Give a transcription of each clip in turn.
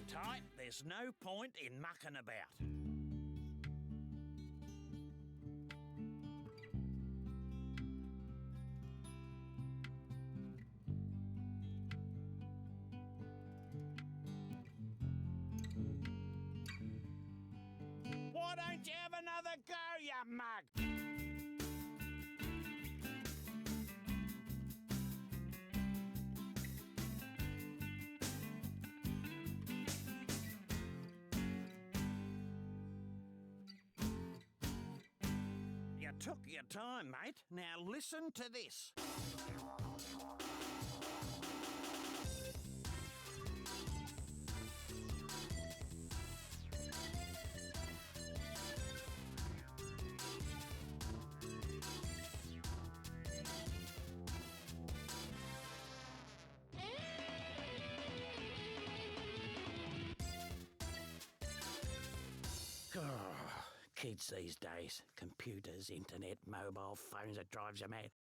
tight, there's no point in mucking about. Why don't you have another go, you mug? You took your time, mate. Now listen to this. Oh, kids these days. Computers, internet, mobile phones, it drives you mad.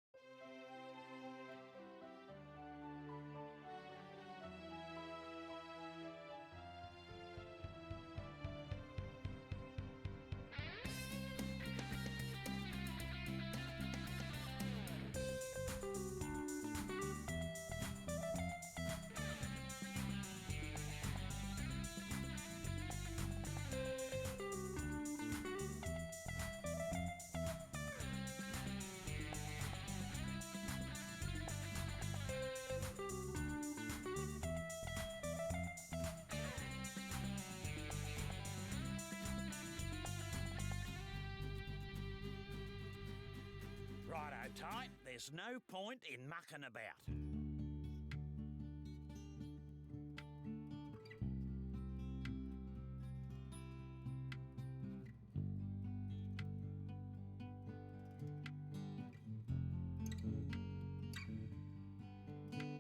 Righto, tight, there's no point in mucking about.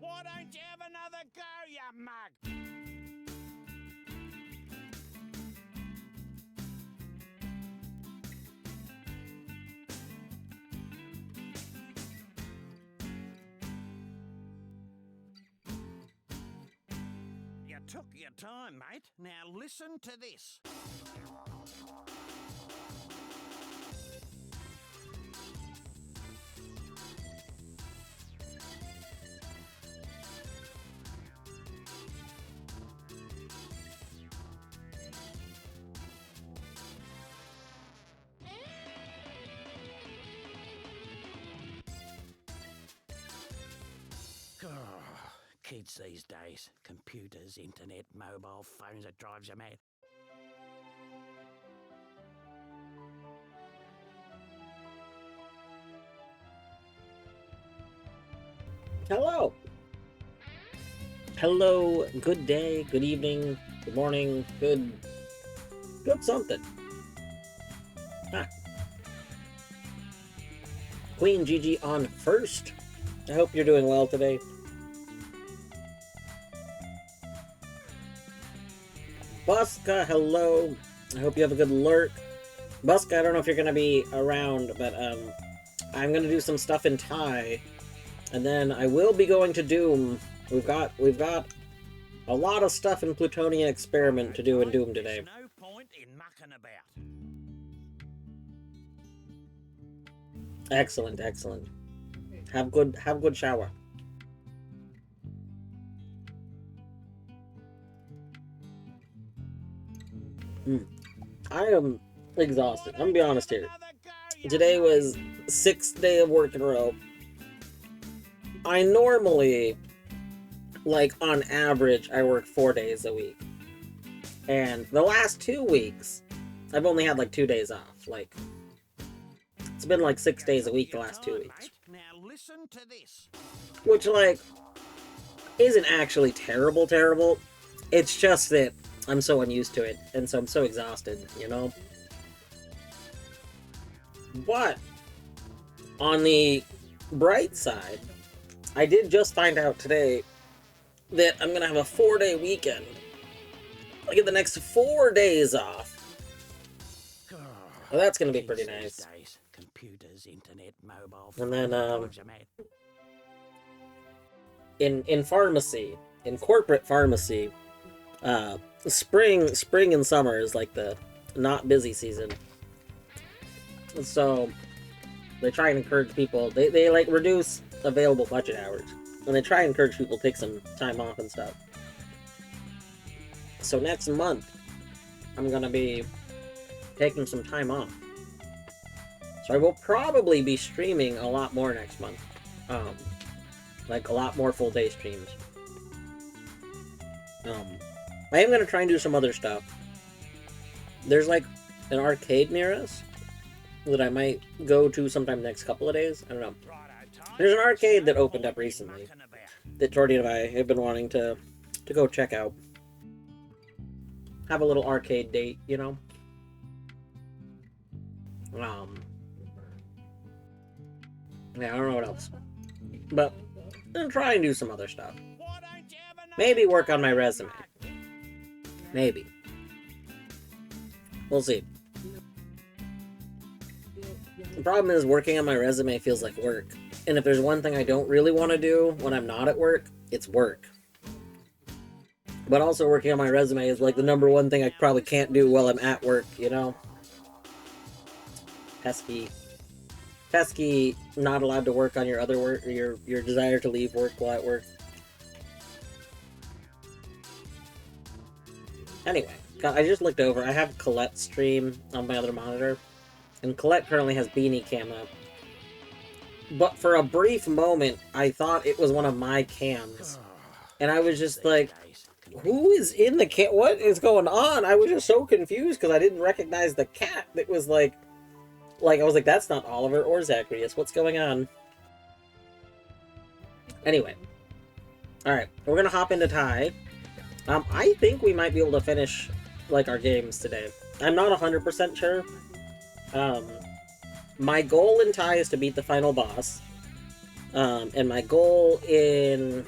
Why don't you have another go, you mug? You took your time, mate. Now listen to this. Oh, kids these days. Computers, internet, mobile phones, it drives you mad. Hello. Hello, good day, good evening, good morning, good something. Ah. Queen Gigi on first. I hope you're doing well today. Buska, hello. I hope you have a good lurk. Buska, I don't know if you're going to be around, but I'm going to do some stuff in Thai. And then I will be going to Doom. We've got a lot of stuff in Plutonian Experiment to do in Doom today. There's no point in mucking about. Excellent, excellent. Have good shower. I am exhausted. I'm gonna be honest here. Today was 6th day of work in a row. I normally, like on average, I work 4 days a week. And the last 2 weeks, I've only had like 2 days off. Like, it's been like 6 days a week the last 2 weeks. Now listen to this. Which, like, isn't actually terrible. It's just that I'm so unused to it, and so I'm so exhausted, you know? But, on the bright side, I did just find out today that I'm gonna have a 4-day weekend. I get the next 4 days off. Well, that's gonna be pretty nice. Computers, internet, mobile. And then, in pharmacy, in corporate pharmacy, spring and summer is like the not busy season. So they try and encourage people. They like reduce available budget hours, and they try and encourage people to take some time off and stuff. So next month, I'm gonna be taking some time off. So I will probably be streaming a lot more next month. Like a lot more full day streams. I am gonna try and do some other stuff. There's like an arcade near us that I might go to sometime next couple of days. I don't know. There's an arcade that opened up recently that Jordy and I have been wanting to go check out. Have a little arcade date, you know? Yeah, I don't know what else. But I'm gonna try and do some other stuff. Maybe work on my resume. Maybe. We'll see. The problem is working on my resume feels like work. And if there's one thing I don't really want to do when I'm not at work, it's work. But also working on my resume is like the number one thing I probably can't do while I'm at work, you know? Pesky, not allowed to work on your other work, or your desire to leave work while at work. Anyway, I just looked over. I have Colette's stream on my other monitor, and Colette currently has Beanie Cam up. But for a brief moment, I thought it was one of my cams. And I was just like, who is in the cam? What is going on? I was just so confused because I didn't recognize the cat that was like, I was like, that's not Oliver or Zacharias. What's going on? Anyway. Alright, we're going to hop into Thai. I think we might be able to finish, like, our games today. I'm not 100% sure. My goal in Thai is to beat the final boss. And my goal in,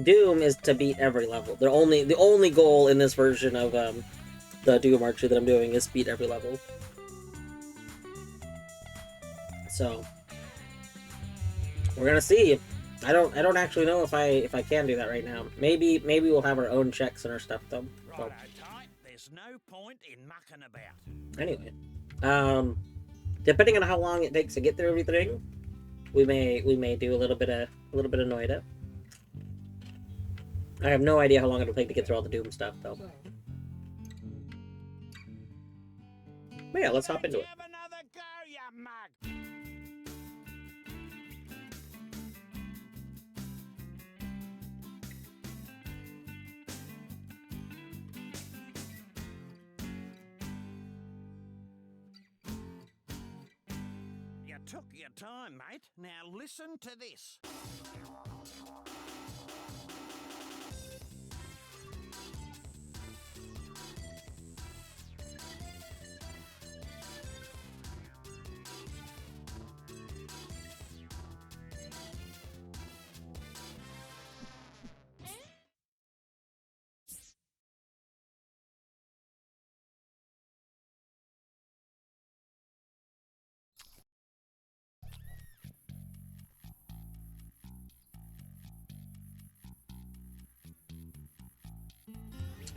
Doom is to beat every level. The only goal in this version of, the Doom Archer that I'm doing is beat every level. So, we're gonna see. I don't actually know if I can do that right now. Maybe we'll have our own checks and our stuff though. So. There's no point in mucking about. Anyway, depending on how long it takes to get through everything, we may do a little bit of Noita. I have no idea how long it'll take to get through all the Doom stuff though. But yeah, let's hop into it. Took your time, mate. Now listen to this.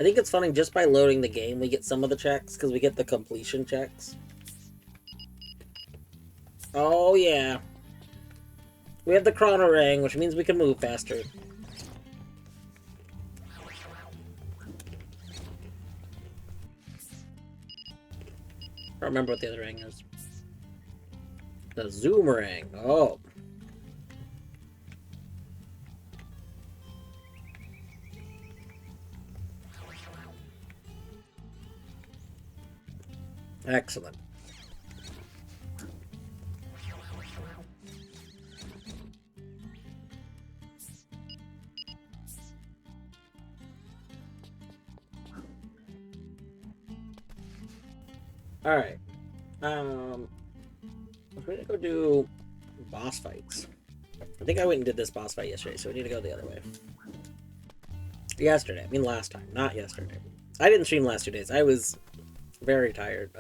I think it's funny, just by loading the game, we get some of the checks, because we get the completion checks. Oh, yeah. We have the chrono ring, which means we can move faster. I don't remember what the other ring is. The zoom ring. Oh. Excellent. Alright. We're gonna go do boss fights. I think I went and did this boss fight yesterday, so we need to go the other way. Yesterday. I mean last time, not yesterday. I didn't stream the last 2 days. I was very tired.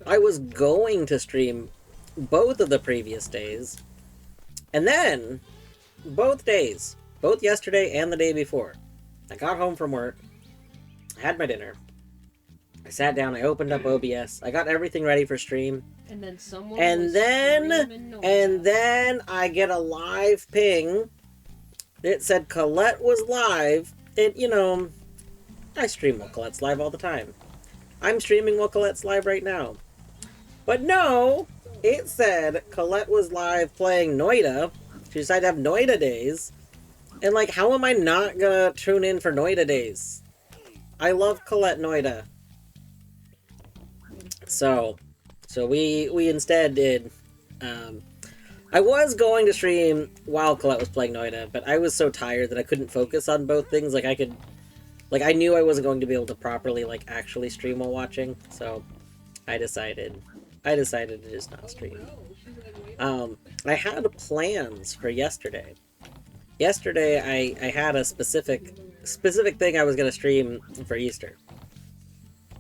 I was going to stream both of the previous days, and then both days, both yesterday and the day before, I got home from work. I had my dinner. I sat down. I opened up OBS. I got everything ready for stream. And then someone And then I get a live ping. It said Colette was live. And, you know, I stream while Colette's live all the time. I'm streaming while Colette's live right now. But no, it said Colette was live playing Noita. She decided to have Noita days. And, like, how am I not gonna tune in for Noita days? I love Colette Noita. So we instead did, I was going to stream while Colette was playing Noita, but I was so tired that I couldn't focus on both things. Like, I knew I wasn't going to be able to properly, like, actually stream while watching, so I decided to just not stream. I had plans for yesterday. Yesterday, I had a specific thing I was going to stream for Easter.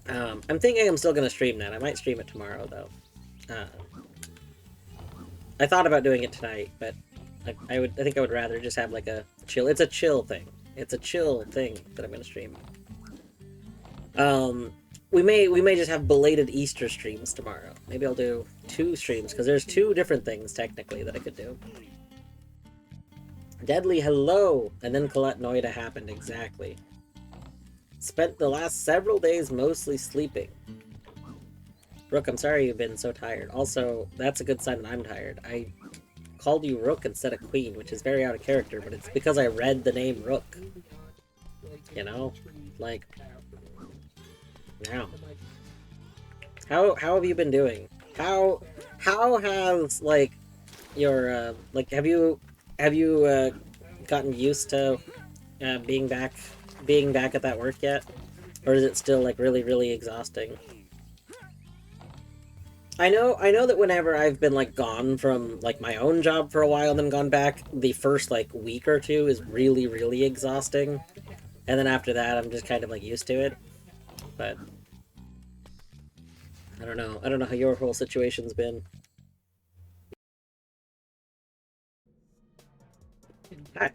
I'm thinking I'm still going to stream that. I might stream it tomorrow, though. I thought about doing it tonight, but I think I would rather just have, like, a chill... It's a chill thing. It's a chill thing that I'm going to stream. We may just have belated Easter streams tomorrow. Maybe I'll do 2 streams, because there's 2 different things, technically, that I could do. Deadly hello! And then Colette Noita happened, exactly. Spent the last several days mostly sleeping. Rook, I'm sorry you've been so tired. Also, that's a good sign that I'm tired. I called you Rook instead of Queen, which is very out of character, but it's because I read the name Rook. You know? Like... Now. How have you been doing? How has, like, your, like, have you gotten used to, being back at that work yet? Or is it still, like, really, really exhausting? I know that whenever I've been, like, gone from, like, my own job for a while and then gone back, the first, like, week or 2 is really, really exhausting. And then after that, I'm just kind of, like, used to it. But I don't know how your whole situation's been. Hi.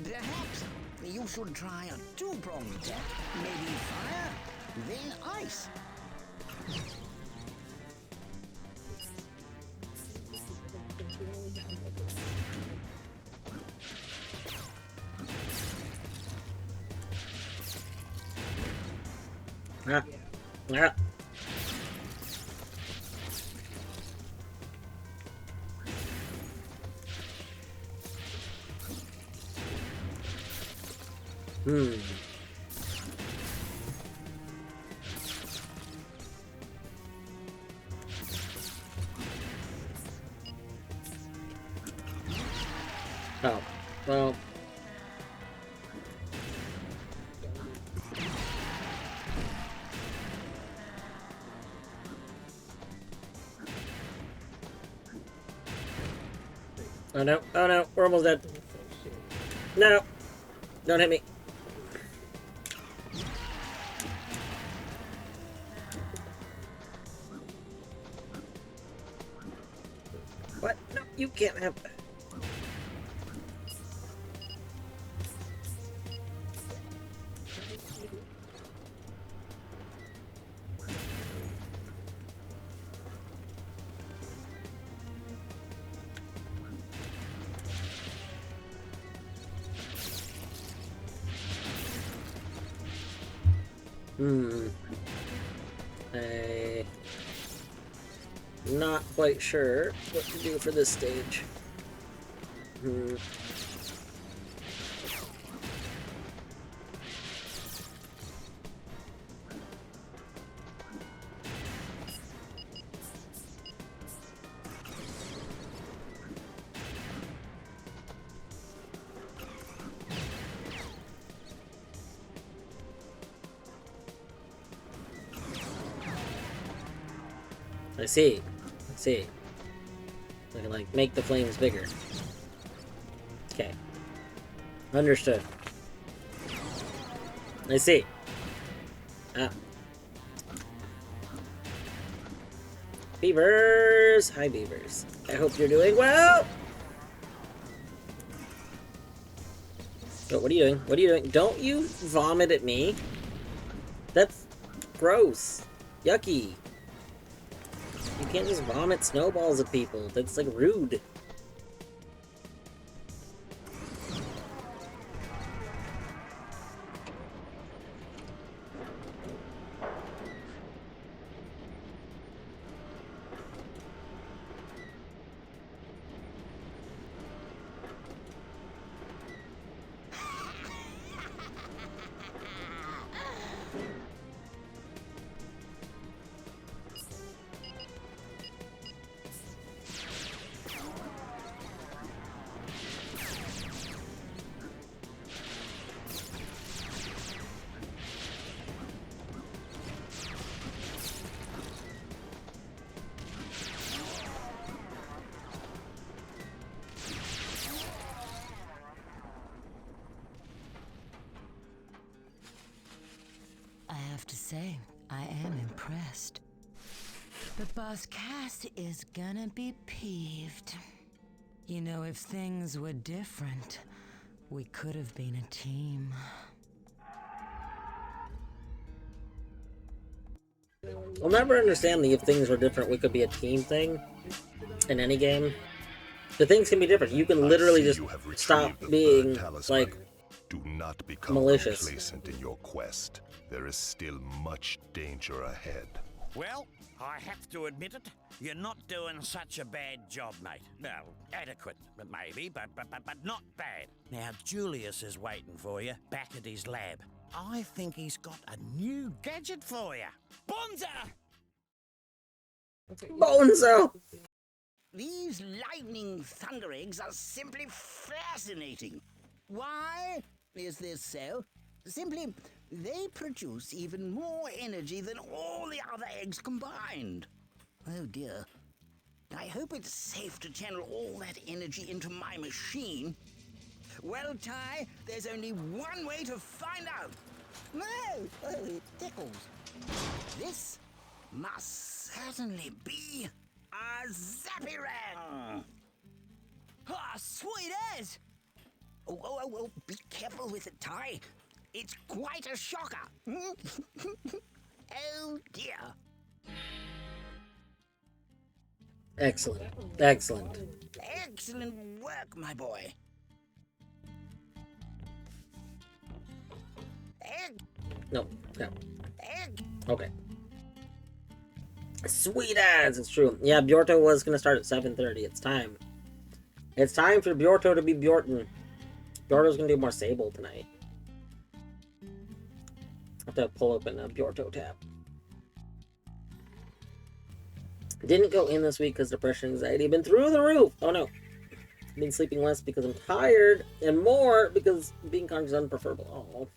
Perhaps you should try a 2-pronged attack. Maybe fire, then ice. Yeah. Oh, well. Oh no, we're almost dead. No, don't hit me. What? No, you can't have that. I'm not quite sure what to do for this stage. I see. I can, like, make the flames bigger. Okay. Understood. I see. Ah. Beavers! Hi, beavers. I hope you're doing well! Oh, what are you doing? What are you doing? Don't you vomit at me. That's gross. Yucky. You can't just vomit snowballs at people. That's, like, rude. I have to say, I am impressed. But Boss Cass is gonna be peeved. You know, if things were different, we could have been a team. I'll never understand the if things were different, we could be a team thing in any game. The things can be different. You can literally just stop being, like, do not become malicious. complacent in your quest. There is still much danger ahead. Well, I have to admit it. You're not doing such a bad job, mate. Well, adequate, maybe, but not bad. Now, Julius is waiting for you back at his lab. I think he's got a new gadget for you. Bonza! Bonzo! These lightning thunder eggs are simply fascinating. Why is this so? Simply, they produce even more energy than all the other eggs combined. Oh dear. I hope it's safe to channel all that energy into my machine. Well, Ty, there's only one way to find out. No! Oh, it tickles. This must certainly be a Zappyrang! Ah, sweet as! Oh, be careful with it, Ty. It's quite a shocker. Oh, dear. Excellent. Excellent. Excellent work, my boy. No. Egg. Okay. Sweet as! It's true. Yeah, Bjorto was going to start at 7:30. It's time. It's time for Bjorto to be Bjorton. Bjorto's going to do more Sable tonight. I have to pull open a Bjorto tab. Didn't go in this week because depression and anxiety have been through the roof. Oh no. I've been sleeping less because I'm tired, and more because being conscious is unpreferable. Oh.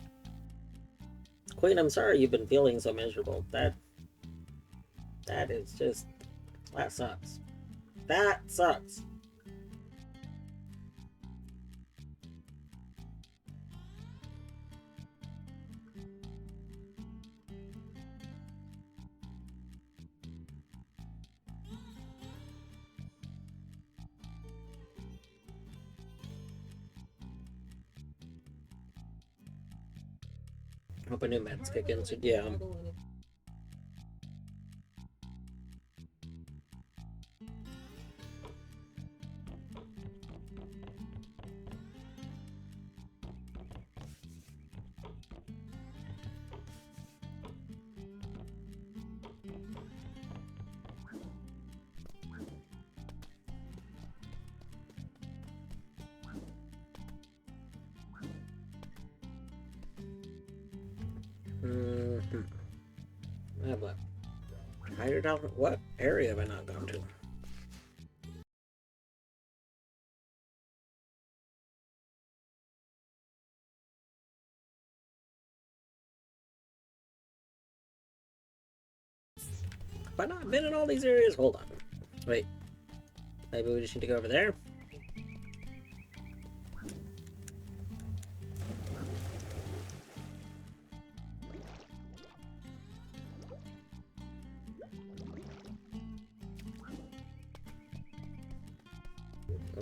Queen, I'm sorry you've been feeling so miserable. That is just... that sucks. That sucks. Hope a new meds kick in, so yeah. I have a $100. What area have I not gone to? Have I not been in all these areas? Hold on. Wait. Maybe we just need to go over there?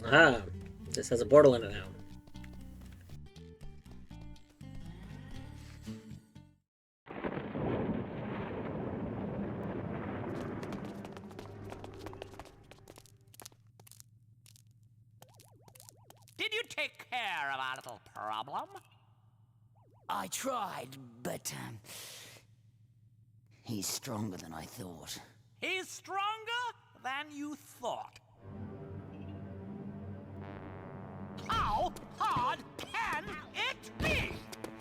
Ah, this has a portal in it now. Did you take care of our little problem? I tried, but he's stronger than I thought. He's stronger than you thought. How hard can it be?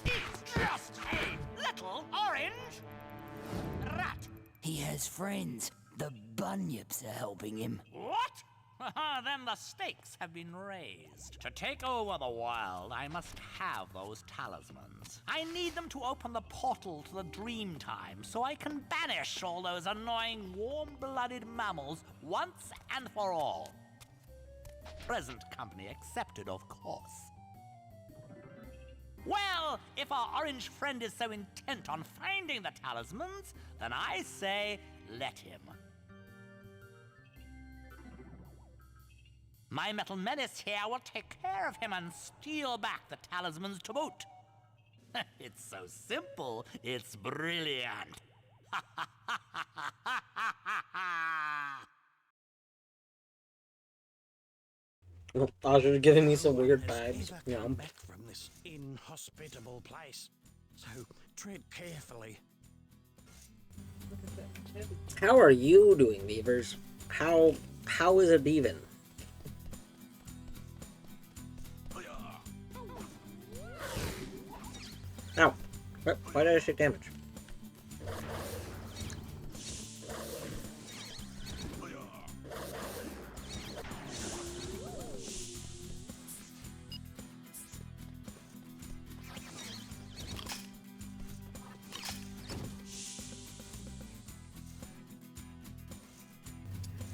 It's just a little orange rat. He has friends. The bunyips are helping him. What? Then the stakes have been raised. To take over the world, I must have those talismans. I need them to open the portal to the dream time so I can banish all those annoying warm-blooded mammals once and for all. Present company accepted, of course. Well, if our orange friend is so intent on finding the talismans, then I say let him. My metal menace here will take care of him and steal back the talismans to boot. It's so simple, it's brilliant. Oscar's giving me some weird vibes. Ever You come know. back from this inhospitable place, so tread carefully. How are you doing, Beavers? How is it beavin'? Ow. Why did I take damage?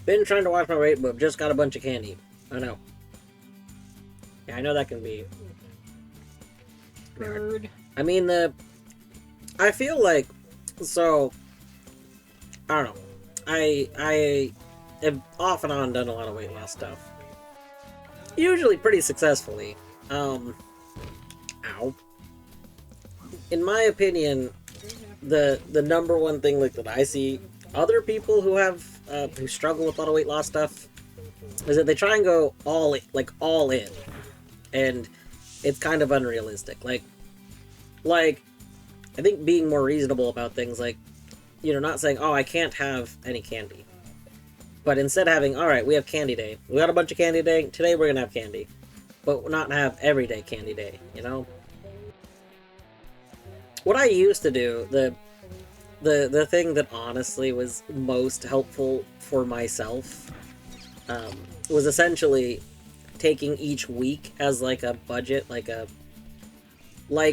Been trying to watch my weight, but just got a bunch of candy. I know. Yeah, I know that can be... Bird. I mean, I feel like... So... I don't know. I have off and on done a lot of weight loss stuff. Usually pretty successfully. Ow. In my opinion, the number one thing like that I see other people who have who struggle with a lot of weight loss stuff is that they try and go all in, and it's kind of unrealistic. Like I think being more reasonable about things, like, you know, not saying, oh, I can't have any candy, but instead having, all right, we have candy day. We got a bunch of candy day today. We're gonna have candy, but not have everyday candy day. You know, what I used to do, the thing that honestly was most helpful for myself was essentially taking each week as like a budget, like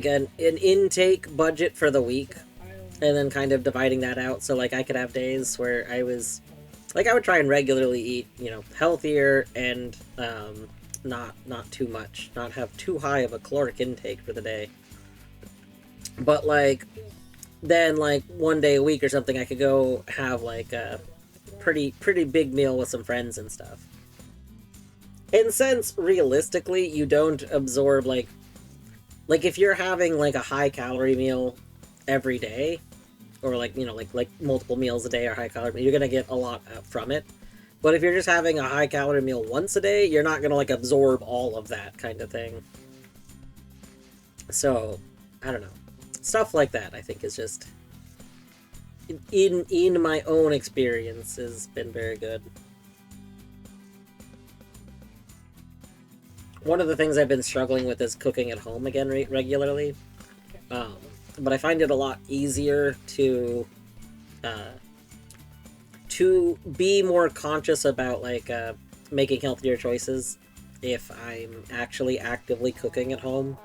an intake budget for the week, and then kind of dividing that out. So like I could have days where I was like, I would try and regularly eat, you know, healthier and not too much, not have too high of a caloric intake for the day. But like then like one day a week or something, I could go have like a pretty big meal with some friends and stuff. And since realistically you don't absorb like if you're having like a high calorie meal every day, or like, you know, like multiple meals a day or high calorie meal, you're gonna get a lot from it. But if you're just having a high calorie meal once a day, you're not gonna like absorb all of that kind of thing. So I don't know. Stuff like that, I think, is just, in my own experience, has been very good. One of the things I've been struggling with is cooking at home again regularly. But I find it a lot easier to be more conscious about, like, making healthier choices if I'm actually actively cooking at home.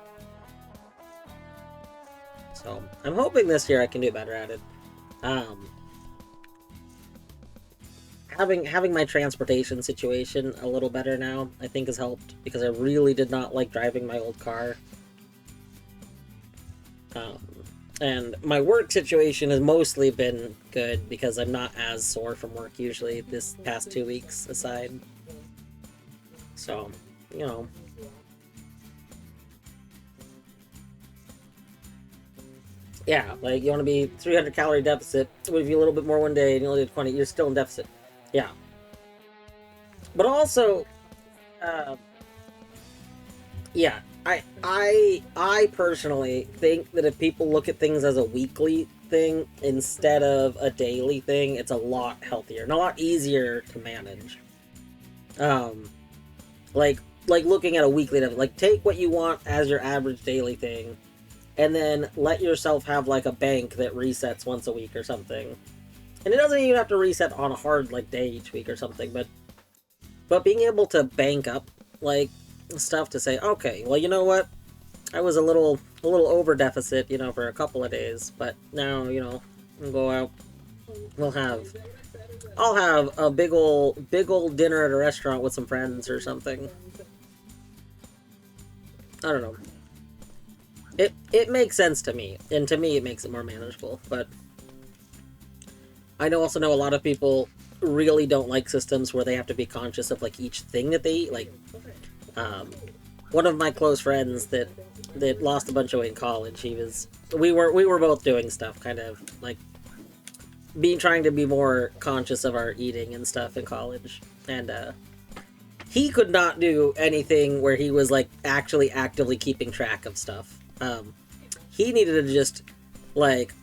So, I'm hoping this year I can do better at it. Having my transportation situation a little better now, I think, has helped, because I really did not like driving my old car. And my work situation has mostly been good, because I'm not as sore from work usually, this past 2 weeks aside. So, you know. Yeah, like you want to be 300 calorie deficit. What if you a little bit more one day and you only did 20? You're still in deficit. Yeah. But also, yeah, I personally think that if people look at things as a weekly thing instead of a daily thing, it's a lot healthier and a lot easier to manage. Like looking at a weekly, like take what you want as your average daily thing, and then let yourself have like a bank that resets once a week or something. And it doesn't even have to reset on a hard like day each week or something, but being able to bank up like stuff to say, okay, well, you know what? I was a little over deficit, you know, for a couple of days, but now, you know, we'll go out. I'll have a big old dinner at a restaurant with some friends or something. I don't know. It makes sense to me, and to me it makes it more manageable, but I also know a lot of people really don't like systems where they have to be conscious of like each thing that they eat. Like, one of my close friends that lost a bunch of weight in college, we were both doing stuff, kind of like trying to be more conscious of our eating and stuff in college, and he could not do anything where he was like actually actively keeping track of stuff. He needed to just like,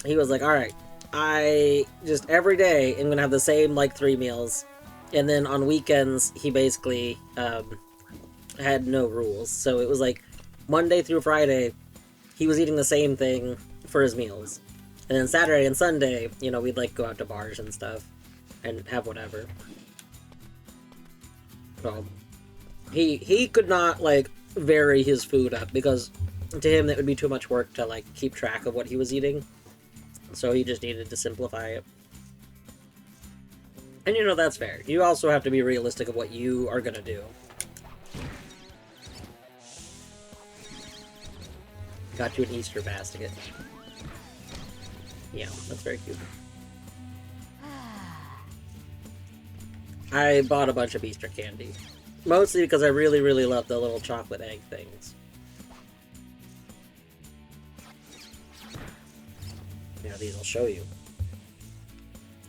he was like, all right, I just every day am gonna have the same like 3 meals, and then on weekends he basically had no rules. So it was like Monday through Friday he was eating the same thing for his meals, and then Saturday and Sunday, you know, we'd like go out to bars and stuff and have whatever. So he could not like vary his food up because to him that would be too much work to like keep track of what he was eating. So he just needed to simplify it. And you know, that's fair. You also have to be realistic of what you are gonna do. Got you an Easter basket. Yeah, that's very cute. I bought a bunch of Easter candy. Mostly because I really, really love the little chocolate egg things. Yeah, these will show you.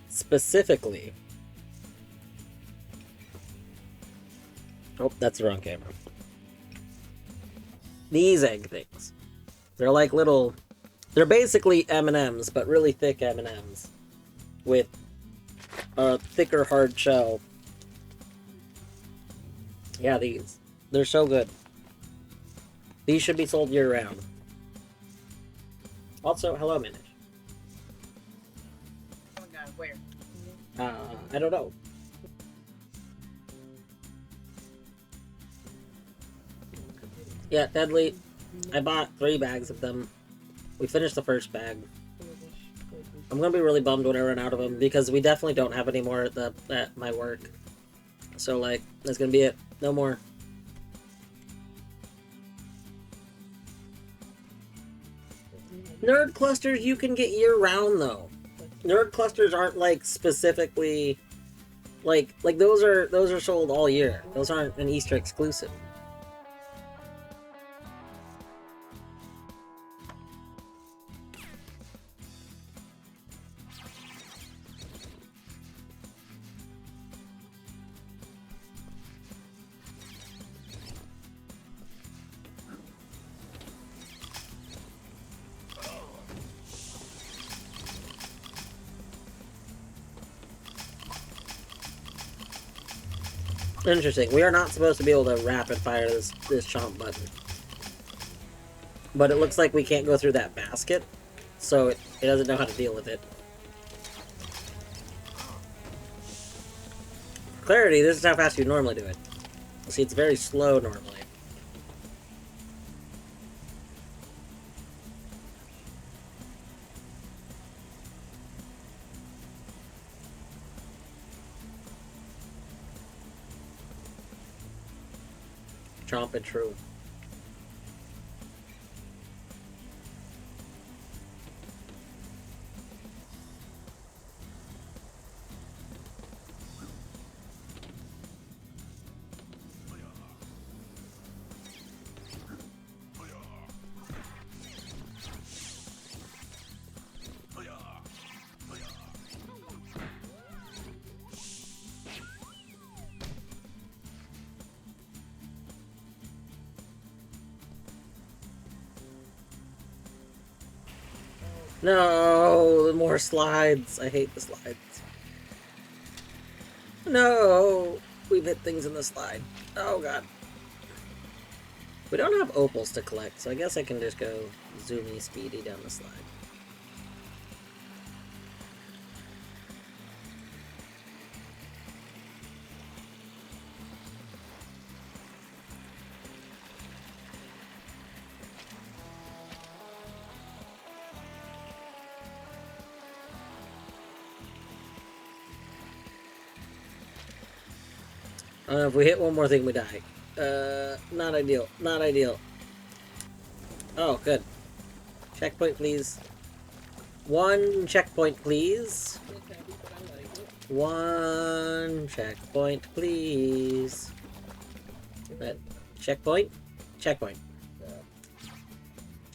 Specifically. Oh, that's the wrong camera. These egg things. They're like little... They're basically M&Ms, but really thick M&Ms. With a thicker, hard shell. Yeah, these. They're so good. These should be sold year-round. Also, hello, Minish. Oh my god, where? I don't know. Yeah, Deadly. I bought 3 bags of them. We finished the first bag. I'm gonna be really bummed when I run out of them, because we definitely don't have any more at my work. So, like, that's gonna be it. No more. Nerd clusters you can get year-round, though. Nerd clusters aren't, like, specifically... Like those are sold all year. Those aren't an Easter exclusive. Interesting. We are not supposed to be able to rapid fire this chomp button. But it looks like we can't go through that basket, so it doesn't know how to deal with it. For clarity, this is how fast you normally do it. See, it's very slow normally. Chomp and true. No, more slides. I hate the slides. No, we've hit things in the slide. Oh god. We don't have opals to collect, so I guess I can just go zoomy speedy down the slide. If we hit one more thing, we die. Not ideal. Not ideal. Oh, good. Checkpoint, please. One checkpoint, please. One checkpoint, please. Checkpoint? Checkpoint.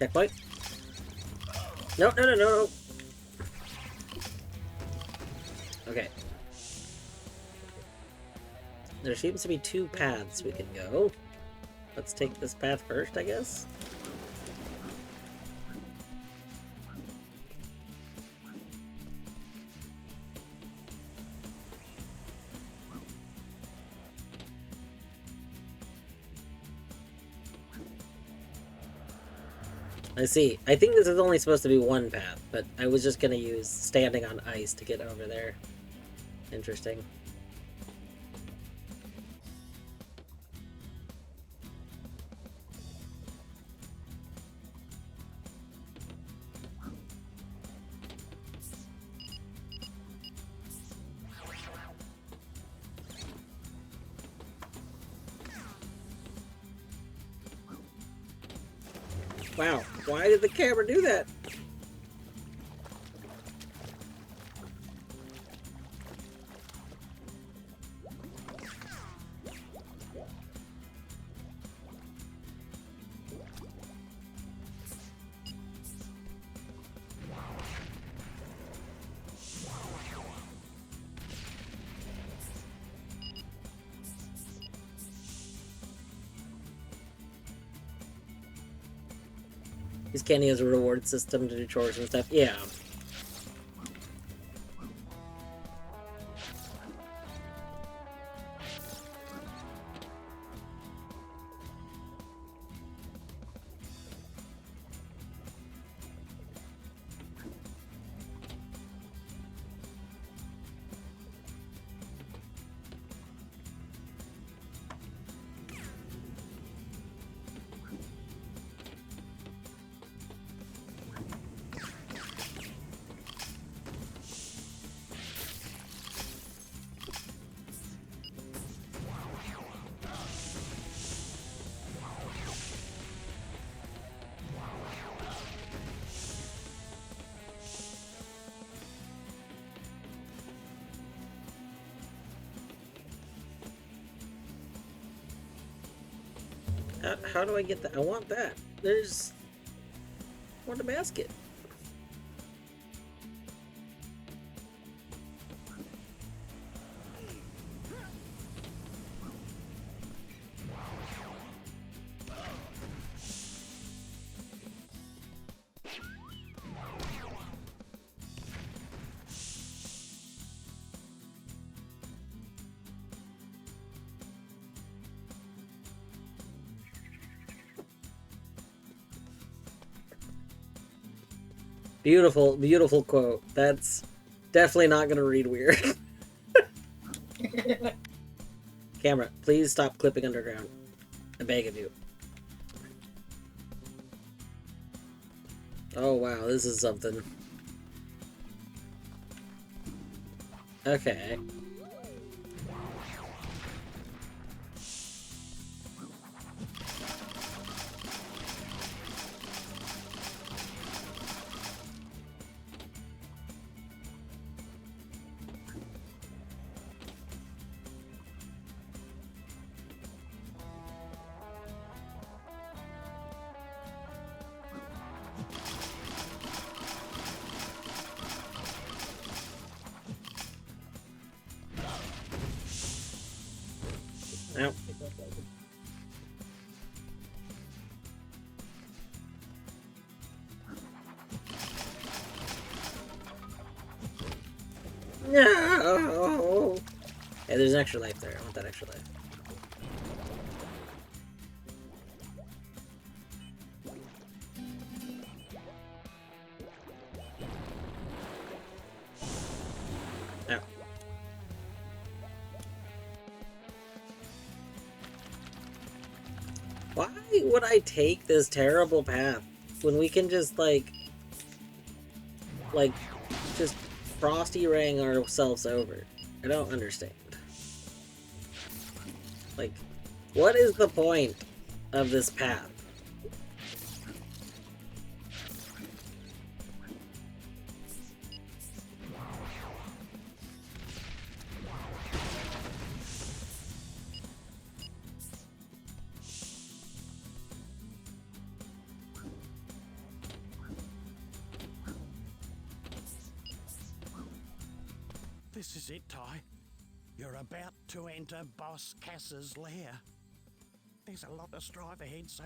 Checkpoint? No, no, no, no, no. Okay. There seems to be two paths we can go. Let's take this path first, I guess. I see. I think this is only supposed to be one path, but I was just gonna use standing on ice to get over there. Interesting. Wow, why did the camera do that? Because Kenny has a reward system to do chores and stuff. Yeah. How do I get that? I want that. I want a basket. Beautiful, beautiful quote. That's definitely not gonna read weird. Camera, please stop clipping underground. I beg of you. Oh wow, this is something. Okay. No! Hey, there's an extra life there. I want that extra life. Ow. Why would I take this terrible path when we can just, like, just Frosty Rang ourselves over? I don't understand. Like, what is the point of this path? This is it, Ty. You're about to enter Boss Cass's lair. There's a lot of strive ahead, so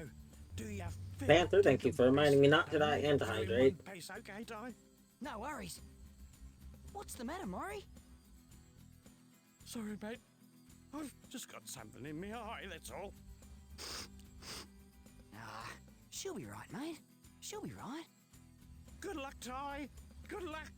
do your Panther, thank you for reminding me not to die and to hydrate. Okay, Ty? No worries. What's the matter, Maury? Sorry, mate. I've just got something in my eye, that's all. Ah, she'll be right, mate. She'll be right. Good luck, Ty. Good luck.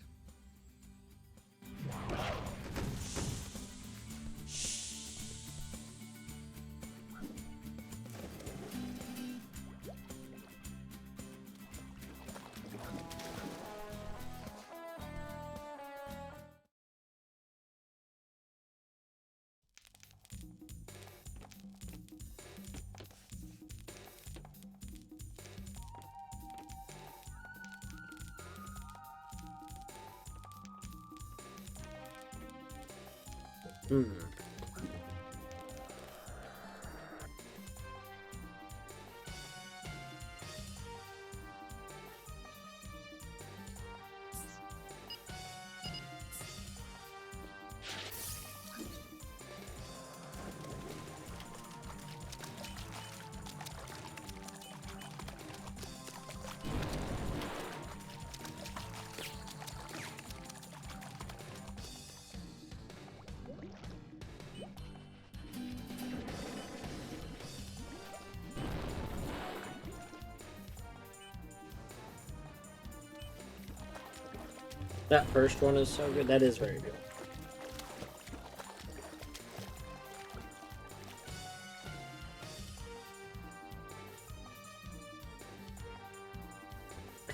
That first one is so good. That is very good.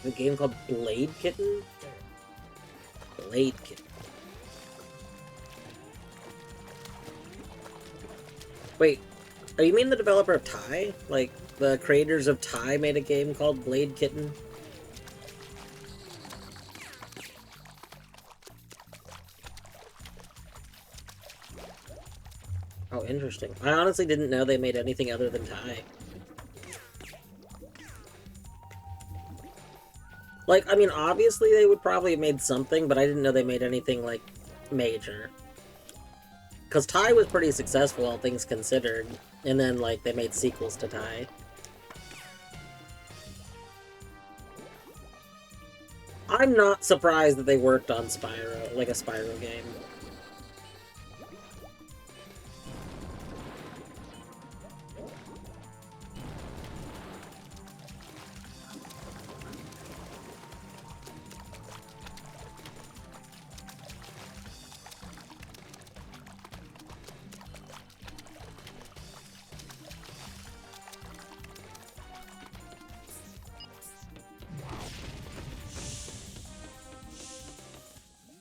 A game called Blade Kitten? Blade Kitten. Wait, are you mean the developer of Ty? Like, the creators of Ty made a game called Blade Kitten? Oh, interesting. I honestly didn't know they made anything other than Ty. Like, I mean, obviously they would probably have made something, but I didn't know they made anything, like, major. Because Ty was pretty successful, all things considered. And then, like, they made sequels to Ty. I'm not surprised that they worked on Spyro, like a Spyro game.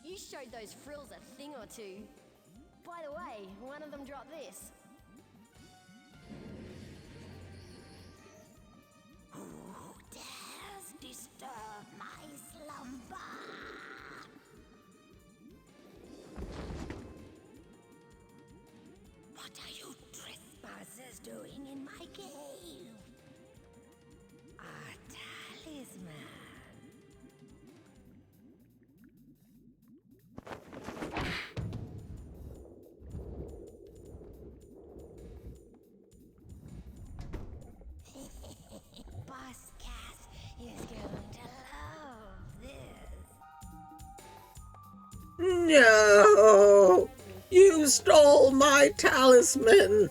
You showed those frills a thing or two. By the way, one of them dropped this. Who dares disturb my slumber? What are you trespassers doing in my cave? A talisman. Boss Cass is going to love this. No! You stole my talisman!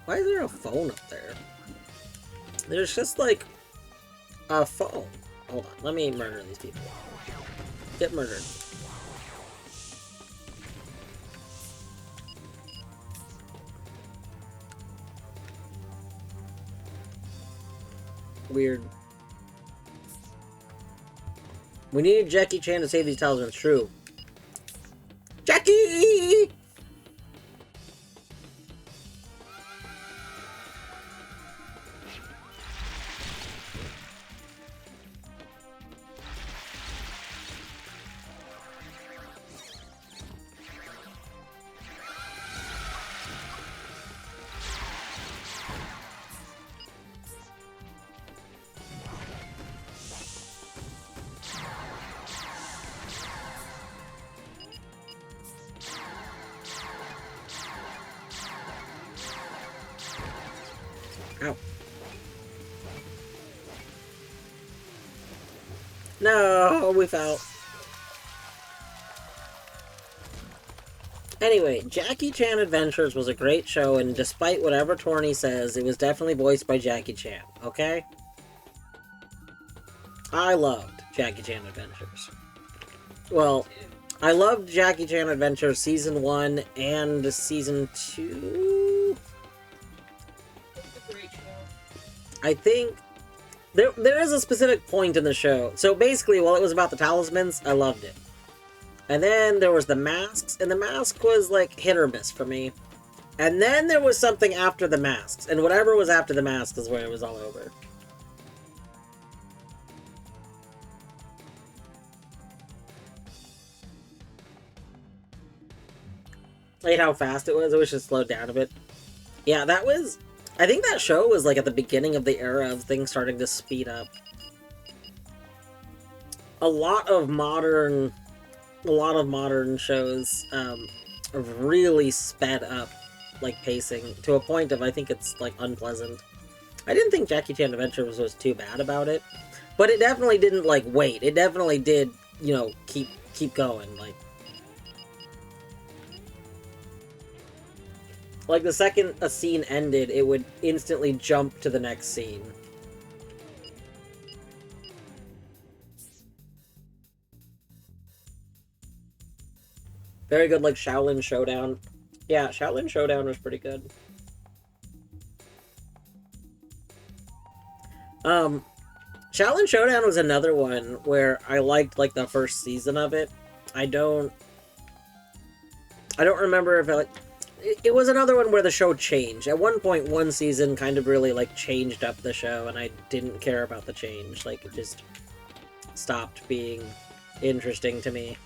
Why is there a phone up there? There's just like a phone. Hold on, let me murder these people. Get murdered. Weird. We need Jackie Chan to save these talismans. True. Jackie! Ow. No, we fell. Anyway, Jackie Chan Adventures was a great show, and despite whatever Torny says, it was definitely voiced by Jackie Chan, okay? I loved Jackie Chan Adventures. Well, I loved Jackie Chan Adventures Season 1 and Season 2? I think there is a specific point in the show. So basically, while it was about the talismans, I loved it. And then there was the masks, and the mask was like hit or miss for me. And then there was something after the masks, and whatever was after the masks is where it was all over. I hate how fast it was. I wish it slowed down a bit. Yeah, that was... I think that show was like at the beginning of the era of things starting to speed up. A lot of modern shows have really sped up like pacing to a point of I think it's like unpleasant. I didn't think Jackie Chan Adventures was too bad about it, but it definitely didn't like wait. It definitely did, you know, keep going like the second a scene ended, it would instantly jump to the next scene. Very good, like, Shaolin Showdown. Yeah, Shaolin Showdown was pretty good. Shaolin Showdown was another one where I liked, like, the first season of it. I don't remember if it was another one where the show changed. At one point, one season kind of really, like, changed up the show, and I didn't care about the change. Like, it just stopped being interesting to me.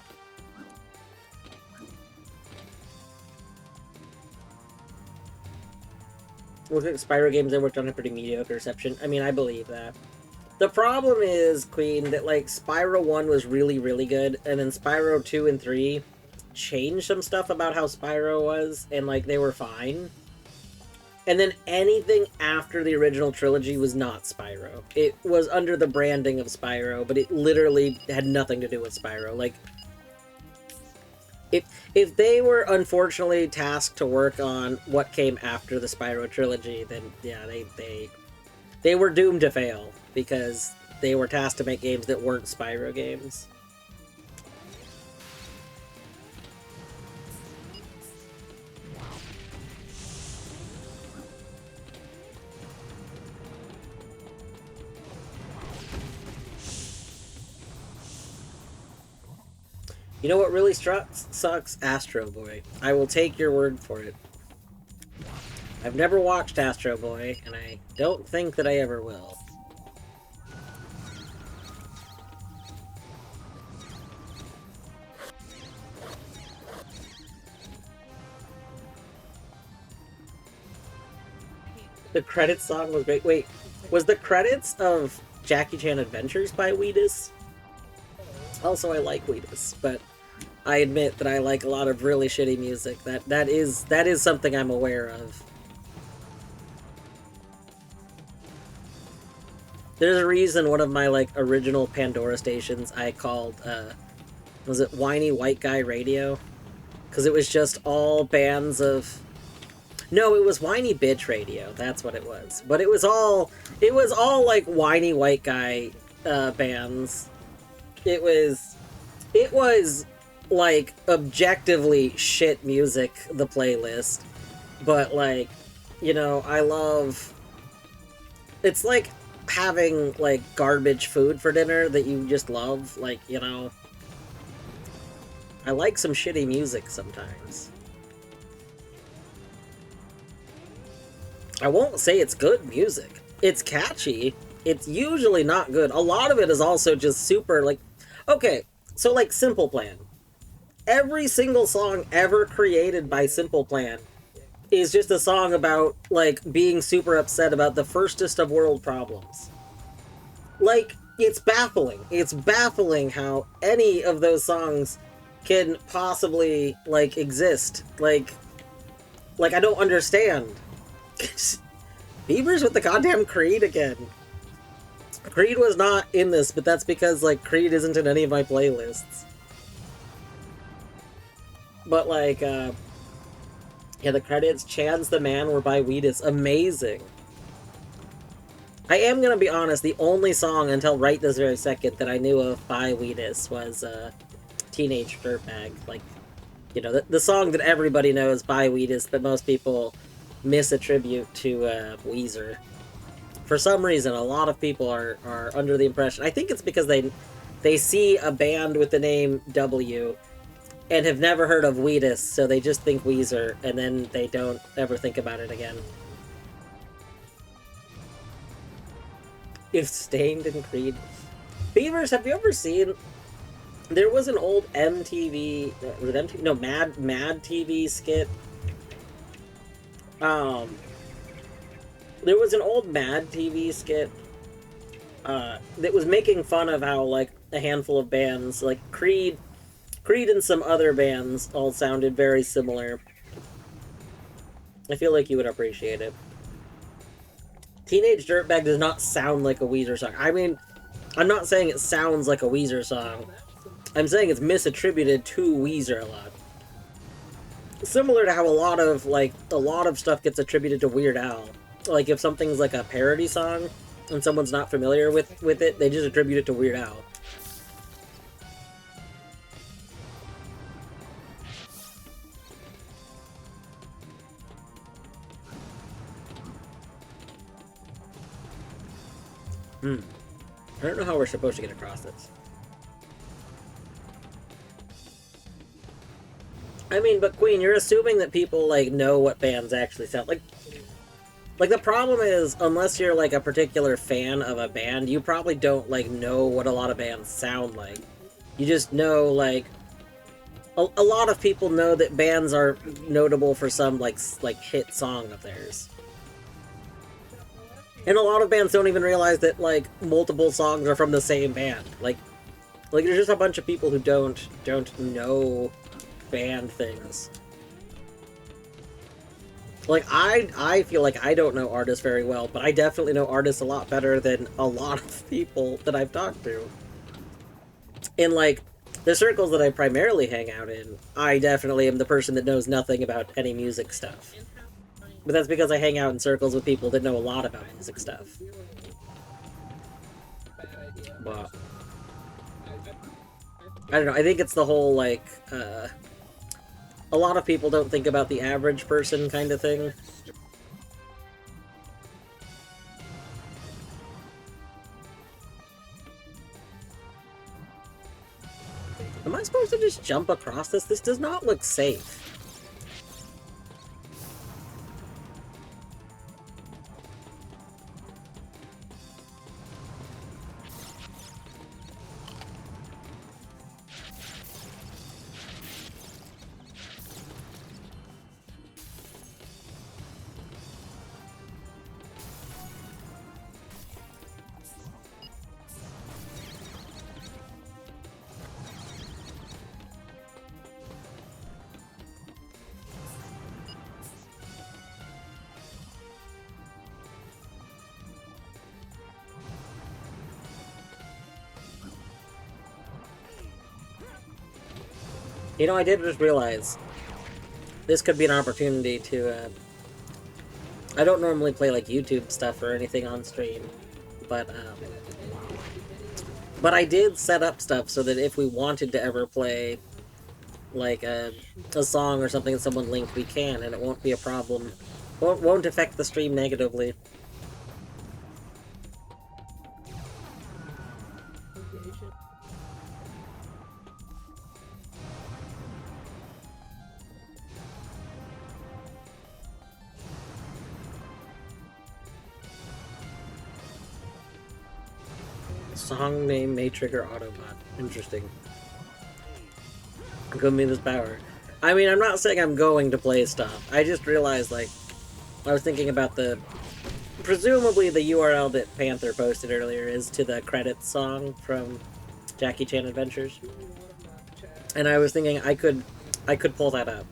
Looking at Spyro games, they worked on a pretty mediocre reception. I mean, I believe that. The problem is, Queen, that, like, Spyro 1 was really, really good, and then Spyro 2 and 3 changed some stuff about how Spyro was, and, like, they were fine. And then anything after the original trilogy was not Spyro. It was under the branding of Spyro, but it literally had nothing to do with Spyro. Like, if they were unfortunately tasked to work on what came after the Spyro trilogy, then yeah, they were doomed to fail, because they were tasked to make games that weren't Spyro games. You know what really sucks? Astro Boy. I will take your word for it. I've never watched Astro Boy, and I don't think that I ever will. The credits song was great. Wait, was the credits of Jackie Chan Adventures by Wheatus? Also, I like Wheatus, but I admit that I like a lot of really shitty music. That is something I'm aware of. There's a reason one of my, like, original Pandora stations I called Was it Whiny White Guy Radio? Because it was just all bands of... No, it was Whiny Bitch Radio. That's what it was. But it was all like whiny white guy bands. It was like objectively shit music, the playlist. But like, you know, I love... It's like having like garbage food for dinner that you just love. Like, you know, I like some shitty music sometimes. I won't say it's good music. It's catchy. It's usually not good. A lot of it is also just super, like... Okay, so, like, Simple Plan. Every single song ever created by Simple Plan is just a song about, like, being super upset about the firstest of world problems. Like, it's baffling. It's baffling how any of those songs can possibly, like, exist. Like, I don't understand. Beavers with the goddamn Creed again. Creed was not in this, but that's because, like, Creed isn't in any of my playlists. But, like, yeah, the credits, Chad's the Man, were by Wheatus. Amazing. I am gonna be honest, the only song until right this very second that I knew of by Wheatus was, Teenage Dirtbag. Like, you know, the song that everybody knows by Wheatus, but most people misattribute to Weezer. For some reason, a lot of people are under the impression... I think it's because they see a band with the name W and have never heard of Wheatus, so they just think Weezer, and then they don't ever think about it again. If Stained and Creed... Beavers, have you ever seen... There was an old MTV... Was it MTV? No, Mad TV skit. There was an old Mad TV skit that was making fun of how, like, a handful of bands, like Creed and some other bands all sounded very similar. I feel like you would appreciate it. Teenage Dirtbag does not sound like a Weezer song. I mean, I'm not saying it sounds like a Weezer song. I'm saying it's misattributed to Weezer a lot. Similar to how a lot of stuff gets attributed to Weird Al. Like, if something's like a parody song, and someone's not familiar with it, they just attribute it to Weird Al. I don't know how we're supposed to get across this. I mean, but Queen, you're assuming that people, like, know what bands actually sound like. Like, the problem is, unless you're, like, a particular fan of a band, you probably don't, like, know what a lot of bands sound like. You just know, like... A lot of people know that bands are notable for some, like hit song of theirs. And a lot of bands don't even realize that, like, multiple songs are from the same band. Like there's just a bunch of people who don't know band things. Like, I feel like I don't know artists very well, but I definitely know artists a lot better than a lot of people that I've talked to. In, like, the circles that I primarily hang out in, I definitely am the person that knows nothing about any music stuff. But that's because I hang out in circles with people that know a lot about music stuff. But I don't know, I think it's the whole, like, a lot of people don't think about the average person kind of thing. Am I supposed to just jump across this? This does not look safe. You know, I did just realize this could be an opportunity to, I don't normally play, like, YouTube stuff or anything on stream, but I did set up stuff so that if we wanted to ever play, like, a song or something that someone linked, we can, and it won't be a problem. Won't affect the stream negatively. Song name may trigger Autobot. Interesting. Give me this power. I mean, I'm not saying I'm going to play stuff. I just realized, like, I was thinking about the... Presumably the URL that Panther posted earlier is to the credits song from Jackie Chan Adventures. And I was thinking I could pull that up.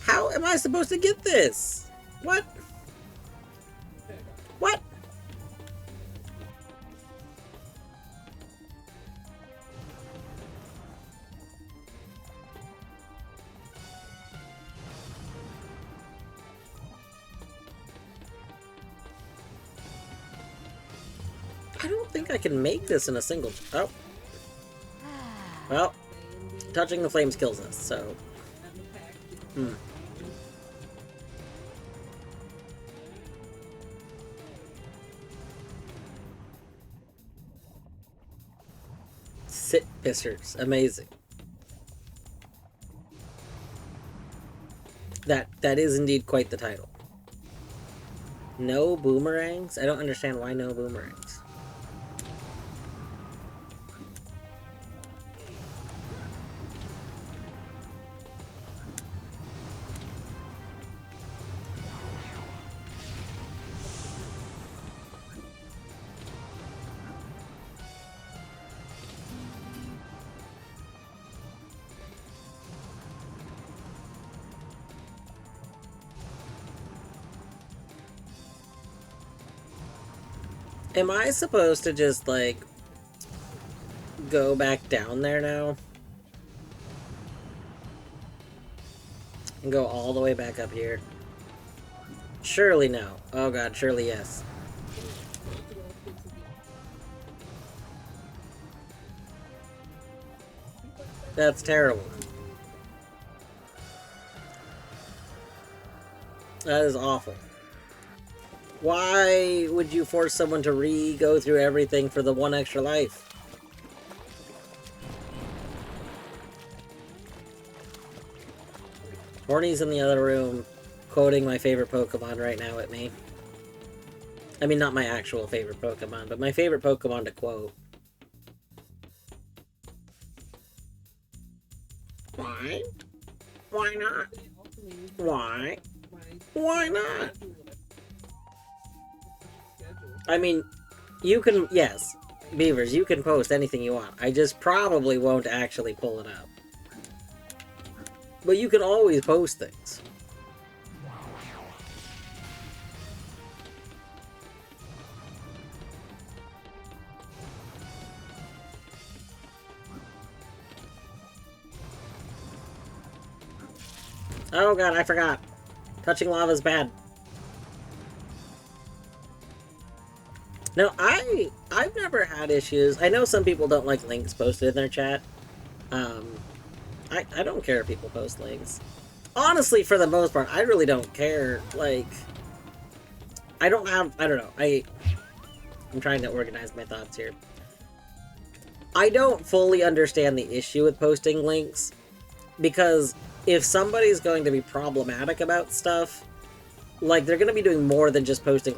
How am I supposed to get this? What? What? I don't think I can make this in a single... Oh. Well, touching the flames kills us, so... Sit pissers. Amazing. That is indeed quite the title. No boomerangs? I don't understand why no boomerangs. Am I supposed to just, like, go back down there now? And go all the way back up here? Surely no. Oh god, surely yes. That's terrible. That is awful. Why would you force someone to go through everything for the one extra life? Horny's in the other room, quoting my favorite Pokemon right now at me. I mean, not my actual favorite Pokemon, but my favorite Pokemon to quote. Why? Why not? Why? Why not? I mean, you can, yes, Beavers, you can post anything you want. I just probably won't actually pull it up. But you can always post things. Oh god, I forgot. Touching lava is bad. No, I've never had issues. I know some people don't like links posted in their chat. I don't care if people post links. Honestly, for the most part, I really don't care. Like, I don't know. I'm trying to organize my thoughts here. I don't fully understand the issue with posting links, because if somebody's going to be problematic about stuff, like, they're going to be doing more than just posting,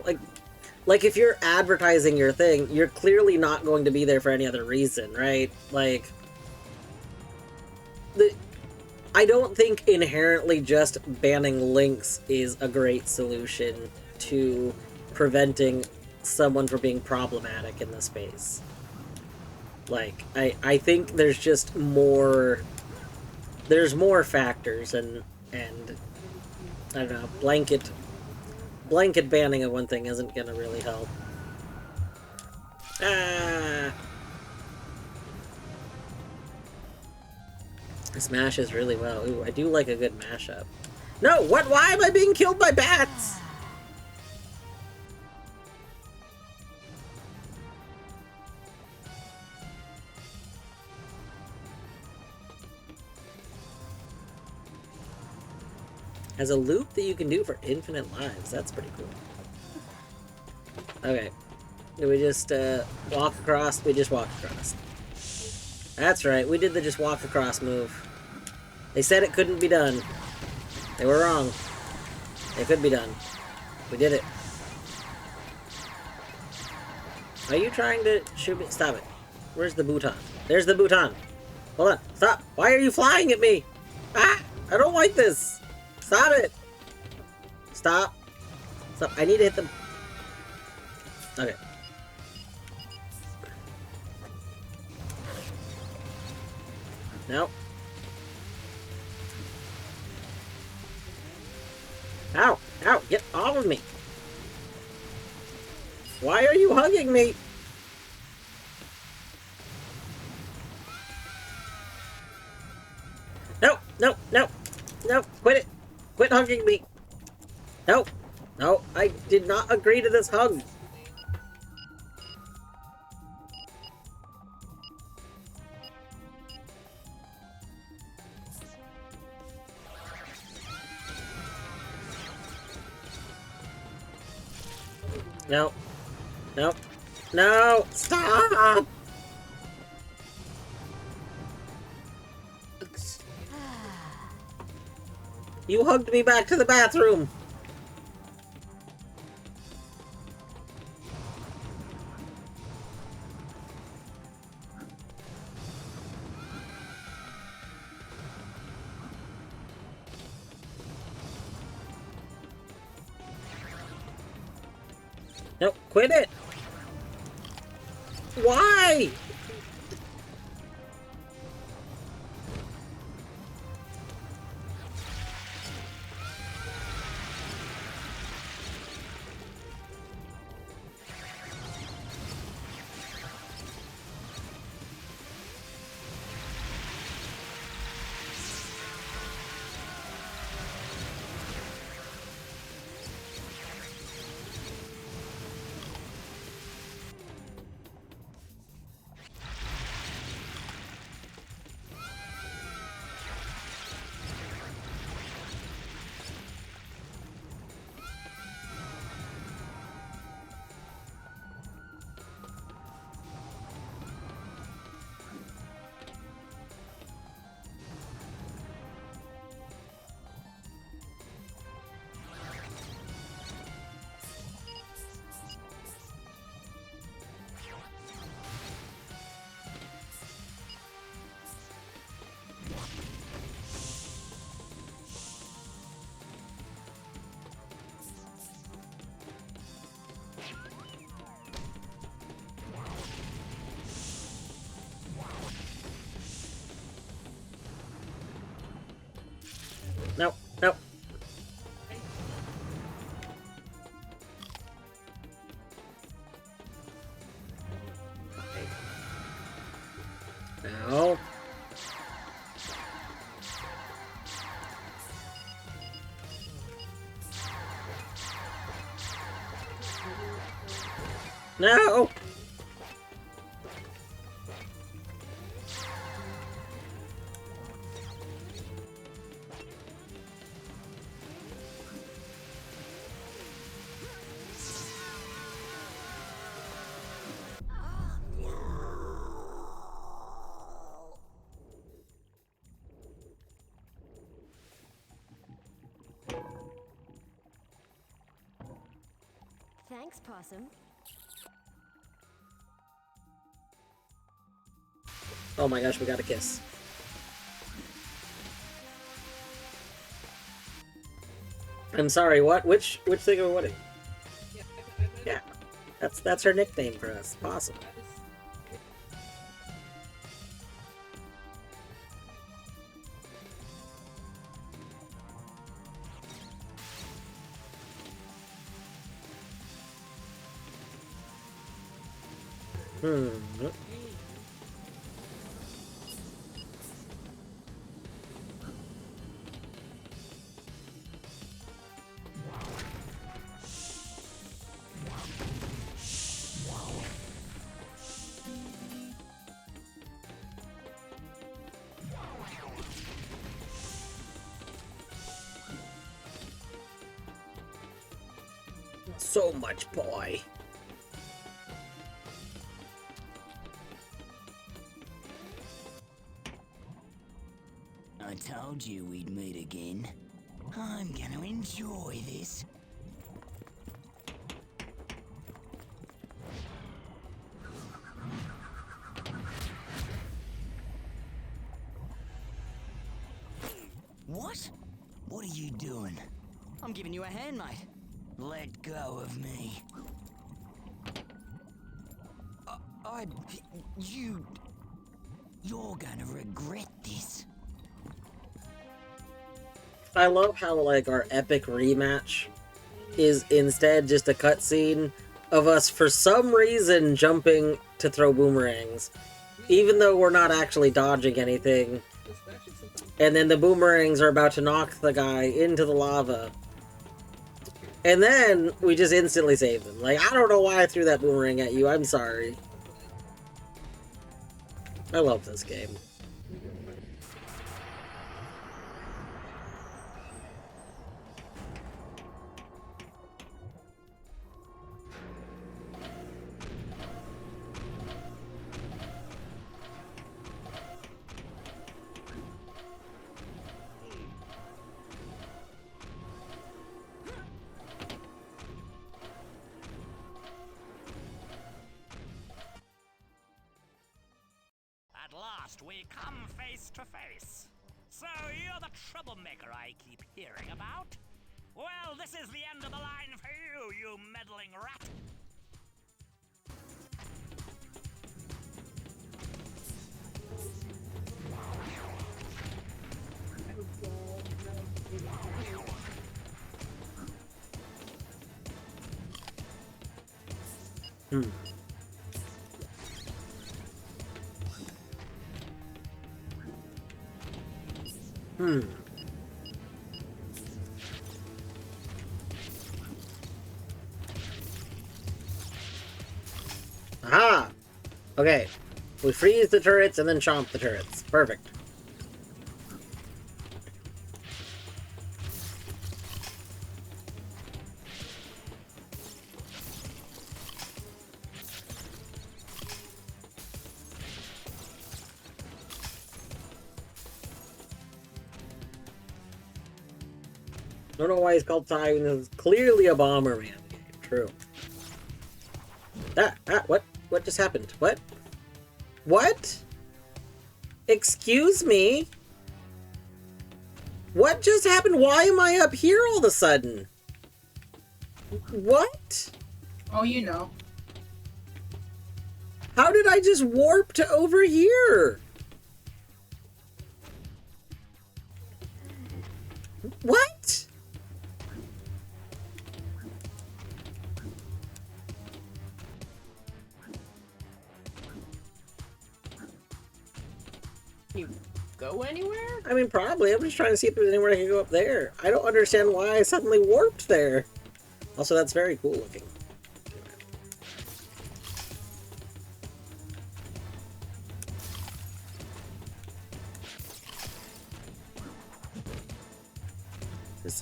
like, if you're advertising your thing, you're clearly not going to be there for any other reason, right? Like, I don't think inherently just banning links is a great solution to preventing someone from being problematic in the space. Like, I think there's just more... There's more factors, and I don't know, blanket banning of one thing isn't gonna really help. Ah! This mashes really well. Ooh, I do like a good mashup. No, what? Why am I being killed by bats? Has a loop that you can do for infinite lives. That's pretty cool. Okay. Do we just walk across? We just walk across. That's right. We did the just walk across move. They said it couldn't be done. They were wrong. It could be done. We did it. Are you trying to shoot me? Stop it. Where's the bouton? There's the bouton. Hold on. Stop. Why are you flying at me? Ah! I don't like this. Stop it. Stop. Stop. I need to hit them. Okay. No. Ow! Ow! Get off of me! Why are you hugging me? No! No! No! No! Quit it! Quit hugging me! No! No! I did not agree to this hug! No. No. No! Stop! You hugged me back to the bathroom! No, quit it! Why? No, no. No. No! Thanks, Possum. Oh my gosh, we got a kiss. I'm sorry, what? Which thing are we winning? Yeah. That's her nickname for us. Possum. So much pie. I told you we'd meet again. I'm gonna enjoy this. What? What are you doing? I'm giving you a hand, mate. Let go of me. You're gonna regret this. I love how, like, our epic rematch is instead just a cutscene of us, for some reason, jumping to throw boomerangs. Even though we're not actually dodging anything. And then the boomerangs are about to knock the guy into the lava. And then we just instantly save them. Like, I don't know why I threw that boomerang at you. I'm sorry. I love this game. At last, we come face to face. So you're the troublemaker I keep hearing about? Well, this is the end of the line for you, you meddling rat. Aha! Okay. We freeze the turrets and then chomp the turrets. Perfect. I don't know why he's called Ty when this is clearly a Bomberman game. True. What? What just happened? What? What? Excuse me? What just happened? Why am I up here all of a sudden? What? Oh, you know. How did I just warp to over here? What? You go anywhere? I mean, probably. I'm just trying to see if there's anywhere I can go up there. I don't understand why I suddenly warped there. Also, that's very cool looking.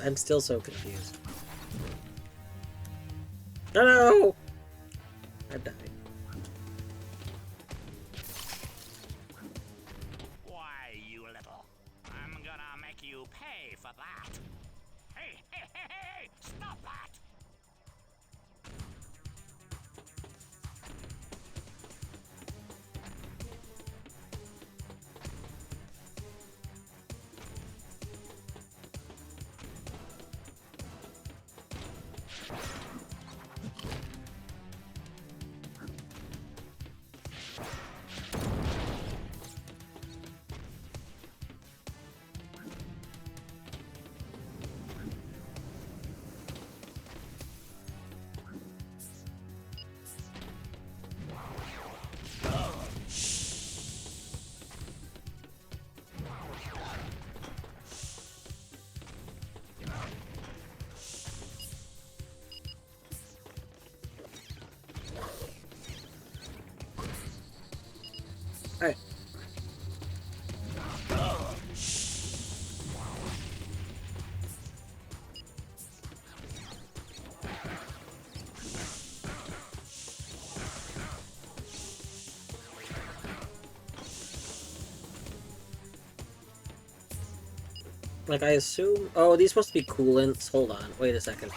I'm still so confused. No, no! I've died. Why, you little. I'm gonna make you pay for that. Hey, hey, hey, hey, hey! Stop that! Like, I assume... Oh, these supposed to be coolants. Hold on. Wait a second.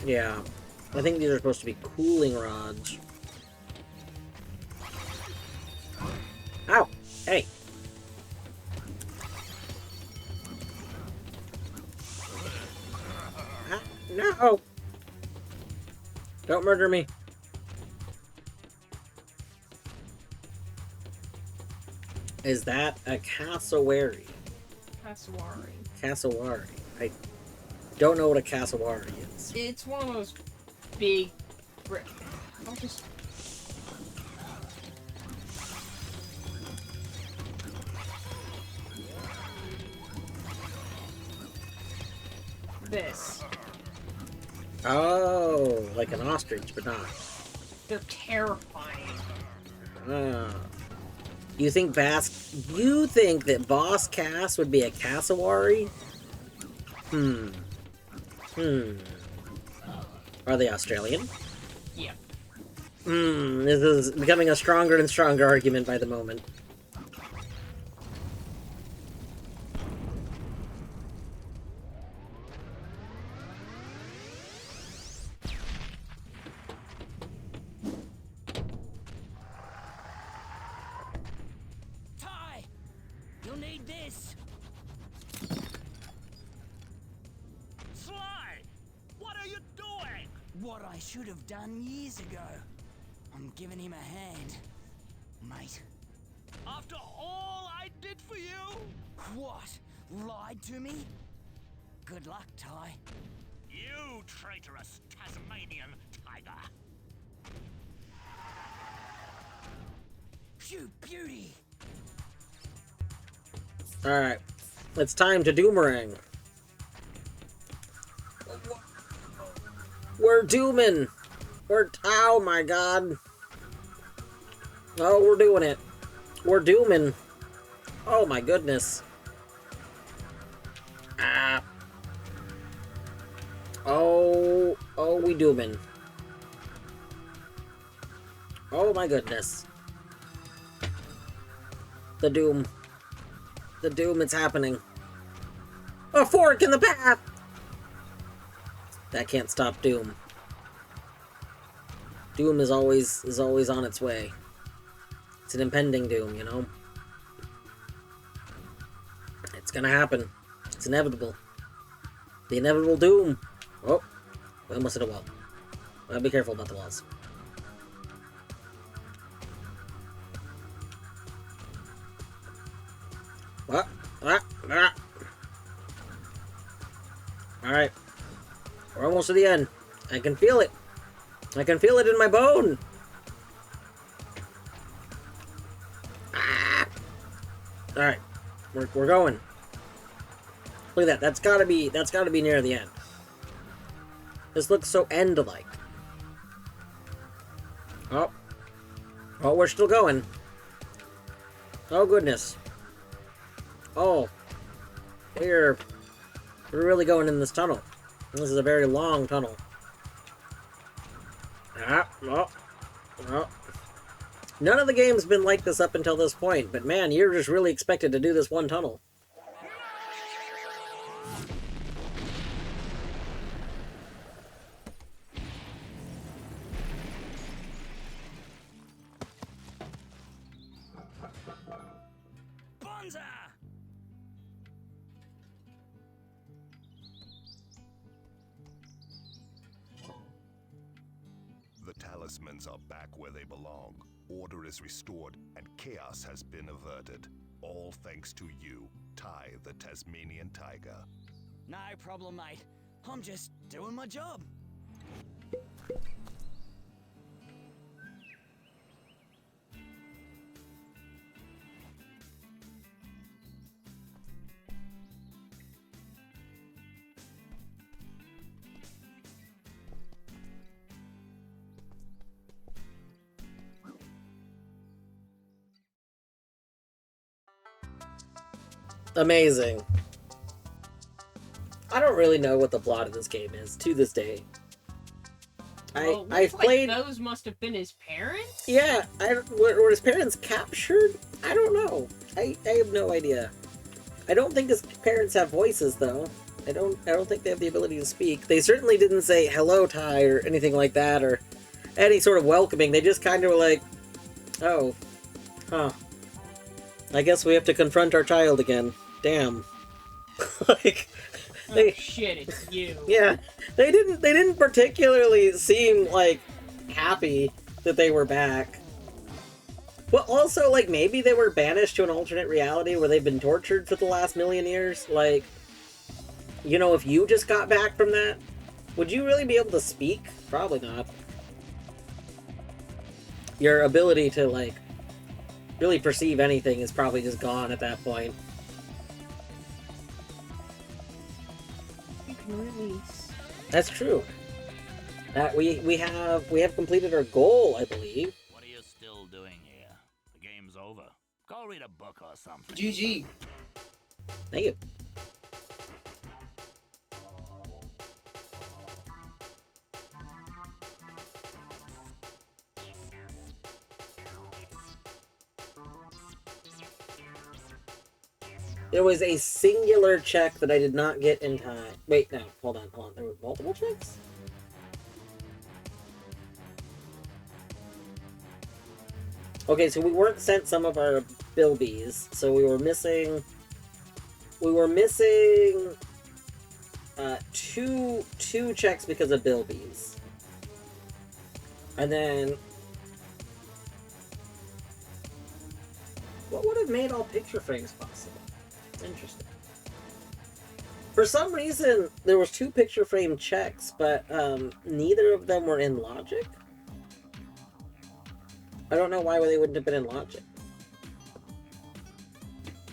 Yeah. I think these are supposed to be cooling rods. Ow! Hey! Ah, no! Don't murder me. Is that a cassowary? Cassowary. Cassowary. I don't know what a cassowary is. It's one of those big... I'll just... This. Oh, like an ostrich, but not. They're terrifying. Ah. You think that Boss Cass would be a cassowary? Are they Australian? Yep. This is becoming a stronger and stronger argument by the moment. Ty! You'll need this. Sly! What are you doing? What I should have done years ago. I'm giving him a hand, mate. After all I did for you? What? Lied to me? Good luck, Ty. You traitorous Tasmanian Tiger. You beauty! Alright. It's time to Doomerang. We're dooming! Oh my god. Oh, we're doing it. We're dooming. Oh my goodness. Ah. Oh, we dooming. Oh my goodness. The doom. The doom, it's happening. A fork in the path! That can't stop doom. Doom is always on its way. It's an impending doom, you know? It's gonna happen. It's inevitable. The inevitable doom. Oh, we almost hit a wall. Be careful about the walls. What? Alright. We're almost to the end. I can feel it. I can feel it in my bone. Ah. Alright. We're going. Look at that. That's gotta be near the end. This looks so end-like. Oh. Oh, we're still going. Oh, goodness. Oh. We're really going in this tunnel. This is a very long tunnel. Oh. None of the game's been like this up until this point, but man, you're just really expected to do this one tunnel. Bonza! The talismans are back where they belong. Order is restored, and chaos has been averted. All thanks to you, Ty the Tasmanian Tiger. No problem, mate. I'm just doing my job. Amazing. I don't really know what the plot of this game is to this day. Well, I've like played. those must have been his parents? Yeah, were his parents captured? I don't know. I have no idea. I don't think his parents have voices, though. I don't think they have the ability to speak. They certainly didn't say hello, Ty, or anything like that, or any sort of welcoming. They just kind of were like, oh, huh. I guess we have to confront our child again. Damn. Like, Oh shit, it's you. yeah, they didn't particularly seem like happy that they were back. Well, also, like, maybe they were banished to an alternate reality where they've been tortured for the last million years. Like, you know, if you just got back from that, would you really be able to speak? Probably not. Your ability to, like, really perceive anything is probably just gone at that point. You can release. That's true. We have completed our goal, I believe. What are you still doing here? The game's over. Go read a book or something. GG. Thank you. There was a singular check that I did not get in time. Wait, no, hold on. There were multiple checks? Okay, so we weren't sent some of our bilbies, so we were missing two checks because of bilbies. And then what would have made all picture frames possible? Interesting. For some reason, there was 2 picture frame checks, but neither of them were in logic. I don't know why they wouldn't have been in logic.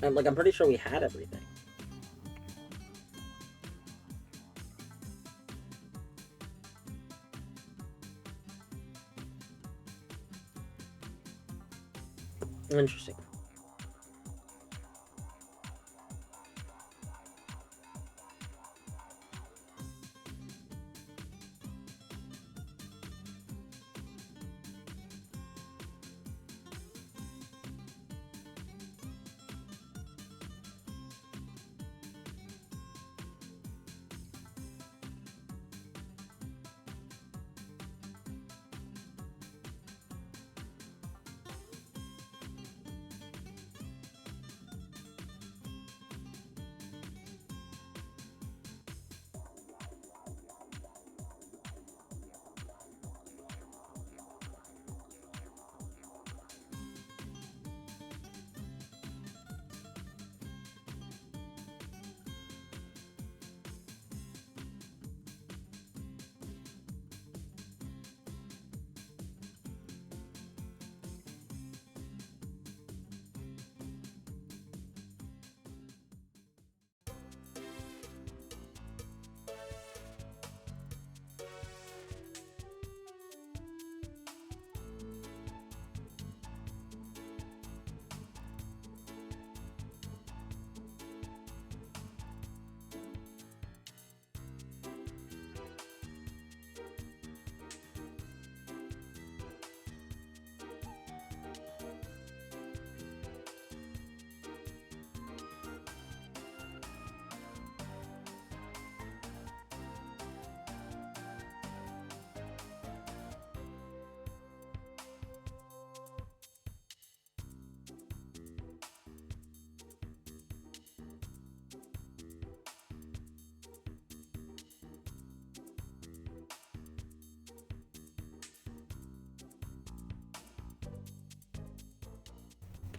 I'm pretty sure we had everything. Interesting.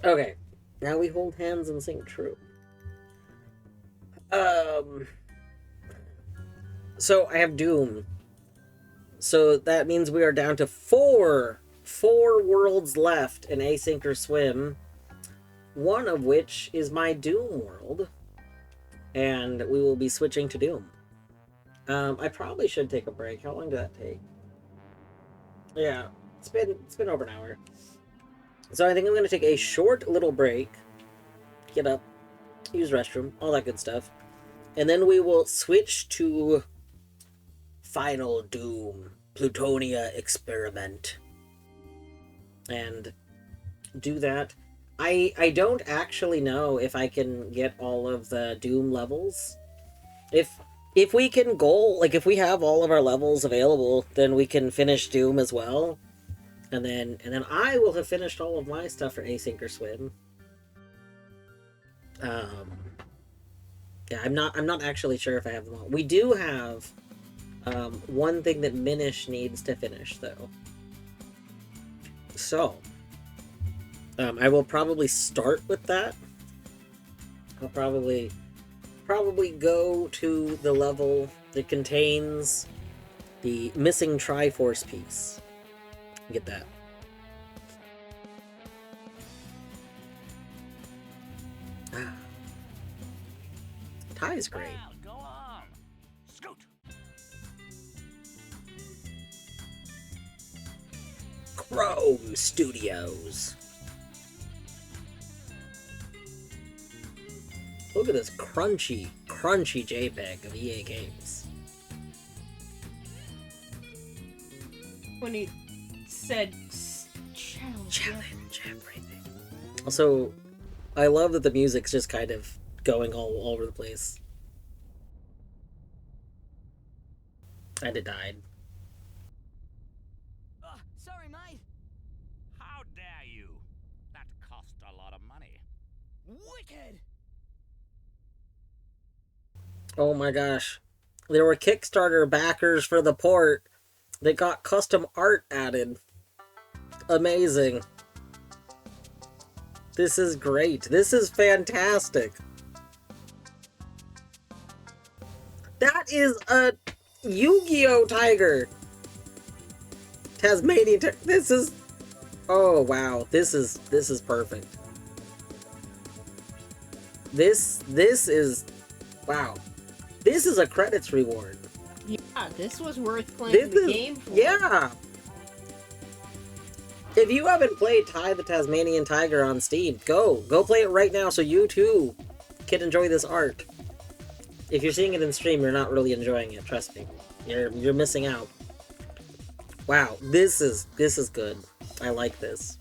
Okay, now we hold hands and sing true. So I have Doom. So that means we are down to four worlds left in Async or Swim. One of which is my Doom world. And we will be switching to Doom. I probably should take a break. How long did that take? Yeah, it's been over an hour. So I think I'm going to take a short little break, get up, use restroom, all that good stuff. And then we will switch to Final Doom, Plutonia Experiment. And do that. I don't actually know if I can get all of the Doom levels. If we can goal, like if we have all of our levels available, then we can finish Doom as well. And then I will have finished all of my stuff for Async or Swim. Yeah, I'm not actually sure if I have them all. We do have one thing that Minish needs to finish though. So I will probably start with that. I'll probably go to the level that contains the missing Triforce piece. Get that. Ah. Ty is great. Go on. Scoot. Chrome Studios. Look at this crunchy JPEG of EA games. When he said Challenge everything. Also, I love that the music's just kind of going all over the place. And it died. Sorry, mate. How dare you? That cost a lot of money. Wicked. Oh my gosh. There were Kickstarter backers for the port that got custom art added. Amazing. This is great. This is fantastic. That is a Yu-Gi-Oh! Tiger. Tasmanian Tiger. This is... Oh, wow. This is perfect. This is... Wow. This is a credits reward. Yeah, this was worth playing the game for. Yeah! If you haven't played Ty the Tasmanian Tiger on Steam, go play it right now so you too can enjoy this art. If you're seeing it in stream, you're not really enjoying it, trust me. You're missing out. Wow, this is good. I like this.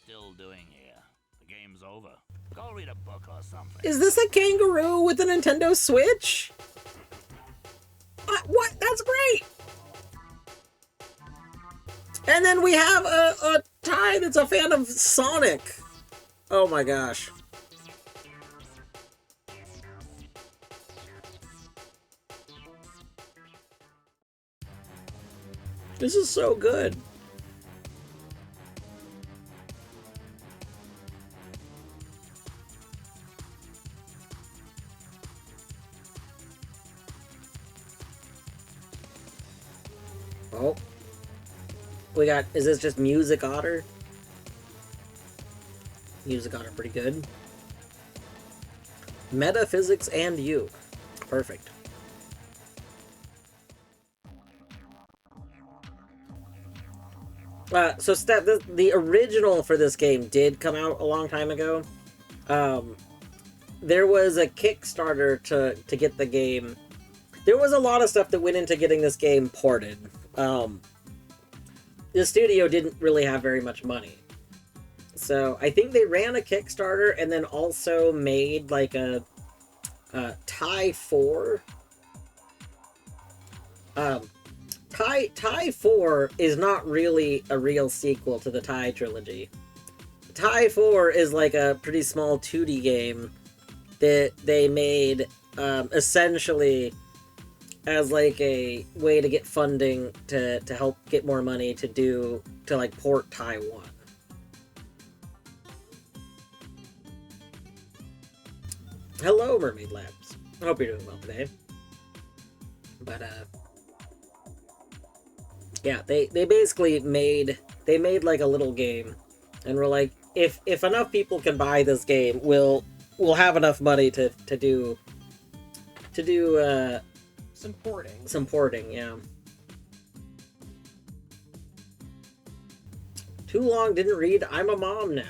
Still doing here? The game's over. Go read a book or something. Is this a kangaroo with a Nintendo Switch? What? That's great! And then we have a Ty that's a fan of Sonic. Oh my gosh. This is so good. Oh. We got, is this just Music Otter? Music Otter, pretty good. Metaphysics and You. Perfect. So Steph, the original for this game did come out a long time ago. There was a Kickstarter to get the game. There was a lot of stuff that went into getting this game ported. The studio didn't really have very much money. So I think they ran a Kickstarter and then also made like a Ty 4. Ty 4 is not really a real sequel to the Ty trilogy. Ty 4 is like a pretty small 2D game that they made essentially as like a way to get funding to help get more money to like port Taiwan. Hello, Mermaid Labs. I hope you're doing well today. But yeah, they basically made like a little game, and we're like, if enough people can buy this game, we'll have enough money to do to do some porting. Some porting, yeah. Too long, didn't read. I'm a mom now.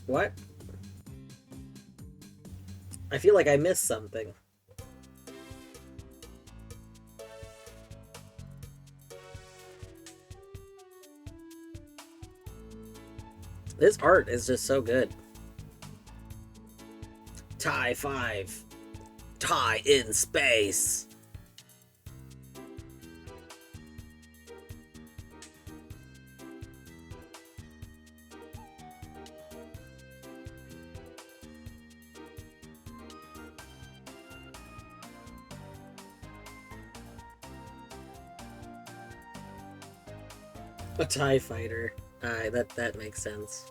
What? I feel like I missed something. This art is just so good. Tie 5. Tie in space. A TIE fighter. That makes sense.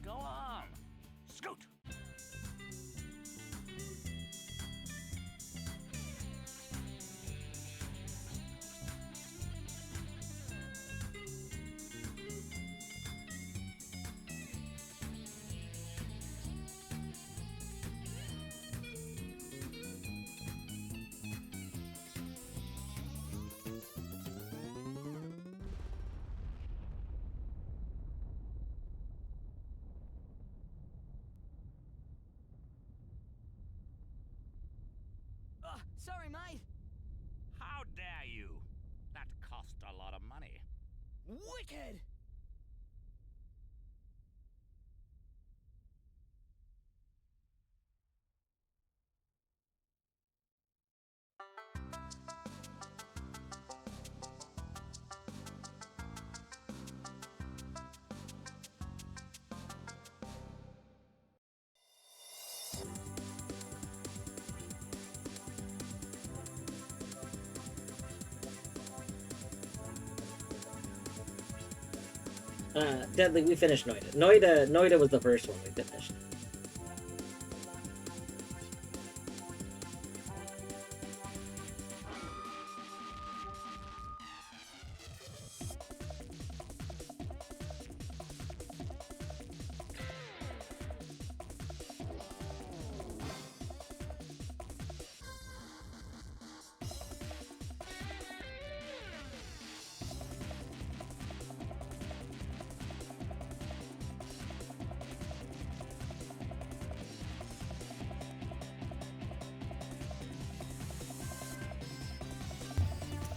Go on. Scoot. Sorry, mate. How dare you? That cost a lot of money. Wicked! Deadly, we finished Noita. Noita was the first one we finished.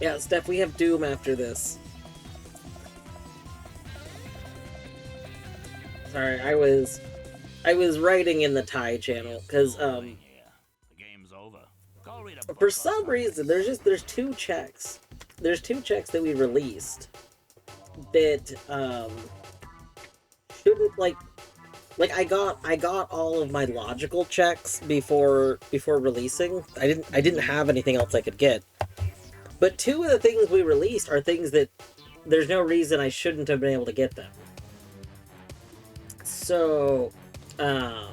Yeah, Steph, we have Doom after this. Sorry, I was writing in the Thai channel because The game's over. Go read a book for or some something. reason there's two checks. There's two checks that we released that shouldn't like I got all of my logical checks before releasing. I didn't have anything else I could get. But two of the things we released are things that there's no reason I shouldn't have been able to get them. So, I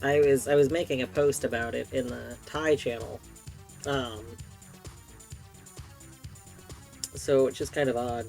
was making a post about it in the Thai channel. So it's just kind of odd.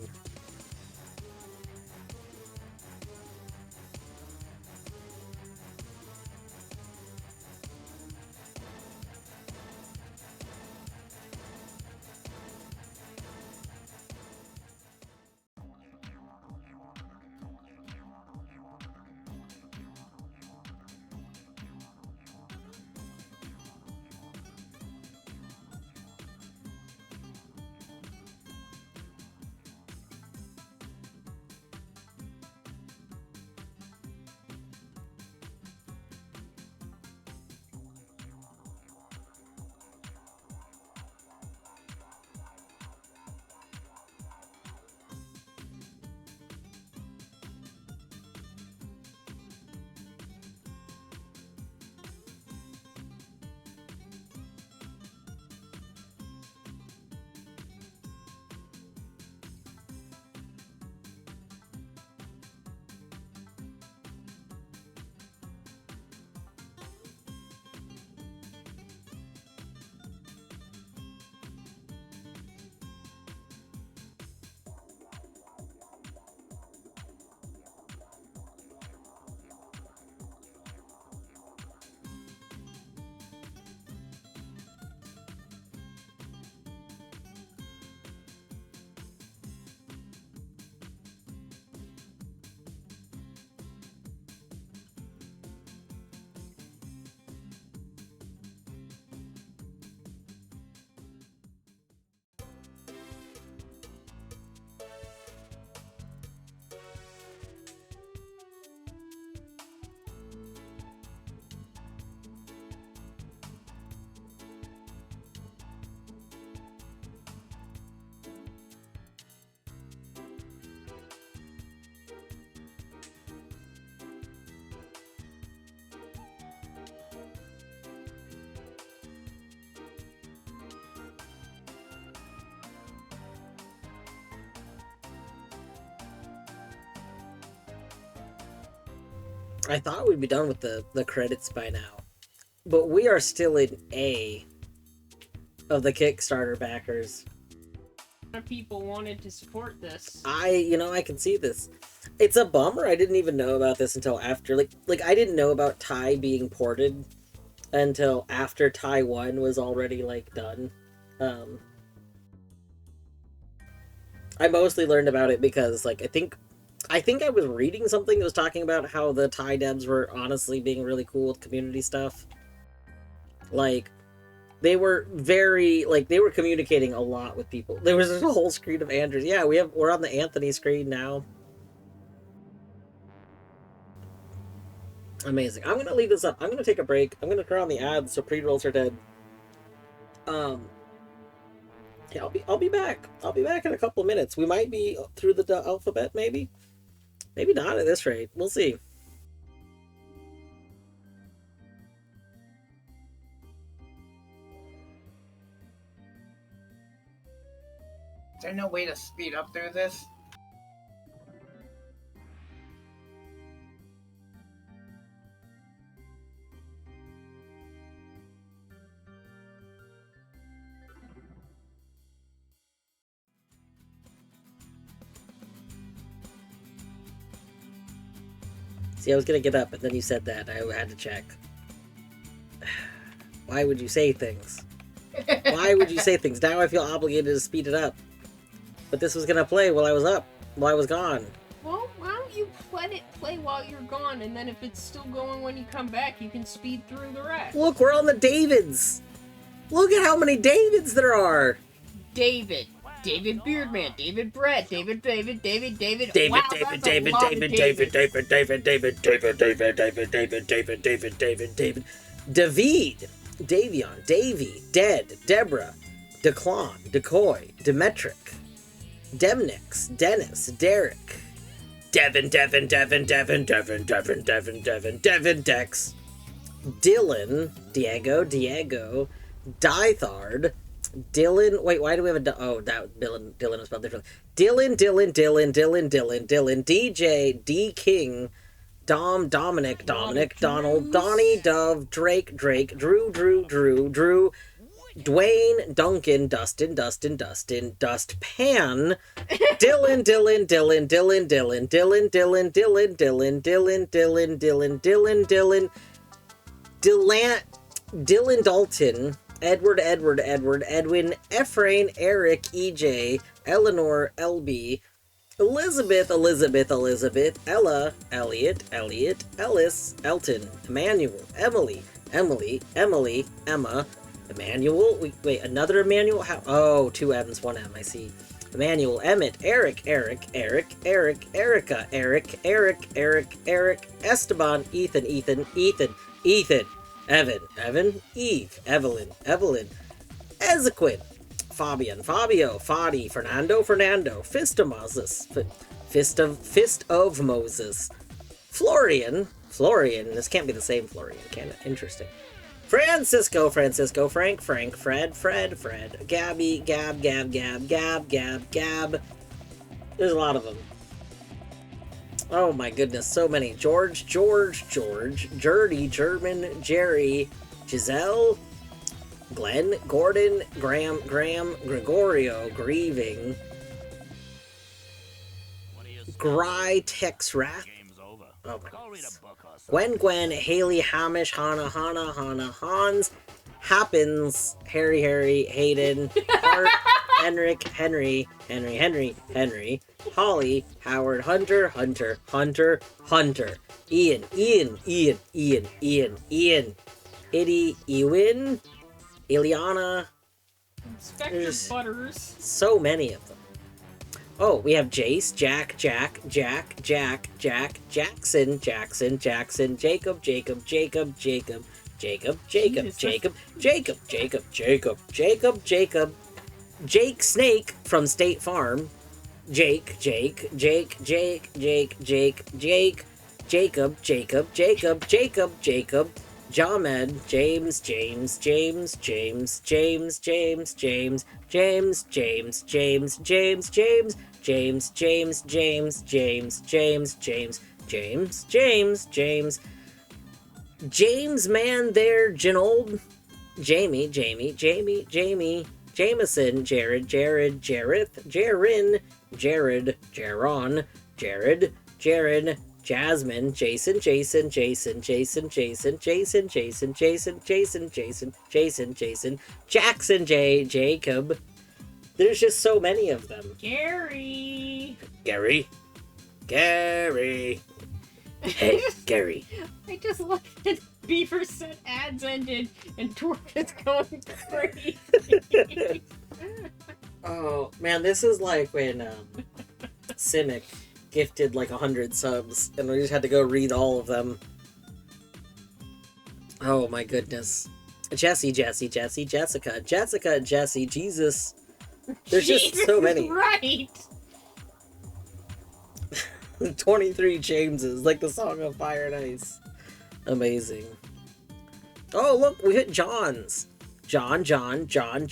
I thought we'd be done with the credits by now. But we are still in A of the Kickstarter backers. A lot of people wanted to support this. I can see this. It's a bummer. I didn't even know about this until after. Like I didn't know about Thai being ported until after Thai 1 was already, done. I mostly learned about it because, I think I was reading something that was talking about how the Thai devs were honestly being really cool with community stuff. They were very, they were communicating a lot with people. There was a whole screen of Andrews. Yeah, we're on the Anthony screen now. Amazing. I'm gonna leave this up. I'm gonna take a break. I'm gonna turn on the ads so pre-rolls are dead. Yeah, I'll be back. I'll be back in a couple of minutes. We might be through the alphabet, maybe. Maybe not at this rate. We'll see. Is there no way to speed up through this? See, I was gonna get up, and then you said that. I had to check. Why would you say things? Why would you say things? Now I feel obligated to speed it up. But this was gonna play while I was up, while I was gone. Well, why don't you let it play while you're gone, and then if it's still going when you come back, you can speed through the rest. Look, we're on the Davids! Look at how many Davids there are! David Beardman, David Brett, David. Wow, David, David, Davion, Davy, Dead, Deborah, Declon, Decoy, Demetric, Demnix, Dennis, Derek, Devin, Dex. Dylan, Diego, Dithard, Dylan. Wait, why do we have a? Oh, that Dylan was spelled differently. Dylan, DJ, D King, Dominic, Donald, Donnie, Dove, Drake, Drew, Dwayne, Duncan, Dustin, Dustpan, Dylan, Dylan Dalton, Edward, Edwin, Ephraim, Eric, EJ, Eleanor, LB, Elizabeth, Ella, Elliot, Ellis, Elton, Emmanuel, Emily, Emma, Emmanuel. Wait, another Emmanuel? How? Oh, 2 M's, 1 M. I see. Emmanuel, Emmett, Eric, Erica, Eric, Esteban, Ethan, Evan, Eve, Evelyn, Ezequiel, Fabian, Fabio, Fadi, Fernando, Fist of Moses, Florian, this can't be the same Florian, can it? Interesting. Francisco, Frank, Fred, Gabby, Gab. There's a lot of them. Oh my goodness, so many. George, Jerdy, German, Jerry, Giselle, Glenn, Gordon, Graham, Gregorio, Grieving, Gry, Texrath. Oh my goodness. Gwen, Haley, Hamish, Hannah, Hans, Happens, Harry, Hayden, Hart, Henry, Holly, Howard, Hunter, Ian, Eddie, Ewan, Ileana. Inspector Butters. So many of them. Oh, we have Jace, Jack, Jackson, Jacob, Jake Snake from State Farm, Jacob, Jamed, James, man there, Jinold, Jamie, Jameson, Jared, Jaron, Jared, Jasmine, Jason, Jackson, Jacob. There's just so many of them. Gary. Hey, Gary. I just love that Beaver said ads ended and Torque is going crazy. Oh, man, this is like when Simic gifted like 100 subs and we just had to go read all of them. Oh my goodness. Jessica, Jesse, Jesus. There's just so many. Right. 23 Jameses, like the Song of Fire and Ice. Amazing. Oh, look, we hit John's. Jonathan, John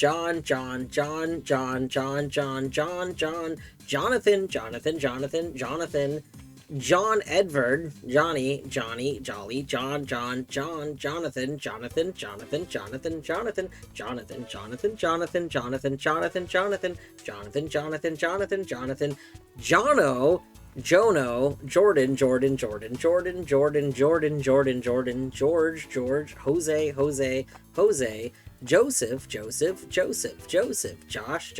Edward, Johnny, Jolly, Jonathan, Jono, Jono, Jordan, George, Jose, Joseph, Josh,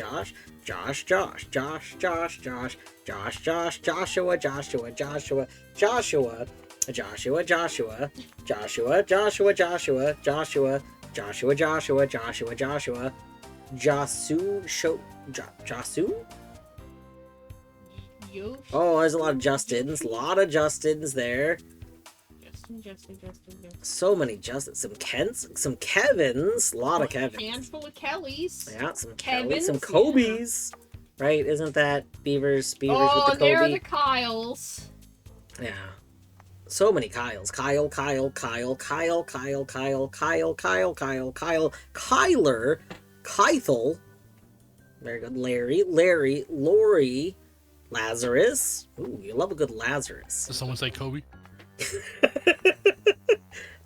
Jasu. Oh, there's a lot of Justins there. Justin. So many Justins. Some Kents, some Kevins. A lot of Kevins. Handful of Kellys. Yeah, some Kevins, Kellys, some Kobe's. right? Isn't that beavers Oh, with and the there are Kobe? the Kyles. Yeah. So many Kyles. Kyle, Kyler, Kythel. Very good. Larry, Lori, Lazarus. Ooh, you love a good Lazarus. Does someone say Kobe?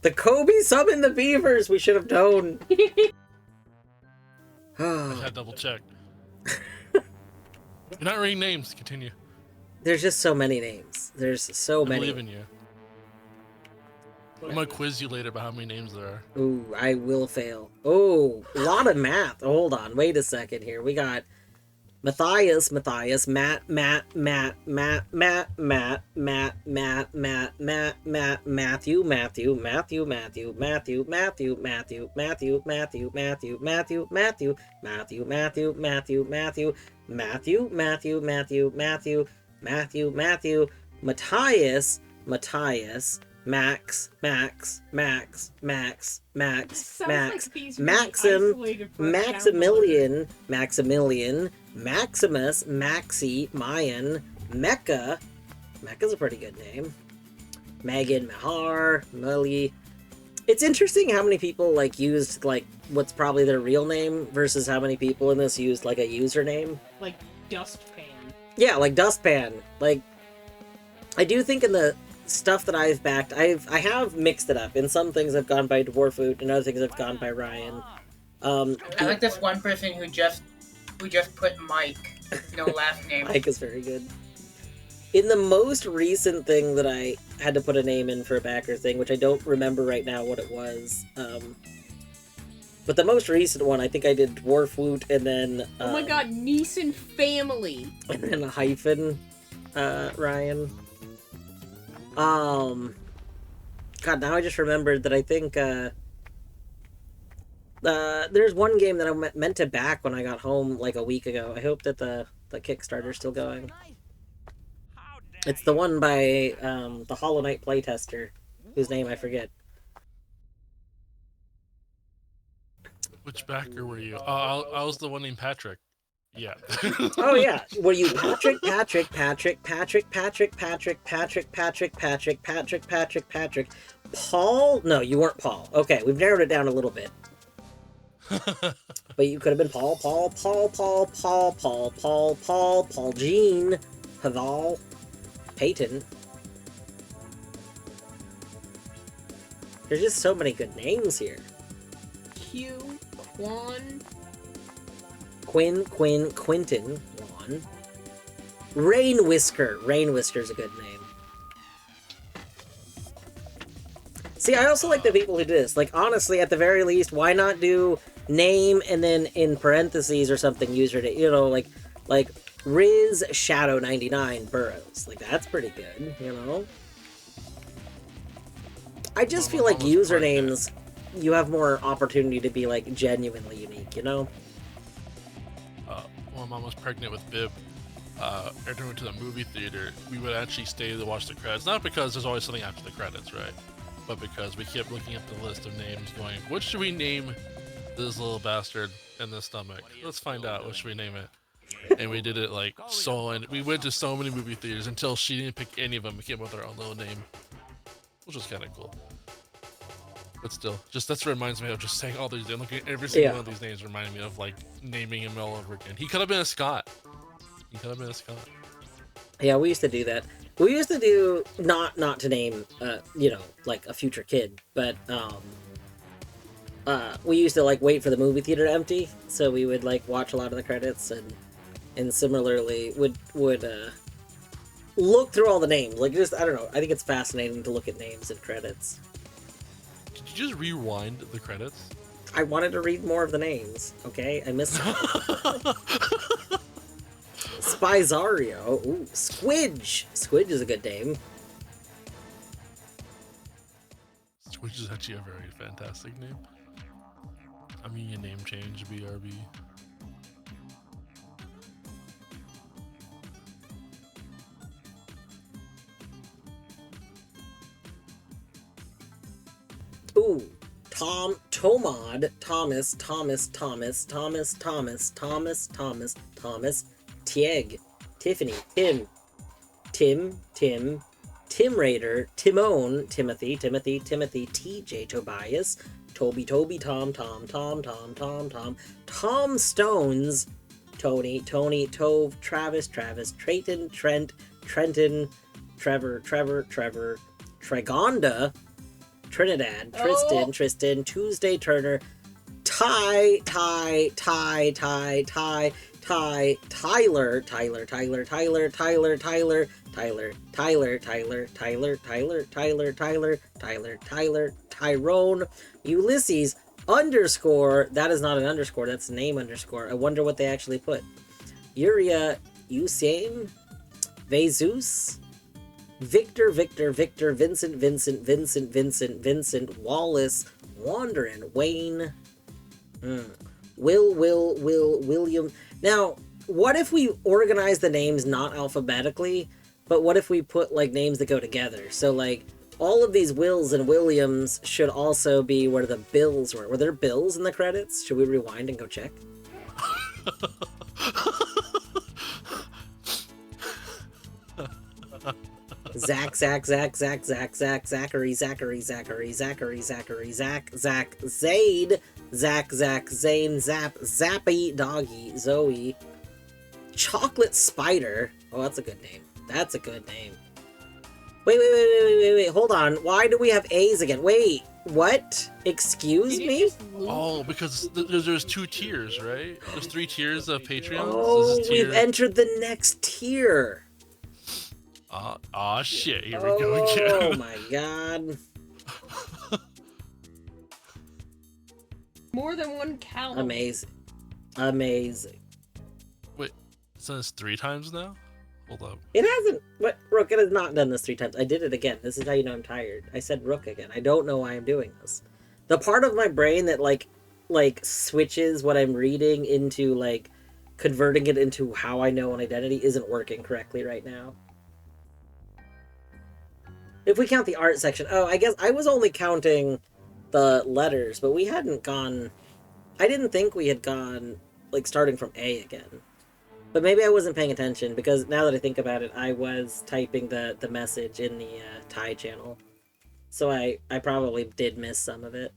The Kobe summoned the beavers. We should have known. I had double check. You're not reading names. Continue. There's just so many names. There's so I many. believe in you. I'm gonna quiz you later about how many names there are. Ooh, I will fail. Oh, a lot of math. Hold on. Wait a second here. We got Matthias, Matt, Matthew, Matthias, Max, Maximilian, Maximus, Maxi, Mayan, Mecca. Mecca's a pretty good name. Megan, Mahar, Melly. It's interesting how many people like used like what's probably their real name versus how many people in this used like a username. Like Dustpan. Yeah, like Dustpan. Like I do think in the stuff that I've backed, I have mixed it up. In some things I've gone by Dwarfoot, and other things I've gone by Ryan. I like this one person who just put Mike, no last name. Mike is very good. In the most recent thing that I had to put a name in for a backer thing, which I don't remember right now what it was, but the most recent one, I think I did Dwarfoot and then... oh my god, Neeson family! And then a hyphen, Ryan. God, now I just remembered that I think, there's one game that I meant to back when I got home like a week ago. I hope that the Kickstarter's still going. It's the one by, the Hollow Knight playtester, whose name I forget. Which backer were you? I was the one named Patrick. Yeah. Oh yeah. Were you Patrick? Paul? No, you weren't Paul. Okay, we've narrowed it down a little bit. But you could have been Paul, Jean, Haval, Peyton. There's just so many good names here. Q, Quan. Quinton, Juan. Rain Whisker. Rain Whisker's a good name. See, I also like the people who do this. Like, honestly, at the very least, why not do name and then in parentheses or something username? You know, like Riz Shadow 99 Burrows. Like, that's pretty good, you know? I just feel like usernames, you have more opportunity to be, like, genuinely unique, you know? When my mom was pregnant with Bib, every time we went to the movie theater, we would actually stay to watch the credits. Not because there's always something after the credits, right? But because we kept looking at the list of names going, what should we name this little bastard in the stomach? Let's find out. What should we name it? And we did it like so, and we went to so many movie theaters until she didn't pick any of them. We came up with our own little name, which was kind of cool. But still, just that's what reminds me of just saying all these. Looking at every single one of these names reminding me of like naming him all over again. He could have been a Scott. Yeah, we used to do that. We used to do not to name, you know, like a future kid, but we used to like wait for the movie theater to empty, so we would like watch a lot of the credits and similarly would look through all the names. Like just I don't know. I think it's fascinating to look at names and credits. Did you just rewind the credits? I wanted to read more of the names. Okay, I missed it. Spyzario. Ooh, Squidge. Squidge is a good name. Squidge is actually a very fantastic name. I mean, your name change, BRB. Ooh, Tomod, Thomas, Tieg, Tiffany, Tim Raider, Timon, Timothy, TJ, Tobias, Toby, Tom Stones, Tony, Tove, Travis, Trayton, Trenton, Trevor, Tregonda, Trinidad, Tristan, Tuesday Turner, Tyler, Tyrone, Ulysses, underscore, that is not an underscore, that's name underscore. I wonder what they actually put. Uria, Usain, Vezus, Victor, Vincent, Wallace, Wanderin, Wayne, William. Now, what if we organize the names not alphabetically, but what if we put, like, names that go together? So, like, all of these Wills and Williams should also be where the Bills were. Were there Bills in the credits? Should we rewind and go check? Zach, Zachary, Zaid, Zane, Zappy, Doggy, Zoe, Chocolate Spider. Oh, that's a good name. Wait, hold on. Why do we have A's again? Wait, what? Excuse me? Oh, because there's 2 tiers, right? There's 3 tiers of Patreons. Oh, we've entered the next tier. Shit, here we go again. Oh my god. More than one calorie. Amazing. Wait, so it's 3 times now? Hold up. It hasn't. What? Rook, it has not done this 3 times. I did it again. This is how you know I'm tired. I said Rook again. I don't know why I'm doing this. The part of my brain that, like switches what I'm reading into, like, converting it into how I know an identity isn't working correctly right now. If we count the art section. Oh, I guess I was only counting the letters, but we hadn't gone... I didn't think we had gone, like, starting from A again. But maybe I wasn't paying attention, because now that I think about it, I was typing the message in the Thai channel. So I probably did miss some of it.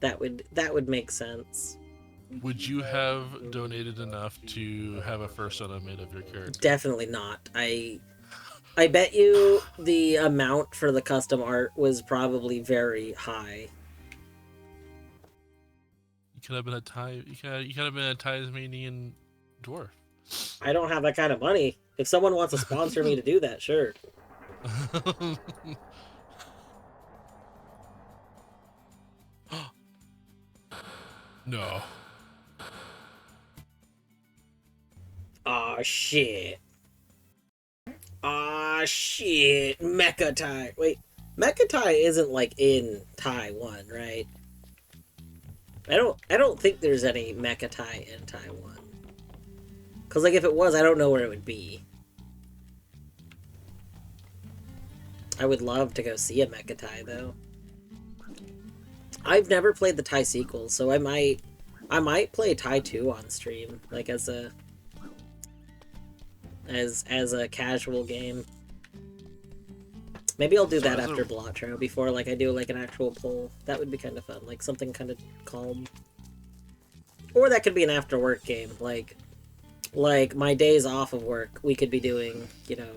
That would make sense. Would you have donated enough to have a fursona made of your character? Definitely not. I bet you the amount for the custom art was probably very high. You could have been a Tasmanian dwarf. I don't have that kind of money. If someone wants to sponsor me to do that, sure. No. Aw, shit. Mecha Thai. Wait, Mecha Thai isn't, like, in Taiwan, right? I don't think there's any Mecha Thai in Taiwan. Because, like, if it was, I don't know where it would be. I would love to go see a Mecha Thai, though. I've never played the Thai sequel, so I might play Thai 2 on stream, like, as a casual game. Maybe I'll do that after Blotro, before, like, I do, like, an actual poll. That would be kind of fun, like, something kind of calm. Or that could be an after-work game, like, my days off of work, we could be doing, you know,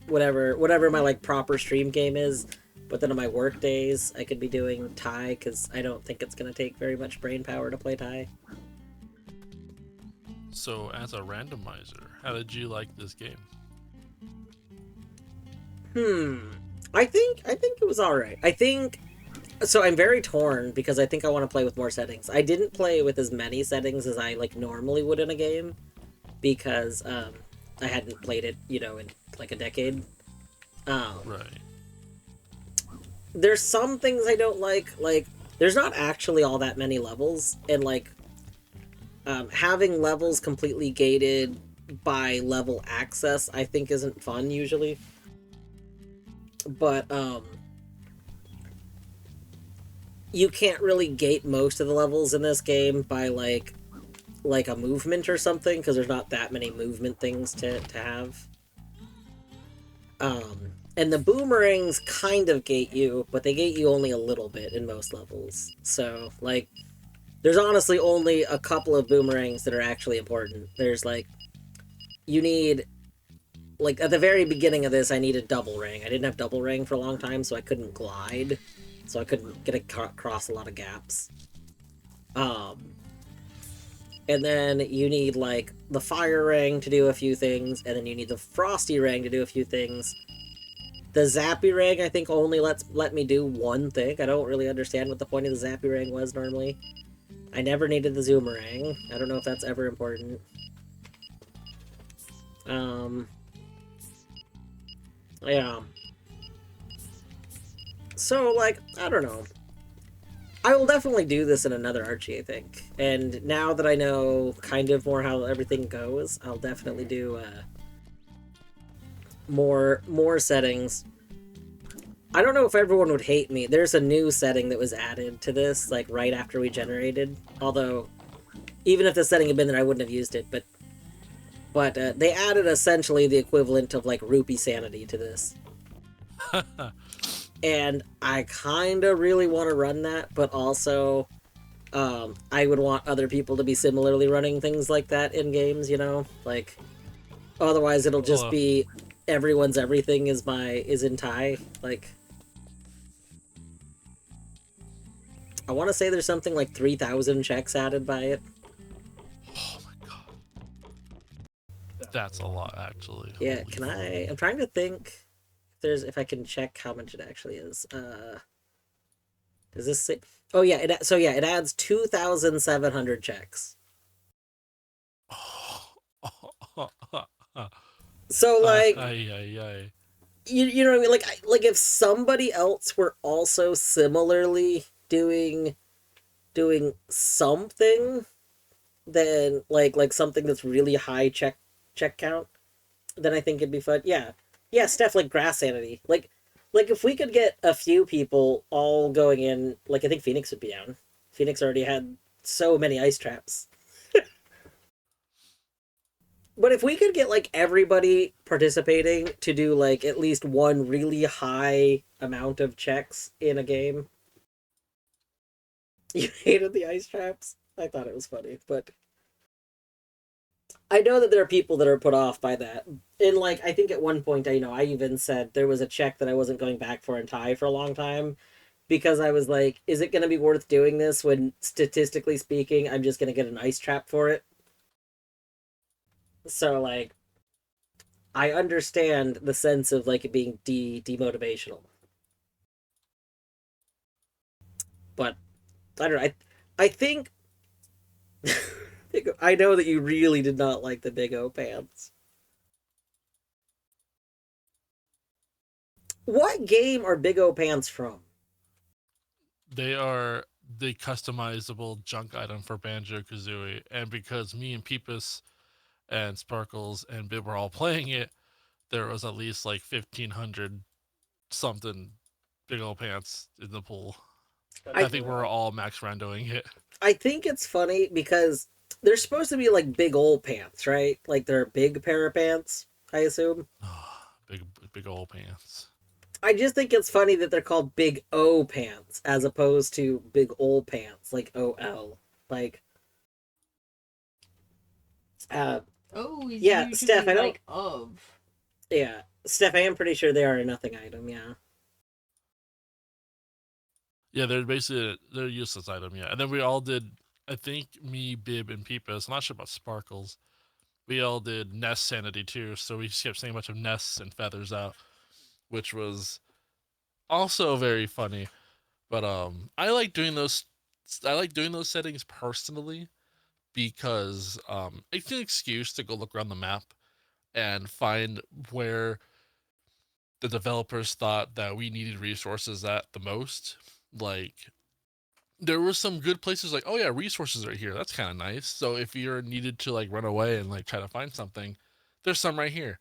whatever my, like, proper stream game is, but then on my work days, I could be doing Thai, because I don't think it's going to take very much brain power to play Thai. So, as a randomizer, how did you like this game? I think it was alright. So I'm very torn, because I think I want to play with more settings. I didn't play with as many settings as I, like, normally would in a game, because, I hadn't played it, you know, in, like, a decade. Right. There's some things I don't like, there's not actually all that many levels, and, like, having levels completely gated by level access, I think isn't fun, usually. But, you can't really gate most of the levels in this game by, like, like a movement or something, because there's not that many movement things to have. And the boomerangs kind of gate you, but they gate you only a little bit in most levels. So, like, there's honestly only a couple of boomerangs that are actually important. There's, like, you need, like, at the very beginning of this, I needed double ring. I didn't have double ring for a long time, so I couldn't glide. So I couldn't get across a lot of gaps. And then you need, like, the fire ring to do a few things, and then you need the frosty ring to do a few things. The zappy ring, I think, only let me do one thing. I don't really understand what the point of the zappy ring was normally. I never needed the zoomerang. I don't know if that's ever important. Yeah. So, like, I don't know. I will definitely do this in another Archie, I think. And now that I know kind of more how everything goes, I'll definitely do more settings. I don't know if everyone would hate me. There's a new setting that was added to this, like, right after we generated. Although, even if the setting had been there, I wouldn't have used it. But they added essentially the equivalent of, like, rupee sanity to this. And I kind of really want to run that, but also I would want other people to be similarly running things like that in games, you know? Like, otherwise it'll just be everyone's everything is in tie. Like, I want to say there's something like 3,000 checks added by it. Oh my god. That's a lot, actually. Yeah, I'm trying to think if I can check how much it actually is. Does this say? Oh yeah, it adds 2,700 checks. So like, you know what I mean? Like if somebody else were also similarly doing something, then like something that's really high check count, then I think it'd be fun. Yeah, stuff like grass sanity. Like if we could get a few people all going in, like I think Phoenix would be down. Phoenix already had so many ice traps. But if we could get like everybody participating to do like at least one really high amount of checks in a game. You hated the ice traps? I thought it was funny, but I know that there are people that are put off by that. And like, I think at one point, I even said there was a check that I wasn't going back for in tie for a long time because I was like, is it going to be worth doing this when statistically speaking, I'm just going to get an ice trap for it? So like, I understand the sense of like it being demotivational. But I don't know. I think I know that you really did not like the Big O pants. What game are Big O pants from? They are the customizable junk item for Banjo-Kazooie, and because me and Peepus and Sparkles and Bib were all playing it, there was at least like 1,500 something Big O pants in the pool. I think we're all max randoing it. I think it's funny because they're supposed to be like big old pants, right? Like they're a big pair of pants, I assume. Big old pants. I just think it's funny that they're called Big O pants as opposed to big old pants, like OL. Like, is yeah, usually Steph, I don't. like of. Yeah, Steph, I am pretty sure they are a nothing item. Yeah. Yeah, they're basically they're a useless item. Yeah, and then we all did. I think me, Bib, and Peepus. I'm not sure about Sparkles. We all did nest sanity too, so we just kept saying a bunch of nests and feathers out, which was also very funny. But I like doing those. I like doing those settings personally because it's an excuse to go look around the map and find where the developers thought that we needed resources at the most. Like, there were some good places like, oh yeah, resources are here. That's kind of nice. So if you're needed to like run away and like try to find something, there's some right here.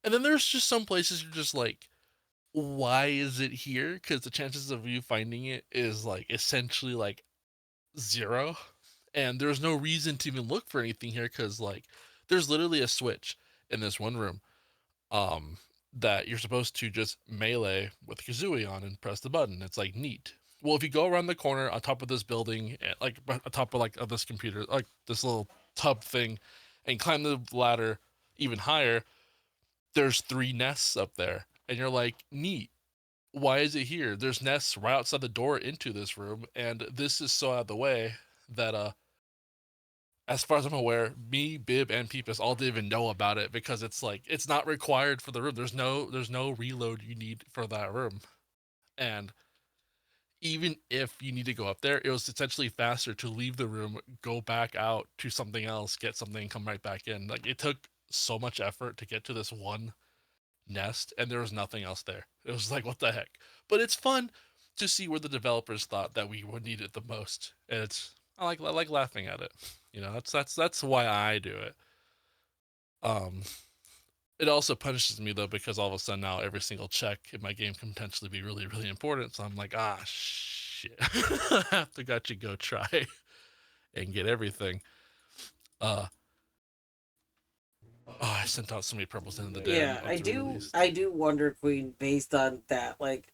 And then there's just some places you're just like, why is it here? Because the chances of you finding it is like essentially like 0. And there's no reason to even look for anything here because, like, there's literally a switch in this one room that you're supposed to just melee with Kazooie on and press the button. It's like neat. Well, if you go around the corner on top of this building, like on top of of this computer, like this little tub thing, and climb the ladder even higher, there's 3 nests up there, and you're like, neat. Why is it here? There's nests right outside the door into this room, and this is so out of the way that as far as I'm aware, me, Bib, and Peepus all didn't even know about it because it's like it's not required for the room. There's no reload you need for that room. And even if you need to go up there, it was essentially faster to leave the room, go back out to something else, get something, and come right back in. Like it took so much effort to get to this one nest, and there was nothing else there. It was like, what the heck? But it's fun to see where the developers thought that we would need it the most. And it's I like laughing at it. You know, that's why I do it. Um, it also punishes me though because all of a sudden now every single check in my game can potentially be really really important. So I'm like, ah shit, I have to got you go try and get everything. Oh, I sent out so many purples in the day. Yeah, I do wonder, Queen, based on that. Like,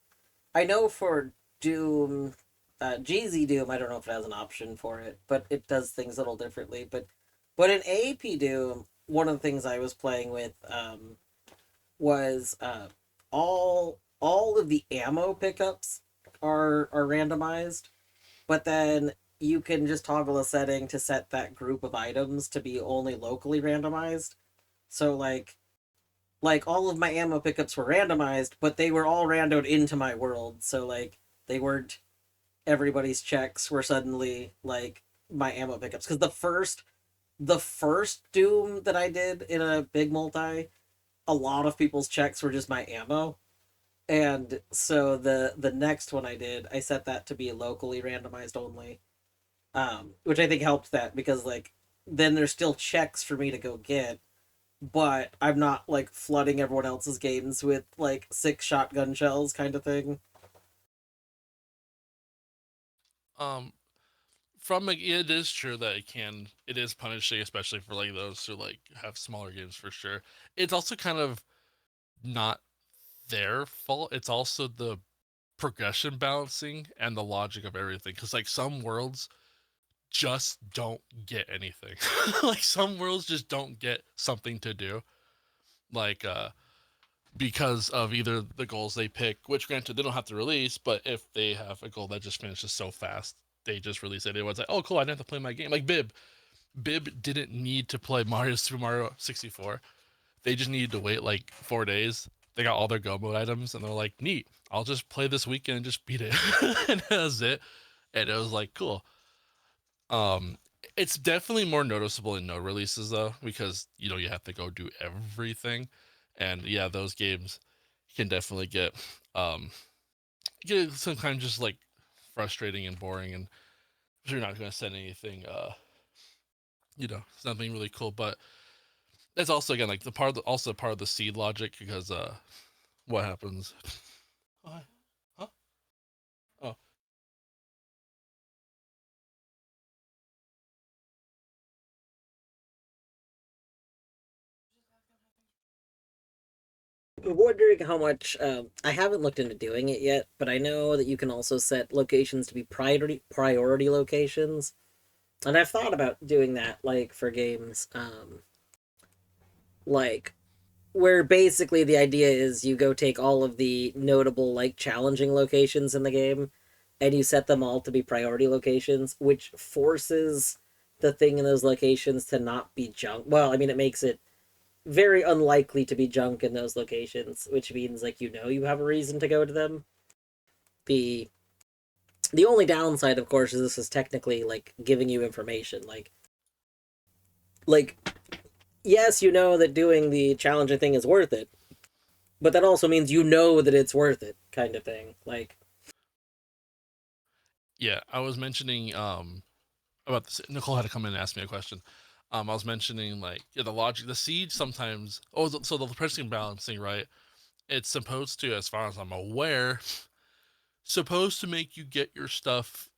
I know for Doom, GZ Doom, I don't know if it has an option for it, but it does things a little differently. But in AP Doom, one of the things I was playing with was all of the ammo pickups are randomized, but then you can just toggle a setting to set that group of items to be only locally randomized. So like all of my ammo pickups were randomized, but they were all randoed into my world. So like they weren't everybody's checks were suddenly like my ammo pickups. Because the first Doom that I did in a big multi, a lot of people's checks were just my ammo. And so the next one I did, I set that to be locally randomized only. Which I think helped that because like then there's still checks for me to go get, but I'm not like flooding everyone else's games with like 6 shotgun shells kind of thing. From it is true that it is punishing, especially for like those who like have smaller games for sure. It's also kind of not their fault. It's also the progression balancing and the logic of everything. Because like some worlds just don't get anything. Like some worlds just don't get something to do. Like because of either the goals they pick, which granted they don't have to release, but if they have a goal that just finishes so fast, they just release it. It was like, oh cool, I didn't have to play my game. Like Bib didn't need to play Super Mario 64. They just needed to wait like 4 days. They got all their go mode items, and they're like, neat. I'll just play this weekend and just beat it, and that was it. And it was like, cool. Um, it's definitely more noticeable in no releases though, because you have to go do everything, and yeah, those games can definitely get sometimes just like frustrating and boring, and you're not going to send anything. It's nothing really cool, but that's also again like also part of the seed logic because what happens? What? Huh? Oh. I'm wondering how much I haven't looked into doing it yet, but I know that you can also set locations to be priority locations, and I've thought about doing that like for games like where basically the idea is you go take all of the notable like challenging locations in the game and you set them all to be priority locations, which forces the thing in those locations to not be junk. Well, I mean, it makes it very unlikely to be junk in those locations, which means like you have a reason to go to them. The the only downside, of course, is this is technically like giving you information. Like yes, you know that doing the challenging thing is worth it, but that also means you know that it's worth it, kind of thing. Like, yeah, I was mentioning about this. Nicole had to come in and ask me a question. I was mentioning like the logic, the siege sometimes. Oh, so the pressing balancing, right? It's supposed to, as far as I'm aware, supposed to make you get your stuff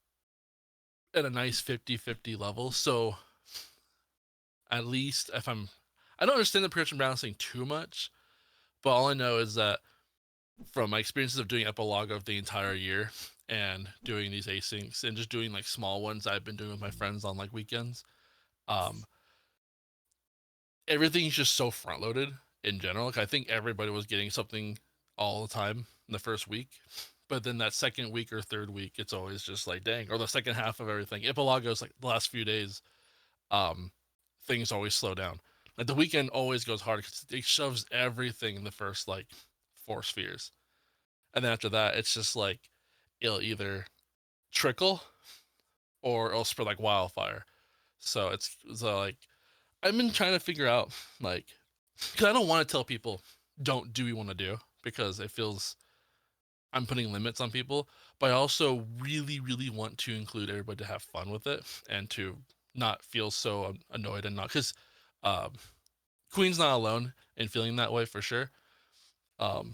at a nice 50-50 level. So at least if I don't understand the progression balancing too much, but all I know is that from my experiences of doing epilogue of the entire year and doing these asyncs and just doing like small ones I've been doing with my friends on like weekends, everything's just so front loaded in general. Like I think everybody was getting something all the time in the first week, but then that second week or third week, it's always just like dang, or the second half of everything. Epilogue goes like the last few days, things always slow down. Like the weekend always goes hard because it shoves everything in the first like 4 spheres, and then after that, it's just like it'll either trickle or it'll spread like wildfire. So like I've been trying to figure out like because I don't want to tell people don't do what you want to do because it feels I'm putting limits on people, but I also really, really want to include everybody to have fun with it and to not feel so annoyed and not because Queen's not alone in feeling that way for sure. And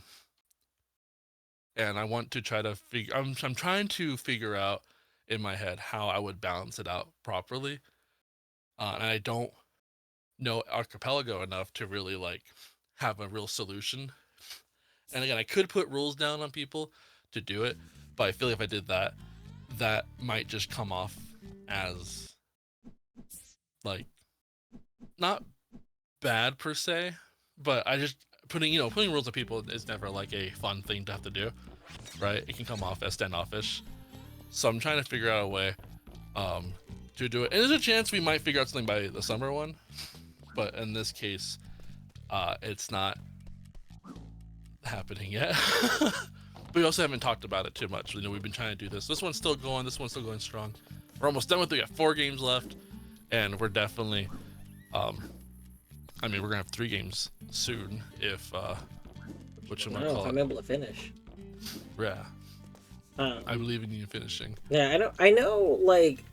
I want to try to figure. I'm trying to figure out in my head how I would balance it out properly, and I don't know Archipelago enough to really like have a real solution. And again, I could put rules down on people to do it, but I feel like if I did that, that might just come off as like not bad per se, but I just putting rules on people is never like a fun thing to have to do, right? It can come off as standoffish. So I'm trying to figure out a way to do it. And there's a chance we might figure out something by the summer one, but in this case, it's not happening yet. We also haven't talked about it too much. We've been trying to do this. This one's still going. This one's still going strong. We're almost done with it. We got 4 games left, and we're definitely. I mean, we're gonna have 3 games soon if. If I'm able to finish. Yeah. I believe in you finishing. Yeah, I know. Like,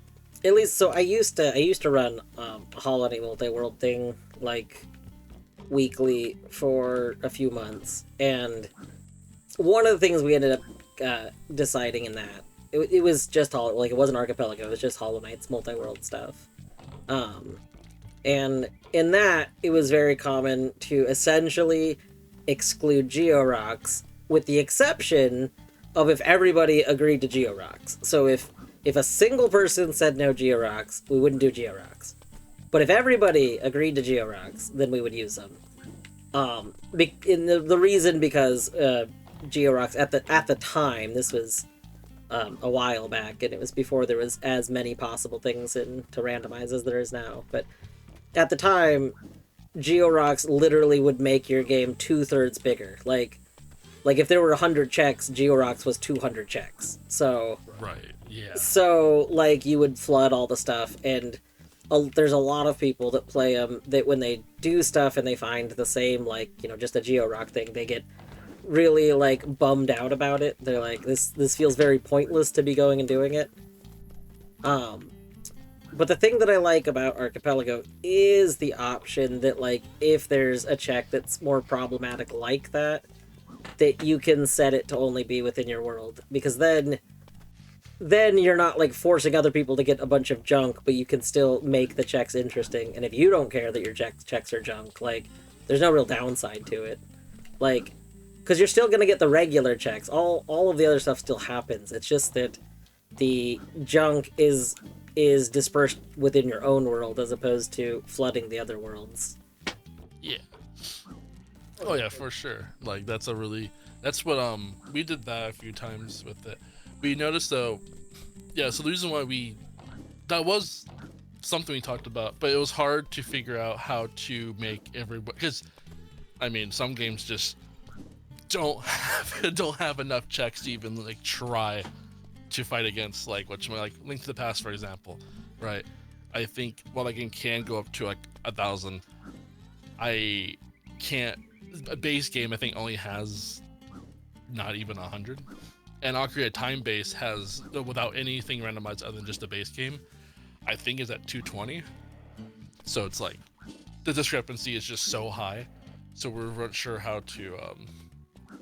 at least so. I used to run a holiday multi-world thing like weekly for a few months, and one of the things we ended up deciding in that it was just it wasn't Archipelago, it was just Hollow Knight's multi-world stuff. And in that, it was very common to essentially exclude Georocks, with the exception of if everybody agreed to Georocks. So if a single person said no Georocks, we wouldn't do Georocks. But if everybody agreed to Georocks, then we would use them. The reason because Georocks at the time, this was a while back, and it was before there was as many possible things to randomize as there is now. But at the time, Georocks literally would make your game 2/3 bigger. Like if there were 100 checks, Georocks was 200 checks. So right, yeah. So like you would flood all the stuff, and there's a lot of people that play them that when they do stuff and they find the same just a Georock thing, they get really like bummed out about it. They're like, this feels very pointless to be going and doing it. But the thing that I like about Archipelago is the option that like if there's a check that's more problematic like that you can set it to only be within your world, because then you're not like forcing other people to get a bunch of junk, but you can still make the checks interesting. And if you don't care that your checks are junk, like there's no real downside to it. Like, because you're still going to get the regular checks. All of the other stuff still happens. It's just that the junk is dispersed within your own world as opposed to flooding the other worlds. Yeah. Oh yeah, for sure. Like that's what we did that a few times with it. We noticed though, yeah, so the reason why that was something we talked about, but it was hard to figure out how to make everybody, because I mean some games just don't have enough checks to even like try to fight against like Link to the Past, for example, right? I think while that game can go up to like 1,000, I can't. A base game I think only has not even 100, and Ocarina of Time base has, without anything randomized other than just the base game, I think is at 220. So it's like the discrepancy is just so high. So we're not sure how to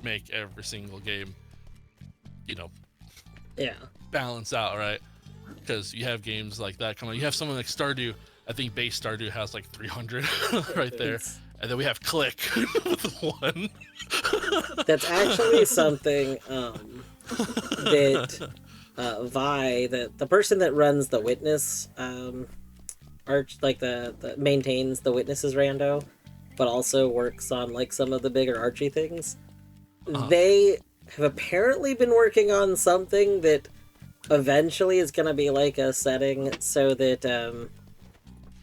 make every single game, balance out, right? because you have games like that come on. You have something like Stardew. I think base Stardew has like 300 right there, and then we have Click with 1. That's actually something that Vi, the person that runs the Witness arch, like the maintains the Witnesses rando, but also works on like some of the bigger Archie things. They have apparently been working on something that eventually is going to be like a setting so that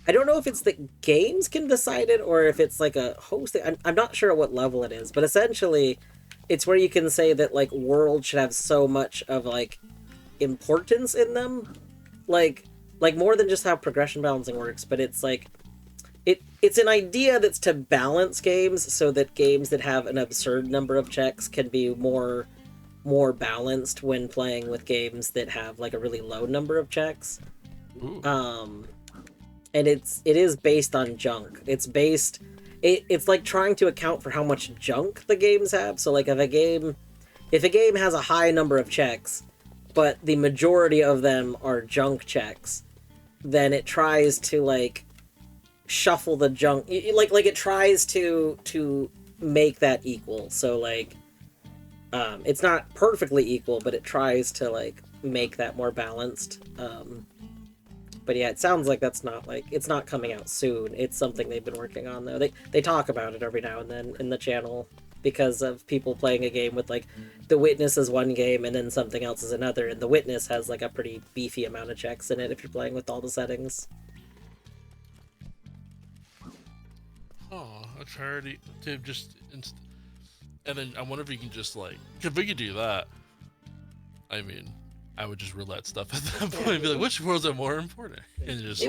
I don't know if it's that games can decide it or if it's like a host. I'm not sure at what level it is, but essentially it's where you can say that like worlds should have so much of like importance in them, like more than just how progression balancing works, but it's like it's an idea that's to balance games so that games that have an absurd number of checks can be more balanced when playing with games that have like a really low number of checks. And it is based on junk. It's like trying to account for how much junk the games have. So like if a game has a high number of checks, but the majority of them are junk checks, then it tries to like shuffle the junk, like it tries to make that equal. So like it's not perfectly equal, but it tries to like make that more balanced. But yeah, it sounds like that's not like, it's not coming out soon. It's something they've been working on though. They talk about it every now and then in the channel because of people playing a game with like the Witness is one game and then something else is another, and the Witness has like a pretty beefy amount of checks in it if you're playing with all the settings. Oh, a charity to just and then I wonder if you can just like, if we could do that, I mean, I would just roulette stuff at that point and be like, which worlds are more important? And just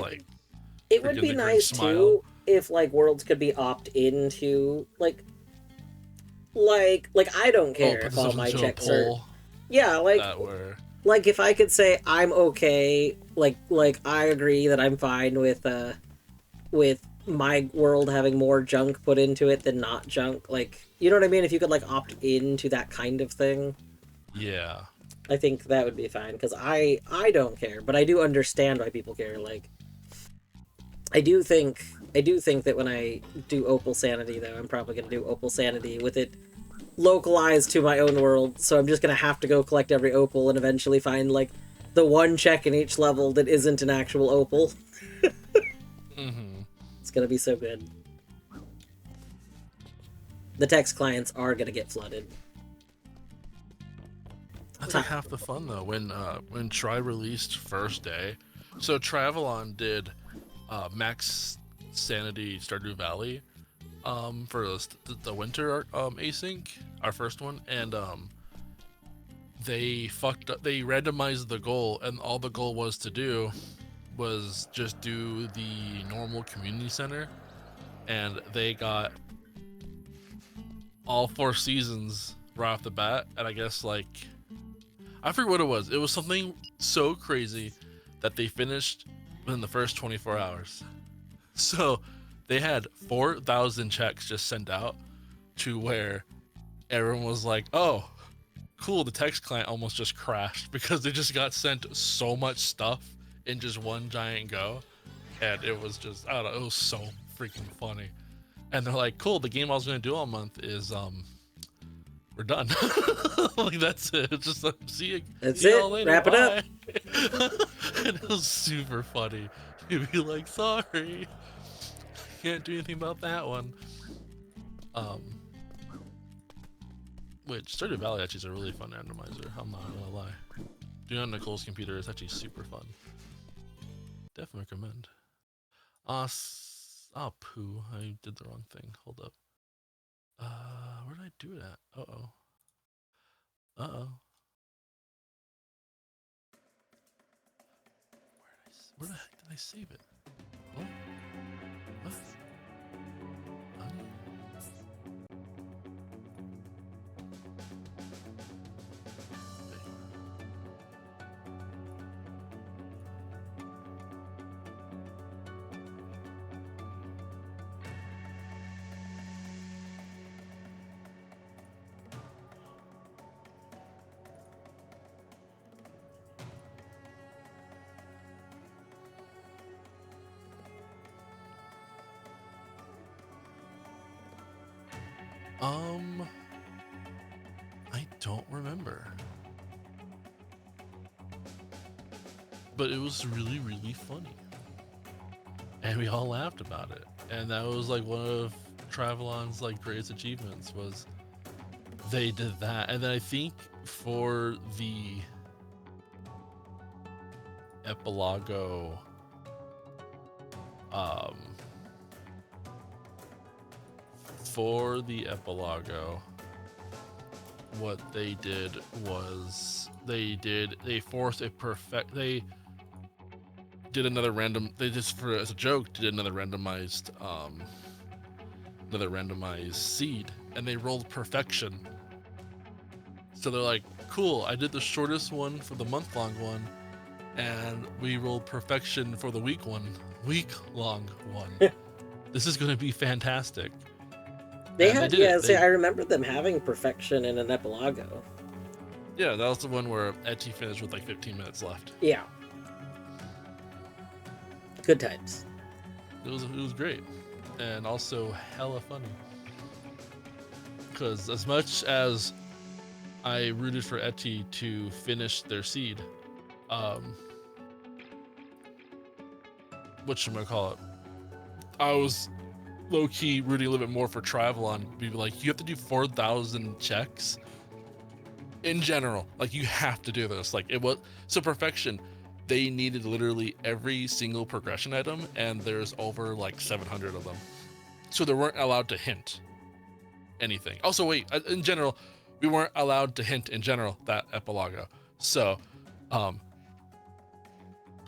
it would be nice too if like worlds could be opt-in to like I don't care if all my checks are, yeah, like if I could say I'm okay, like I agree that I'm fine with my world having more junk put into it than not junk, like, you know what I mean? If you could like opt into that kind of thing, yeah, I think that would be fine, because I don't care, but I do understand why people care. Like, I do think that when I do Opal Sanity, though, I'm probably going to do Opal Sanity with it localized to my own world, so I'm just going to have to go collect every Opal and eventually find, like, the one check in each level that isn't an actual Opal. It's going to be so good. The text clients are going to get flooded. That's like half the fun though. When Tri released first day, so Travelon did Max Sanity Stardew Valley for the winter async, our first one, and they fucked up. They randomized the goal, and all the goal was to do was just do the normal community center, and they got all 4 seasons right off the bat. And I guess like, I forget what it was. It was something so crazy that they finished within the first 24 hours. So they had 4,000 checks just sent out to where everyone was like, oh, cool, the text client almost just crashed because they just got sent so much stuff in just one giant go. And it was just, I don't know, it was so freaking funny. And they're like, cool, the game I was going to do all month is, we're done. Like, that's it. It's just like, see you all later. Wrap it up. And it was super funny. You'd be like, sorry, can't do anything about that one. Which Stardew Valley actually is a really fun randomizer. I'm not gonna lie. Doing it on Nicole's computer is actually super fun. Definitely recommend. Oh, poo. I did the wrong thing. Hold up. Where did I do it at? Uh-oh. Where the heck did I save it? Oh? What? Honey? I don't remember. But it was really, really funny. And we all laughed about it. And that was like one of Travelon's like greatest achievements was they did that. And then I think for the Epilogo what they did was they did another random, they just for as a joke did another randomized seed, and they rolled perfection. So they're like, cool, I did the shortest one for the month-long one, and we rolled perfection for the week-long one. This is going to be fantastic. They had, yeah, see, I remember them having perfection in an Epilogo. Yeah, that was the one where Etty finished with like 15 minutes left. Yeah. Good times. It was great, and also hella funny. Because as much as I rooted for Etty to finish their seed, whatchamacallit, I was low-key rooting a little bit more for Travelon. Be like, you have to do 4,000 checks in general. Like, you have to do this. Like, it was so perfection. They needed literally every single progression item, and there's over like 700 of them. So they weren't allowed to hint anything. Also, wait, in general, we weren't allowed to hint in general that Epilogo. So,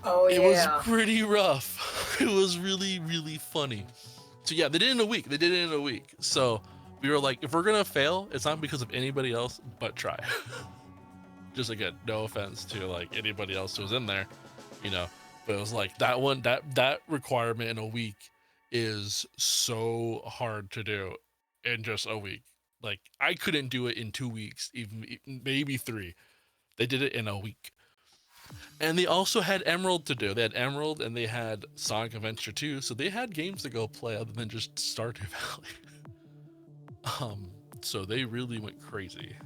it was pretty rough. It was really, really funny. So yeah, they did it in a week. So we were like, if we're gonna fail, it's not because of anybody else, but try. Just again, no offense to like anybody else who was in there, you know, but it was like that one, that requirement in a week is so hard to do in just a week. Like, I couldn't do it in 2 weeks, even maybe 3. They did it in a week. And they also had Emerald to do. They had Emerald and they had Sonic Adventure 2, so they had games to go play other than just Stardew Valley. So they really went crazy.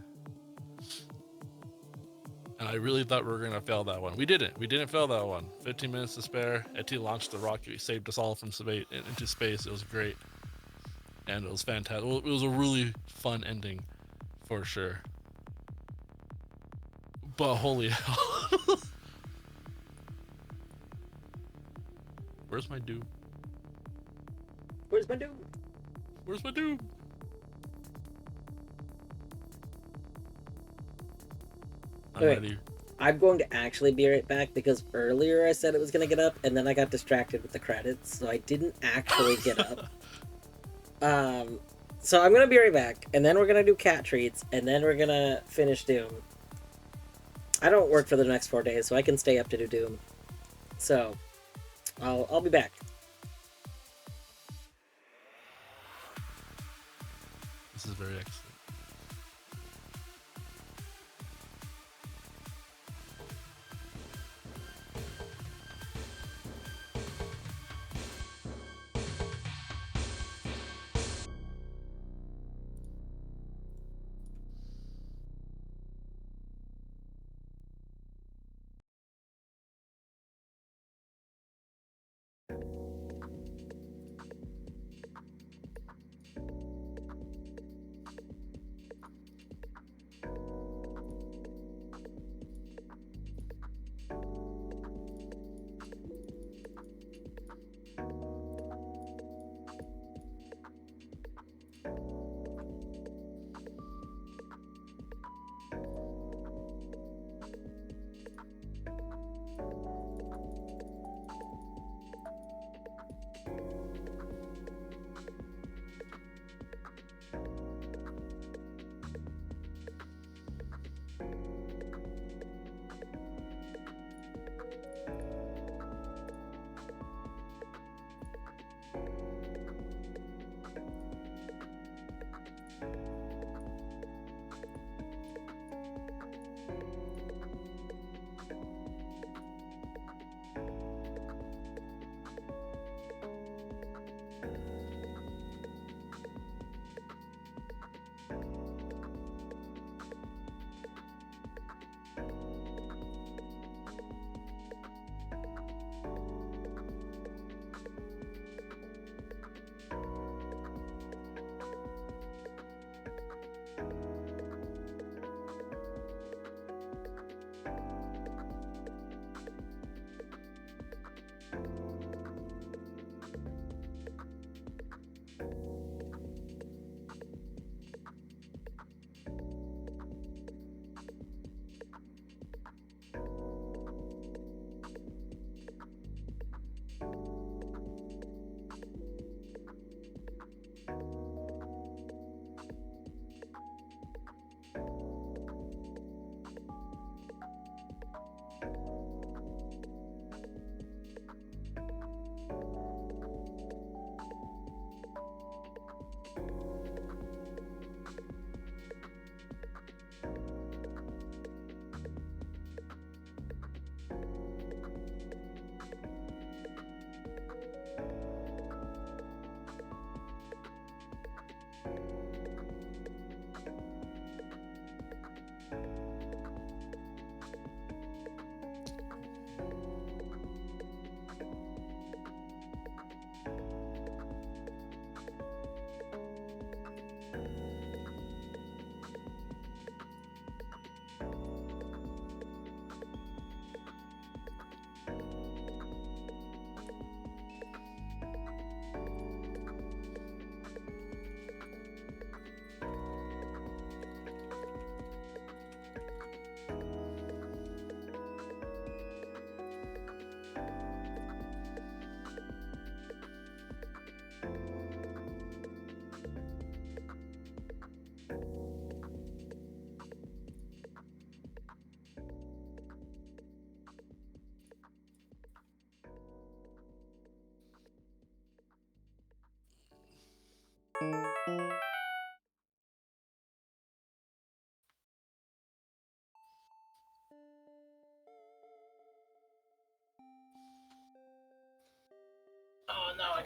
And I really thought we were gonna fail that one. We didn't. We didn't fail that one. 15 minutes to spare. Etty launched the rocket, saved us all from into space. It was great, and it was fantastic. It was a really fun ending, for sure. But holy hell! Where's my Doom? Where's my Doom? Where's my Doom? Okay, I'm going to actually be right back because earlier I said it was going to get up and then I got distracted with the credits, so I didn't actually get up. So I'm going to be right back, and then we're going to do cat treats, and then we're going to finish Doom. I don't work for the next 4 days, so I can stay up to do Doom. So, I'll be back. This is very excellent.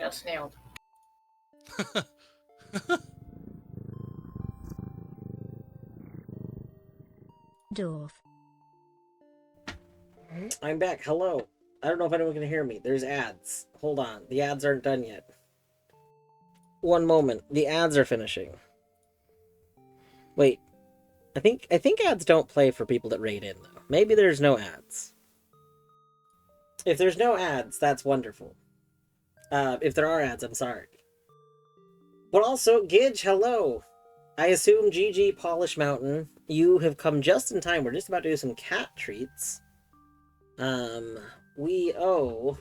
That's nailed. Dwarf. I'm back. Hello. I don't know if anyone can hear me. There's ads. Hold on. The ads aren't done yet. One moment. The ads are finishing. Wait. I think ads don't play for people that raid in, though. Maybe there's no ads. If there's no ads, that's wonderful. If there are ads, I'm sorry. But also, Gidge, hello. I assume GG Polish Mountain, you have come just in time. We're just about to do some cat treats. We owe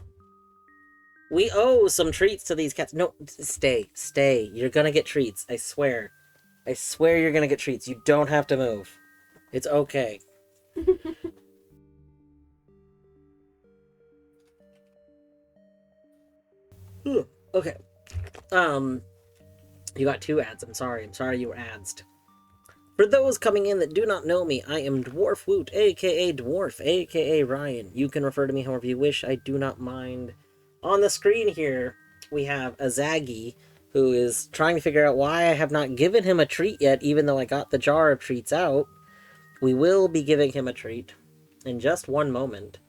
some treats to these cats. No, stay. You're gonna get treats. I swear you're gonna get treats. You don't have to move. It's okay. Okay. You got 2 ads. I'm sorry you were adsed. For those coming in that do not know me, I am Dwarf Woot, aka Dwarf, aka Ryan. You can refer to me however you wish, I do not mind. On the screen here, we have a Zaggy, who is trying to figure out why I have not given him a treat yet, even though I got the jar of treats out. We will be giving him a treat in just one moment.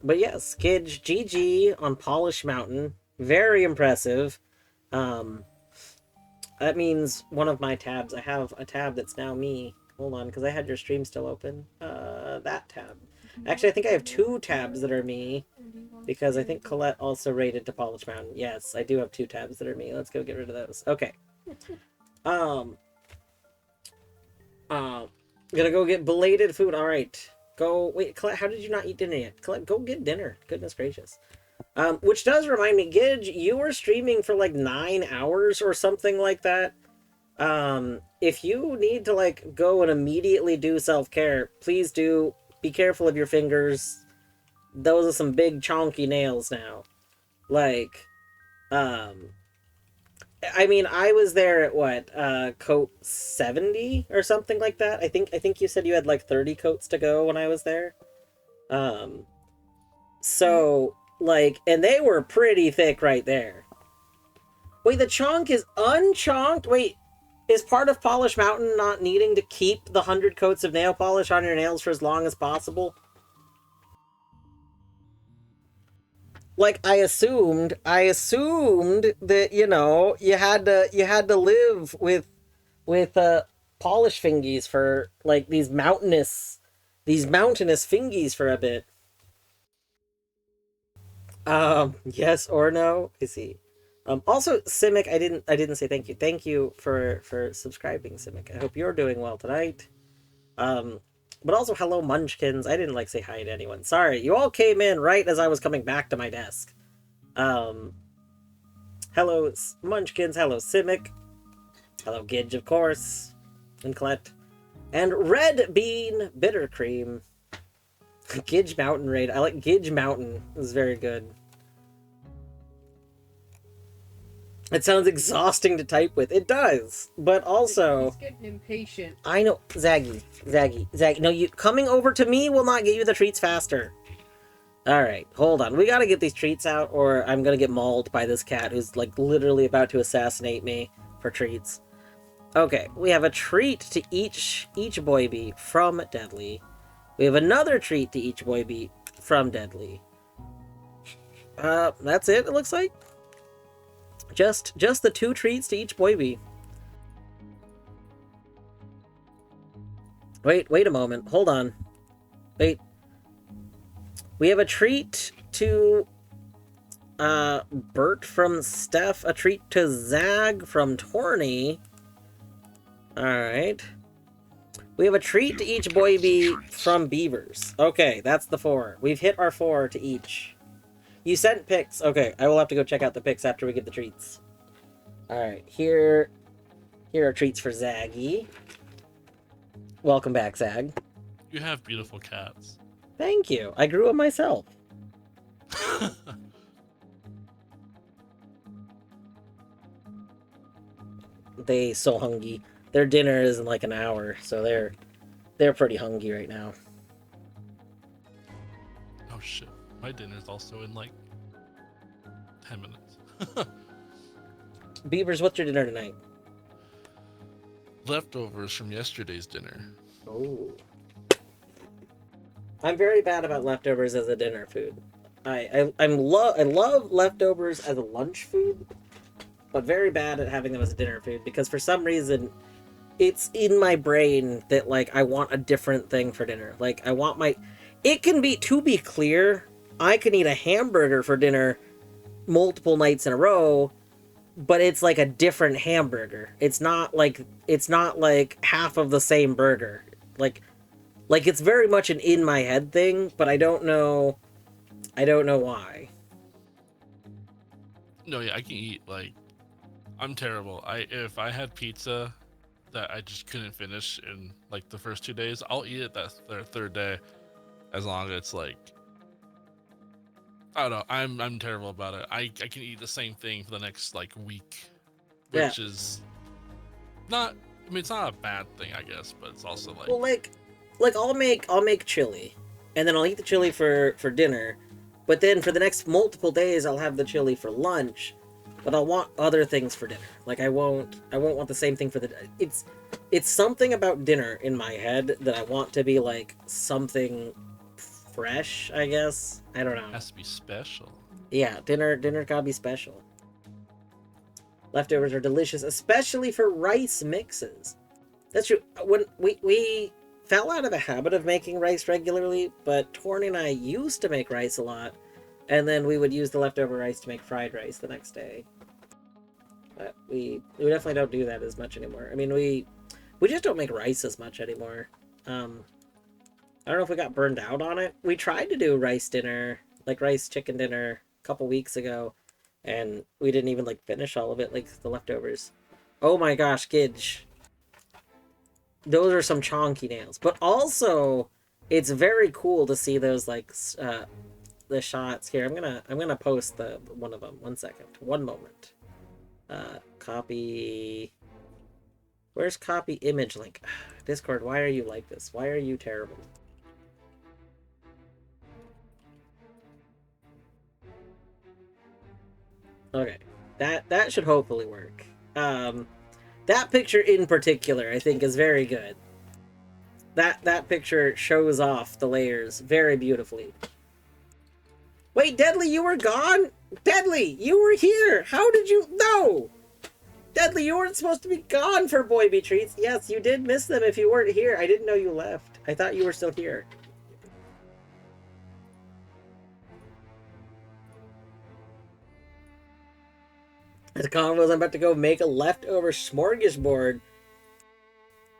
But yes, Skidge, GG on Polish Mountain. Very impressive. That means one of my tabs. I have a tab that's now me. Hold on, because I had your stream still open. That tab. Actually, I think I have 2 tabs that are me, because I think Colette also rated to Polish Mountain. Yes, I do have 2 tabs that are me. Let's go get rid of those. Okay. Gonna go get belated food. All right. Go. Wait, Colette, how did you not eat dinner yet? Colette, go get dinner. Goodness gracious. Which does remind me, Gidge, you were streaming for like 9 hours or something like that. If you need to like go and immediately do self-care, please do. Be careful of your fingers. Those are some big chonky nails now. Like, I mean, I was there at what, coat 70 or something like that. I think you said you had like 30 coats to go when I was there. So, like, and they were pretty thick right there. Wait, the chonk is unchonked? Wait, is part of Polish Mountain not needing to keep the 100 coats of nail polish on your nails for as long as possible? Like, I assumed that, you know, you had to live with polish fingies for like these mountainous fingies for a bit. Yes or no? I see. Also, Simic, I didn't say thank you. Thank you for subscribing, Simic. I hope you're doing well tonight. But also, hello, Munchkins. I didn't, like, say hi to anyone. Sorry, you all came in right as I was coming back to my desk. Hello, Munchkins. Hello, Simic. Hello, Gidge, of course. And Colette. And Red Bean Bitter Cream. Gidge Mountain Raid. I like Gidge Mountain. It was very good. It sounds exhausting to type with. It does. But also... He's getting impatient. I know. Zaggy. No, you coming over to me will not get you the treats faster. Alright, hold on. We gotta get these treats out, or I'm gonna get mauled by this cat who's, like, literally about to assassinate me for treats. Okay, we have a treat to each boy bee from Deadly. We have another treat to each boy bee from Deadly. That's it looks like. Just the 2 treats to each boy bee. Wait a moment. Hold on. Wait. We have a treat to Bert from Steph, a treat to Zag from Torny. Alright. We have a treat to each boy bee from Beavers. Okay, that's the 4. We've hit our 4 to each. You sent pics. Okay, I will have to go check out the pics after we get the treats. Alright, here are treats for Zaggy. Welcome back, Zag. You have beautiful cats. Thank you. I grew them myself. They so hungry. Their dinner is in like an hour, so they're pretty hungry right now. Oh shit. My dinner's also in like 10 minutes. Beavers, what's your dinner tonight? Leftovers from yesterday's dinner. Oh. I'm very bad about leftovers as a dinner food. I love leftovers as a lunch food, but very bad at having them as a dinner food because for some reason it's in my brain that like I want a different thing for dinner. Like I want my it can be to be clear, I can eat a hamburger for dinner multiple nights in a row, but it's like a different hamburger. It's not like half of the same burger. Like it's very much an in my head thing, but I don't know why. No, yeah, I can eat like I'm terrible. If I had pizza that I just couldn't finish in like the first 2 days, I'll eat it that third day, as long as it's like I don't know. I'm terrible about it. I can eat the same thing for the next like week, which is not. I mean, it's not a bad thing, I guess, but it's also like. Well, like I'll make chili, and then I'll eat the chili for dinner, but then for the next multiple days I'll have the chili for lunch, but I'll want other things for dinner. Like I won't want the same thing for the. It's something about dinner in my head that I want to be like something fresh, I guess. I don't know. It has to be special. Yeah, dinner gotta be special. Leftovers are delicious, especially for rice mixes. That's true. When we fell out of the habit of making rice regularly, but Torny and I used to make rice a lot, and then we would use the leftover rice to make fried rice the next day. But we definitely don't do that as much anymore. I mean, we just don't make rice as much anymore. I don't know if we got burned out on it. We tried to do rice dinner, like rice chicken dinner, a couple weeks ago, and we didn't even like finish all of it, like the leftovers. Oh my gosh, Gidge. Those are some chonky nails. But also, it's very cool to see those like the shots here. I'm gonna post the one of them. 1 second. One moment. Copy. Where's copy image link? Discord, why are you like this? Why are you terrible? Okay. That should hopefully work. That picture in particular, I think, is very good. That picture shows off the layers very beautifully. Wait, Deadly, you were gone? Deadly, you were here! How did you... No! Deadly, you weren't supposed to be gone for Boy Be Treats. Yes, you did miss them if you weren't here. I didn't know you left. I thought you were still here. As Convo's, I'm about to go make a leftover smorgasbord.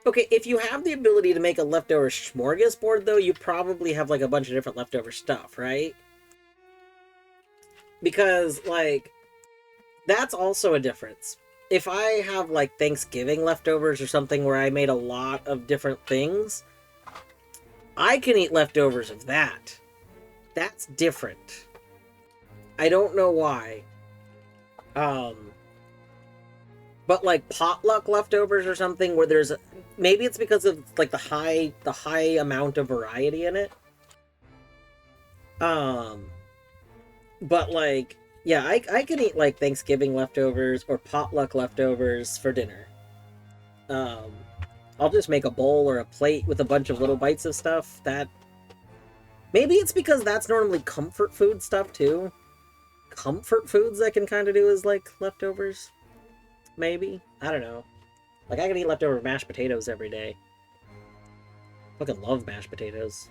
Okay, if you have the ability to make a leftover smorgasbord, though, you probably have, like, a bunch of different leftover stuff, right? Because, like, that's also a difference. If I have, like, Thanksgiving leftovers or something where I made a lot of different things, I can eat leftovers of that. That's different. I don't know why. But like potluck leftovers or something where there's maybe it's because of like the high amount of variety in it. But like yeah, I can eat like Thanksgiving leftovers or potluck leftovers for dinner. I'll just make a bowl or a plate with a bunch of little bites of stuff. That maybe it's because that's normally comfort food stuff too. Comfort foods I can kind of do as like leftovers. Maybe. I don't know. Like I can eat leftover mashed potatoes every day. Fucking love mashed potatoes.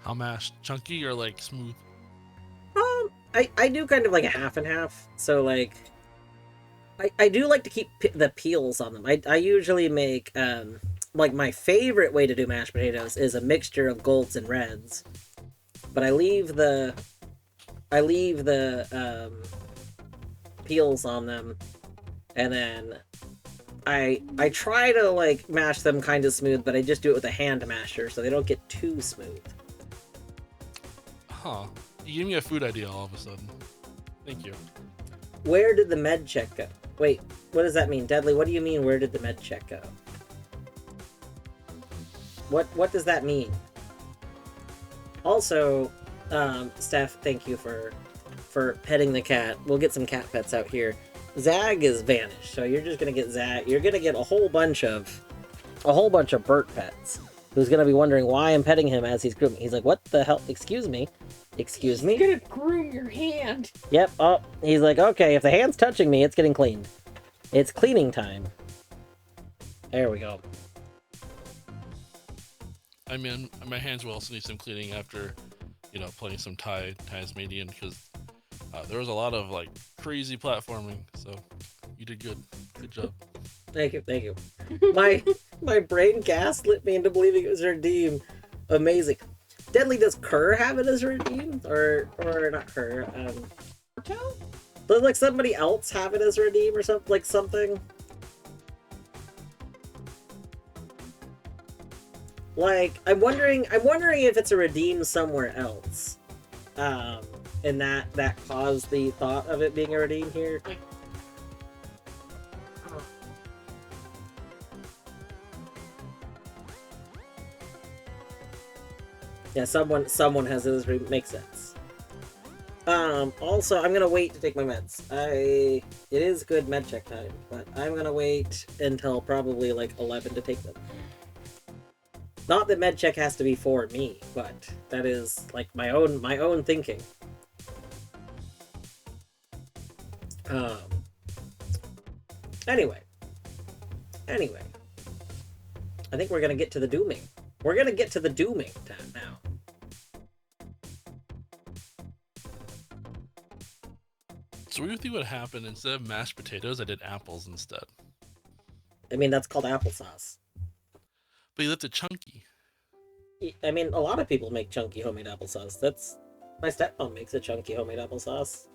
How mashed? Chunky or like smooth? I do kind of like a half and half. So like I do like to keep the peels on them. I usually make like my favorite way to do mashed potatoes is a mixture of golds and reds. But I leave the peels on them, and then I try to like mash them kind of smooth, but I just do it with a hand masher so they don't get too smooth. Huh. You gave me a food idea all of a sudden. Thank you. Where did the med check go? Wait, what does that mean? Deadly, what do you mean, where did the med check go? What does that mean? Also, Steph, thank you for for petting the cat. We'll get some cat pets out here. Zag is vanished, so you're just gonna get Zag. You're gonna get a whole bunch of Bert pets. Who's gonna be wondering why I'm petting him as he's grooming. He's like, what the hell? Excuse me. Excuse me? He's gonna groom your hand. Yep. Oh, he's like, okay, if the hand's touching me, it's getting cleaned. It's cleaning time. There we go. I mean, my hands will also need some cleaning after, you know, playing some Tasmanian, because there was a lot of like crazy platforming. So you did good. Good job. Thank you, thank you. My brain gaslit me into believing it was redeem. Amazing. Deadly, does Kerr have it as redeem? Or not Kerr, does like somebody else have it as redeem or something, like something? Like, I'm wondering if it's a redeem somewhere else. And that caused the thought of it being a redeem here. Yeah, someone has it as makes sense. Also, I'm gonna wait to take my meds. It is good med check time, but I'm gonna wait until probably like 11 to take them. Not that med check has to be for me, but that is like my own thinking. Anyway. I think we're gonna get to the dooming. We're gonna get to the dooming time now. So what do you think would happen instead of mashed potatoes? I did apples instead. I mean, that's called applesauce. But you left it chunky. I mean, a lot of people make chunky homemade applesauce. My stepmom makes a chunky homemade applesauce.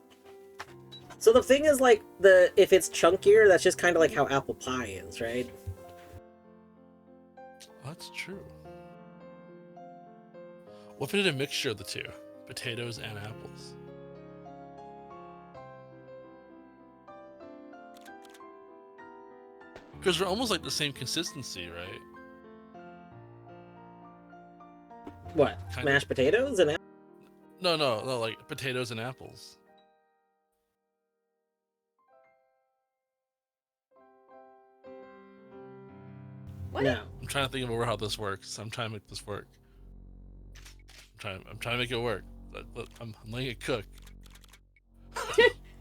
So the thing is, like, if it's chunkier, that's just kind of like how apple pie is, right? That's true. What if we did a mixture of the two? Potatoes and apples. Because they're almost like the same consistency, right? What? Mashed potatoes and apples? No, like potatoes and apples. What? No. I'm trying to think of how this works. I'm trying to make this work. I'm trying to make it work. I'm letting it cook.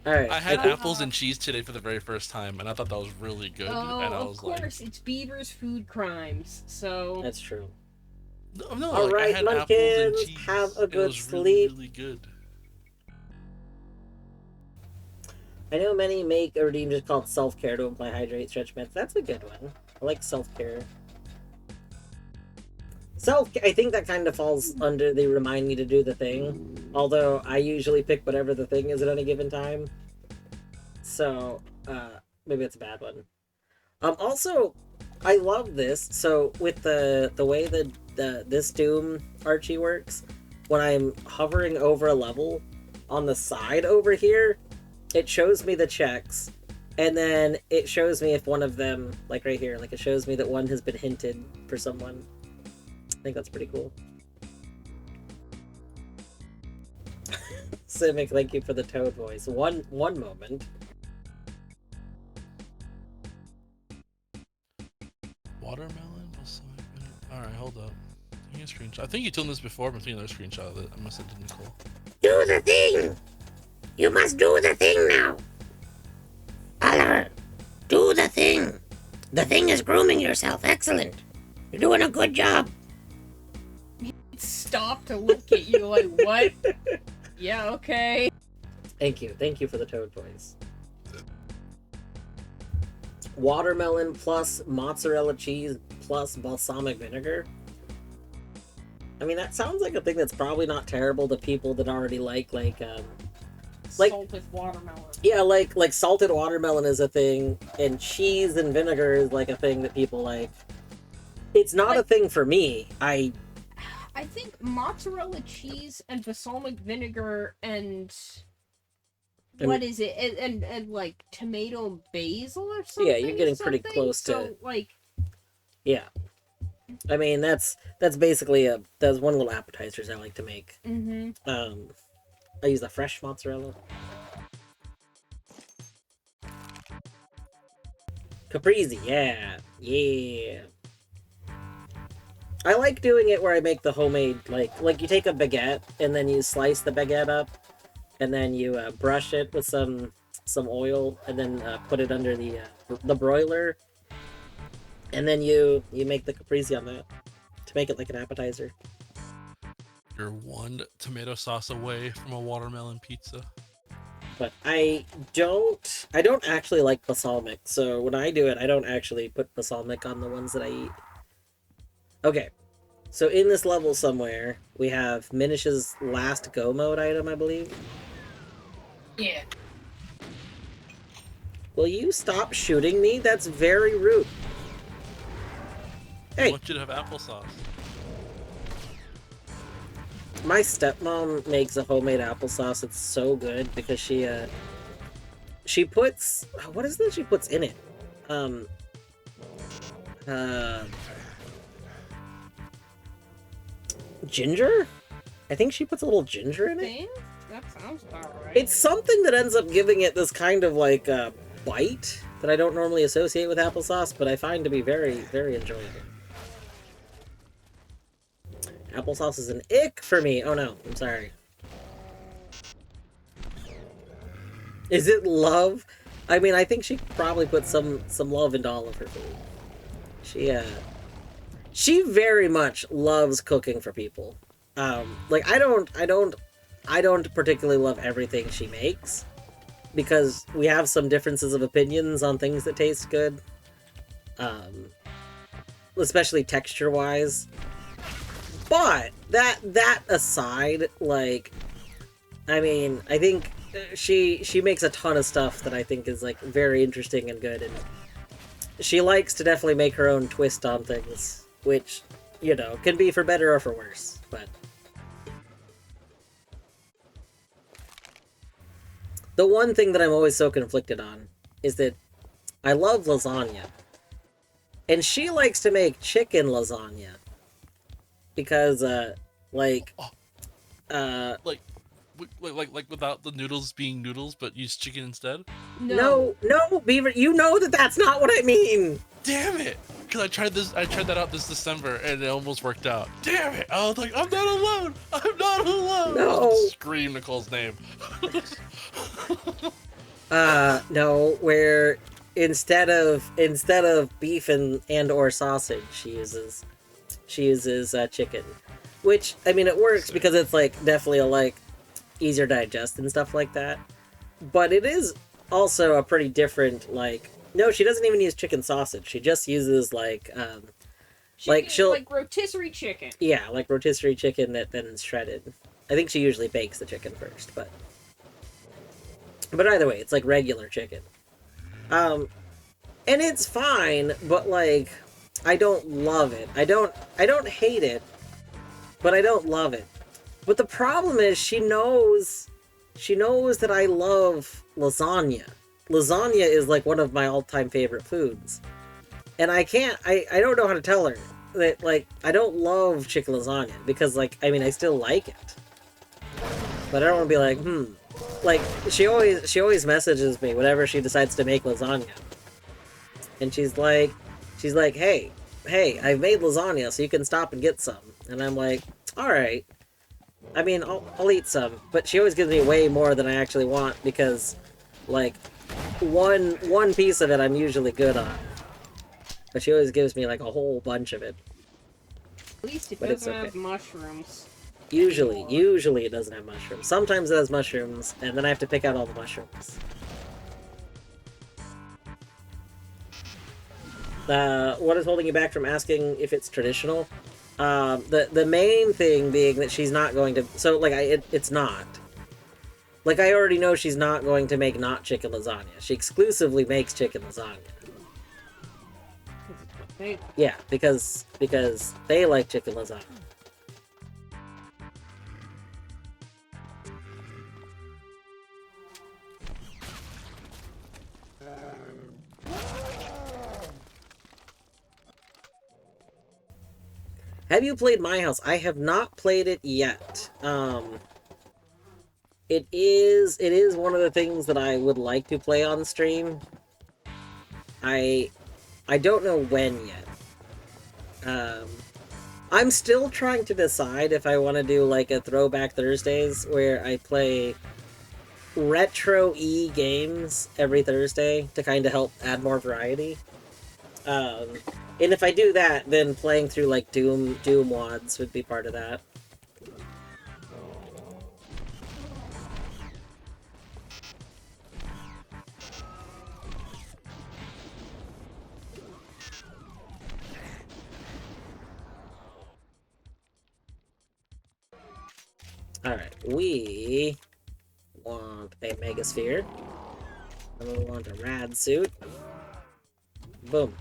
All right. I had apples and cheese today for the very first time, and I thought that was really good. Oh, and I was of course, it's Beaver's food crimes, so... That's true. No, all like, right, I had apples Munkins, and cheese, have a good sleep. Really, really good. I know many make a redeem just called self-care to imply hydrate stretch meds. That's a good one. I like self-care. I think that kind of falls under the remind me to do the thing. Although I usually pick whatever the thing is at any given time. So, maybe it's a bad one. Also, I love this. So, with the way that this Doom Archie works, when I'm hovering over a level, on the side over here, it shows me the checks. And then it shows me if one of them, like right here, like it shows me that one has been hinted for someone. I think that's pretty cool. Simic, thank you for the toad voice. One moment. Watermelon? Alright, hold up. Taking a screenshot. I think you told me this before, but I'm taking another screenshot of it. I must have done Nicole. Do the thing! You must do the thing now! Oliver, do the thing! The thing is grooming yourself. Excellent. You're doing a good job. Stop to look at you like, what? Yeah, okay. Thank you for the toad voice. Watermelon plus mozzarella cheese plus balsamic vinegar. I mean, that sounds like a thing that's probably not terrible to people that already like salted watermelon. Yeah, like salted watermelon is a thing, and cheese and vinegar is like a thing that people like. It's not a thing for me. I think mozzarella cheese and balsamic vinegar and what is it? And like tomato basil or something. Yeah, you're getting pretty close to like. Yeah, I mean that's basically that's one of the little appetizers I like to make. Mm-hmm. I use the fresh mozzarella. Caprese, yeah. Yeah. I like doing it where I make the homemade, like you take a baguette, and then you slice the baguette up, and then you brush it with some oil, and then put it under the broiler, and then you make the caprese on that to make it like an appetizer. You're one tomato sauce away from a watermelon pizza. But I don't actually like balsamic, so when I do it, I don't actually put balsamic on the ones that I eat. Okay, so in this level somewhere, we have Minish's last go mode item, I believe. Yeah. Will you stop shooting me? That's very rude. Hey. I want you to have applesauce. My stepmom makes a homemade applesauce. It's so good because she puts, what is it she puts in it? Ginger? I think she puts a little ginger in it. That sounds about right. It's something that ends up giving it this kind of like bite that I don't normally associate with applesauce, but I find to be very, very enjoyable. Applesauce is an ick for me. Oh no, I'm sorry. Is it love? I mean, I think she probably put some love into all of her food. She very much loves cooking for people. Like I don't particularly love everything she makes because we have some differences of opinions on things that taste good. Especially texture-wise. But that aside, like, I mean, I think she makes a ton of stuff that I think is like very interesting and good, and she likes to definitely make her own twist on things, which, you know, can be for better or for worse. But the one thing that I'm always so conflicted on is that I love lasagna, and she likes to make chicken lasagna. Because, like without the noodles being noodles, but use chicken instead? No, Beaver, you know that's not what I mean! Damn it! Because I tried that out this December, and it almost worked out. Damn it! I was like, I'm not alone! I'm not alone! No! Scream Nicole's name. No, where instead of beef and or sausage, she uses chicken, which, I mean, it works because it's like definitely a like easier to digest and stuff like that, but it is also a pretty different, like, no, she doesn't even use chicken sausage, she just uses like rotisserie chicken. Yeah, like rotisserie chicken that then is shredded. I think she usually bakes the chicken first, but either way, it's like regular chicken, and it's fine, but like I don't love it. I don't hate it, but I don't love it. But the problem is she knows that I love lasagna. Lasagna is like one of my all-time favorite foods. And I don't know how to tell her that, like, I don't love chicken lasagna because, like, I mean, I still like it. But I don't want to be like, like, she always messages me whenever she decides to make lasagna. And she's like, hey, I've made lasagna, so you can stop and get some. And I'm like, alright. I mean, I'll eat some. But she always gives me way more than I actually want, because, like, one piece of it I'm usually good on. But she always gives me, like, a whole bunch of it. At least it But doesn't it's okay. have mushrooms. Usually it doesn't have mushrooms. Sometimes it has mushrooms, and then I have to pick out all the mushrooms. What is holding you back from asking if it's traditional? The main thing being that she's not going to... So, like, it's not. Like, I already know she's not going to make not chicken lasagna. She exclusively makes chicken lasagna. Yeah, because they like chicken lasagna. Have you played My House? I have not played it yet. it is one of the things that I would like to play on stream. I don't know when yet. I'm still trying to decide if I want to do like a Throwback Thursdays where I play retro-y games every Thursday to kind of help add more variety. And if I do that, then playing through like Doom WODs would be part of that. Alright, we want a Megasphere. And we want a Rad Suit. Boom.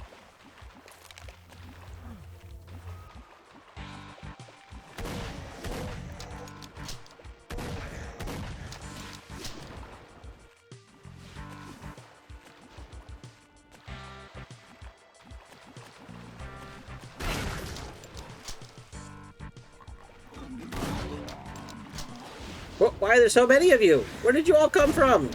Why are there so many of you? Where did you all come from?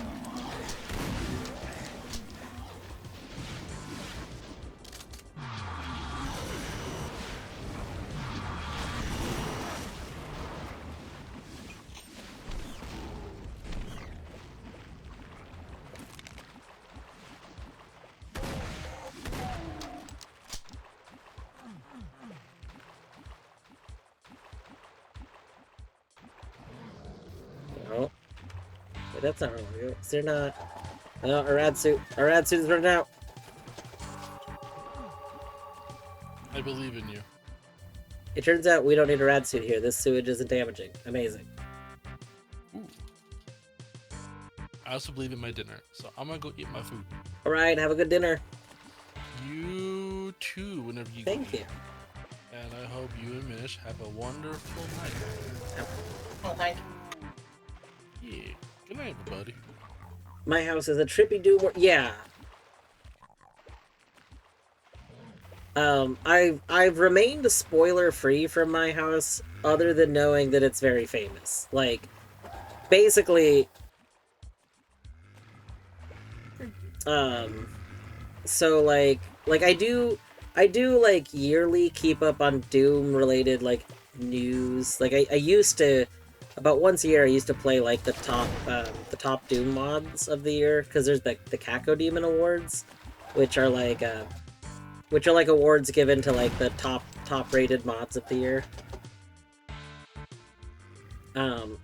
No. Wait, that's not wrong. Is there not? No, our rad suit. Our rad suit is running out. I believe in you. It turns out we don't need a rad suit here. This sewage isn't damaging. Amazing. Ooh. I also believe in my dinner, so I'm gonna go eat my food. Alright, have a good dinner. You too, whenever you Thank you. And I hope you and Minish have a wonderful night. Oh, thank you. Yeah. Good night, everybody. My house is a trippy do. Yeah. I've remained spoiler free from my house, other than knowing that it's very famous. Like, basically, so like I do like yearly keep up on Doom related like news. Like I used to, about once a year I used to play like the top Doom mods of the year, because there's the Kako Demon Awards, which are like awards given to like the top rated mods of the year.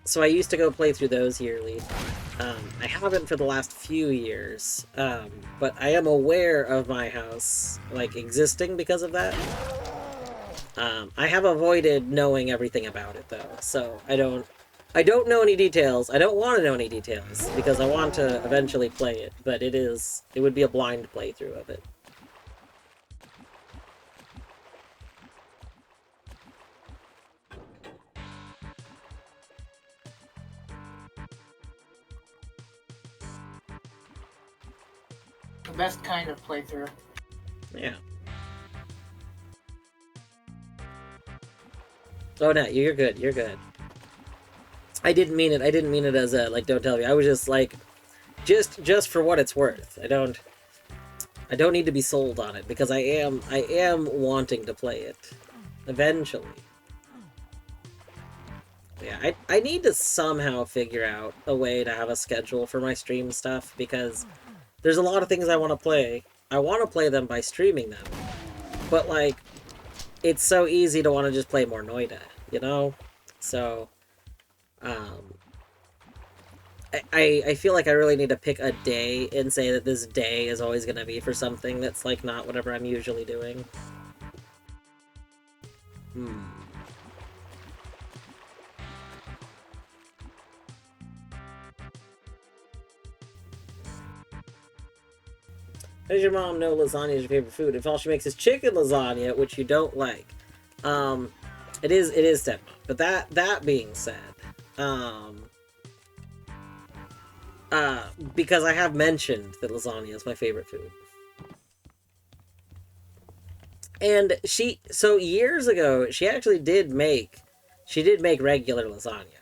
So I used to go play through those yearly. I haven't for the last few years, but I am aware of my house, like, existing because of that. I have avoided knowing everything about it, though, so I don't know any details. I don't want to know any details, because I want to eventually play it, but it would be a blind playthrough of it. The best kind of playthrough. Yeah. Oh no, you're good. You're good. I didn't mean it. I didn't mean it as a like. Don't tell me. I was just like, just for what it's worth. I don't need to be sold on it, because I am wanting to play it eventually. Yeah, I need to somehow figure out a way to have a schedule for my stream stuff, because there's a lot of things I want to play. I want to play them by streaming them. But, like, it's so easy to want to just play more Noita, you know? So, I feel like I really need to pick a day and say that this day is always going to be for something that's, like, not whatever I'm usually doing. How does your mom know lasagna is your favorite food? If all she makes is chicken lasagna, which you don't like. It is stepmom. But that being said, because I have mentioned that lasagna is my favorite food. And so years ago, she did make regular lasagna.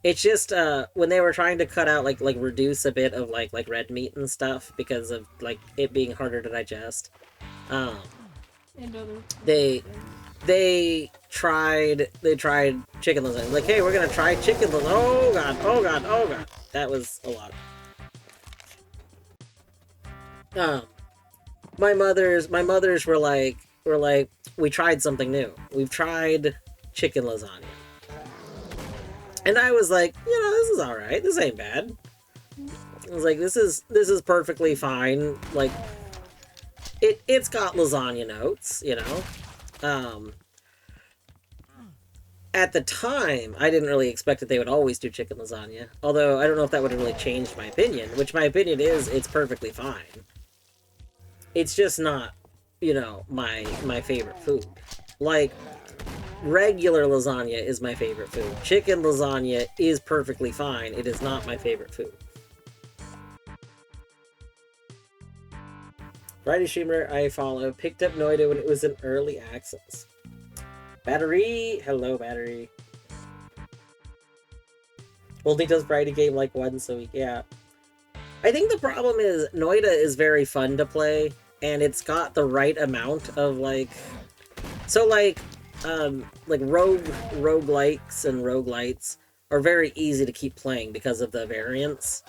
It's just when they were trying to cut out like reduce a bit of like red meat and stuff because of like it being harder to digest. And other they tried chicken lasagna. Like, hey, we're gonna try chicken lasagna. Oh god, oh god, oh god. That was a lot. My mothers were like, we tried something new. We've tried chicken lasagna. And I was like, you know, this is alright. This ain't bad. I was like, this is perfectly fine. Like, it's got lasagna notes, you know? At the time, I didn't really expect that they would always do chicken lasagna. Although, I don't know if that would have really changed my opinion. Which my opinion is, it's perfectly fine. It's just not, you know, my favorite food. Like, regular lasagna is my favorite food. Chicken lasagna is perfectly fine. It is not my favorite food. Friday streamer I follow picked up Noita when it was in early access. Battery! Hello, Battery. Only does Friday game like once a week, yeah. I think the problem is Noita is very fun to play, and it's got the right amount of like... So like roguelikes and roguelites are very easy to keep playing because of the variance.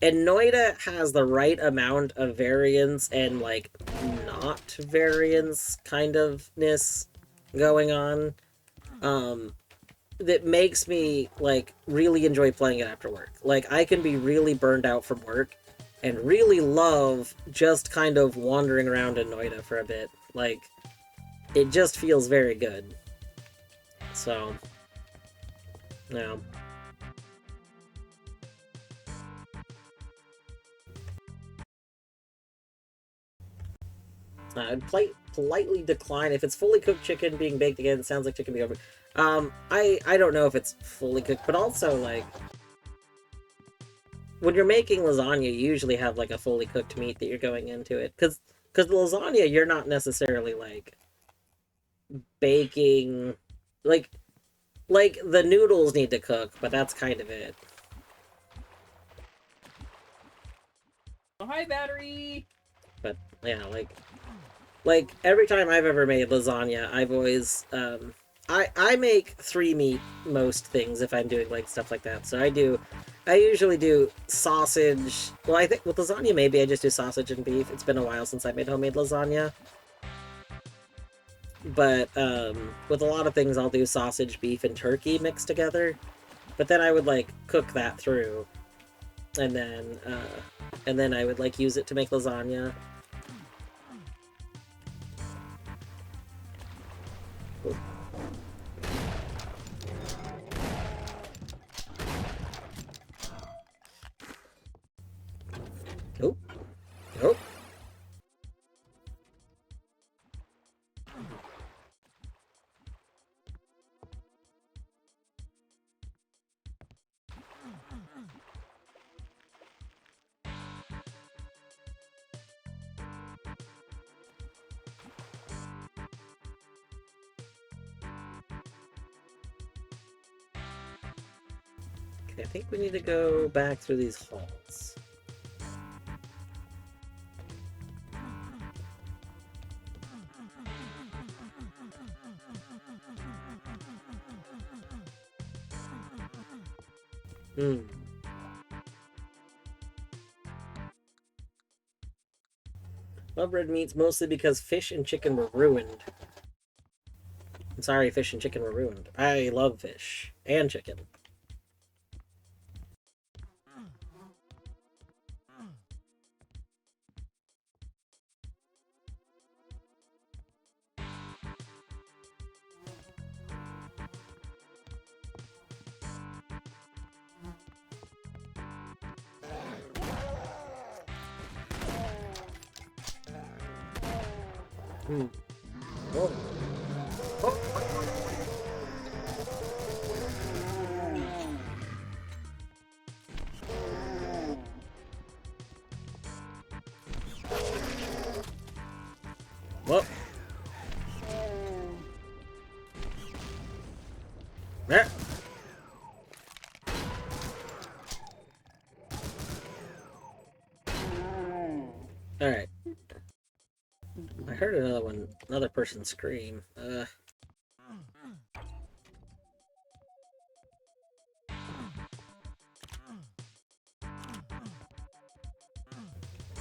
And Noita has the right amount of variance and, like, not variance kind of-ness going on. That makes me, like, really enjoy playing it after work. Like, I can be really burned out from work and really love just kind of wandering around in Noita for a bit. Like, it just feels very good. So, yeah. I'd politely decline if it's fully cooked chicken being baked again. It sounds like chicken being over. I don't know if it's fully cooked, but also like when you're making lasagna, you usually have like a fully cooked meat that you're going into it, because lasagna you're not necessarily like baking like the noodles need to cook, but that's kind of it. Oh, hi, Battery. But yeah, like every time I've ever made lasagna, I've always I make 3 meat most things if I'm doing like stuff like that. So I usually do sausage. Well, I think with lasagna maybe I just do sausage and beef. It's been a while since I made homemade lasagna. But with a lot of things I'll do sausage, beef, and turkey mixed together. But then I would like cook that through, and then I would like use it to make lasagna. Oh. Oh. Okay, I think we need to go back through these halls. Love red meats mostly because fish and chicken were ruined. I'm sorry, fish and chicken were ruined. I love fish and chicken. Oh. Oh. Well. Yeah. Alright. I heard another person scream.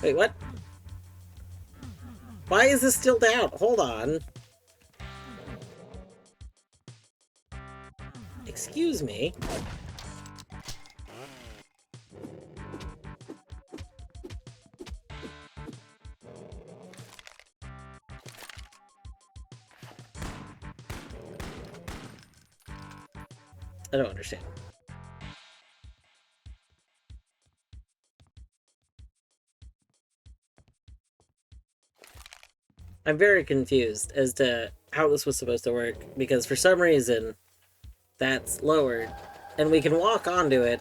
Wait, what? Why is this still down? Hold on. Excuse me. I don't understand. I'm very confused as to how this was supposed to work, because for some reason, that's lowered, and we can walk onto it,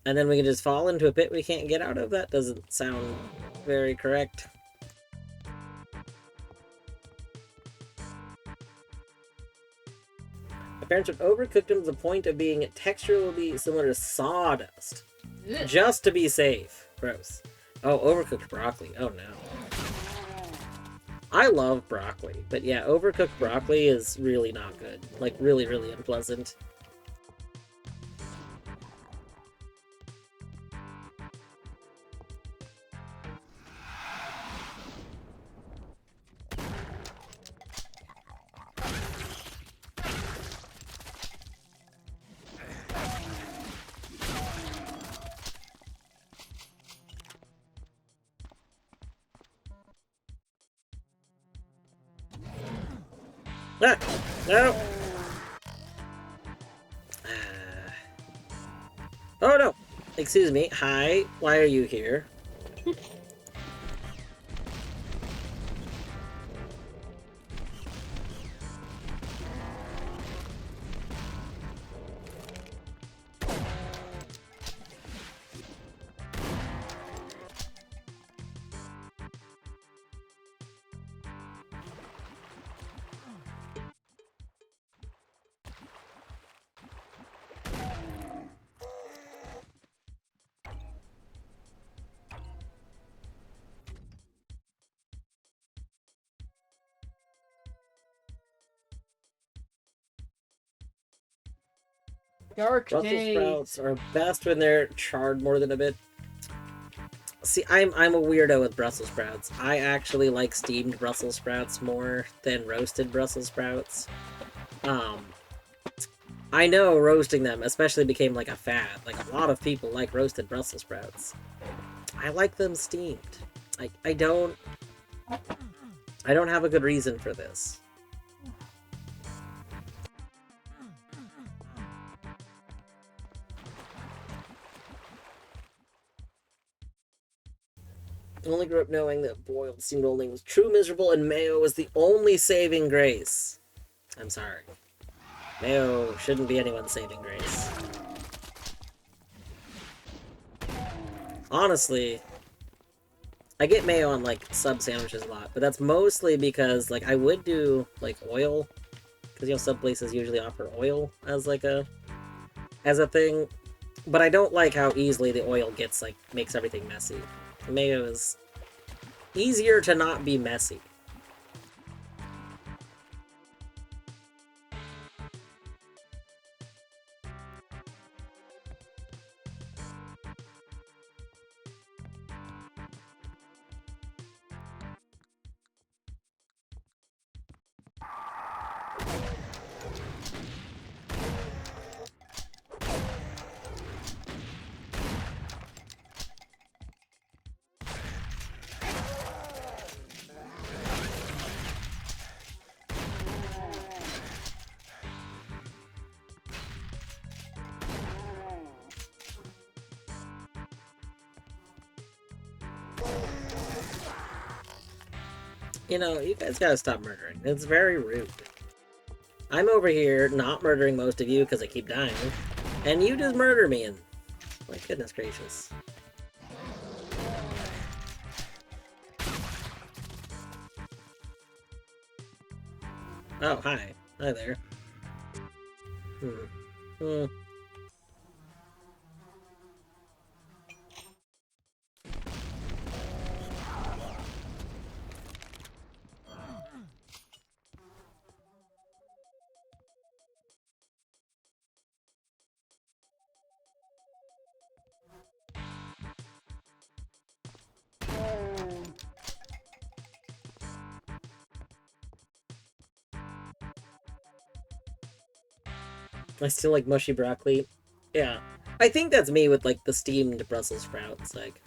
and then we can just fall into a pit we can't get out of? That doesn't sound very correct. My parents would overcook them to the point of being texturally similar to sawdust. Ugh. Just to be safe. Gross. Oh, overcooked broccoli. Oh no. I love broccoli, but yeah, overcooked broccoli is really not good. Like, really, really unpleasant. Ah! No! Oh no! Excuse me. Hi. Why are you here? Dark Brussels days. sprouts are best when they're charred more than a bit. See, I'm a weirdo with Brussels sprouts. I actually like steamed Brussels sprouts more than roasted Brussels sprouts. I know roasting them especially became like a fad. Like, a lot of people like roasted Brussels sprouts. I like them steamed. I don't have a good reason for this. I only grew up knowing that boiled steamed only was true miserable and mayo was the only saving grace. I'm sorry. Mayo shouldn't be anyone's saving grace. Honestly, I get mayo on, like, sub sandwiches a lot, but that's mostly because, like, I would do, like, oil, because, you know, sub places usually offer oil as, like, as a thing, but I don't like how easily the oil gets, like, makes everything messy. Mayo is easier to not be messy. You know, you guys gotta stop murdering. It's very rude. I'm over here not murdering most of you because I keep dying, and you just murder me, and my goodness gracious. Oh, hi. Hi there. I still like mushy broccoli. Yeah. I think that's me with, like, the steamed Brussels sprouts. Like,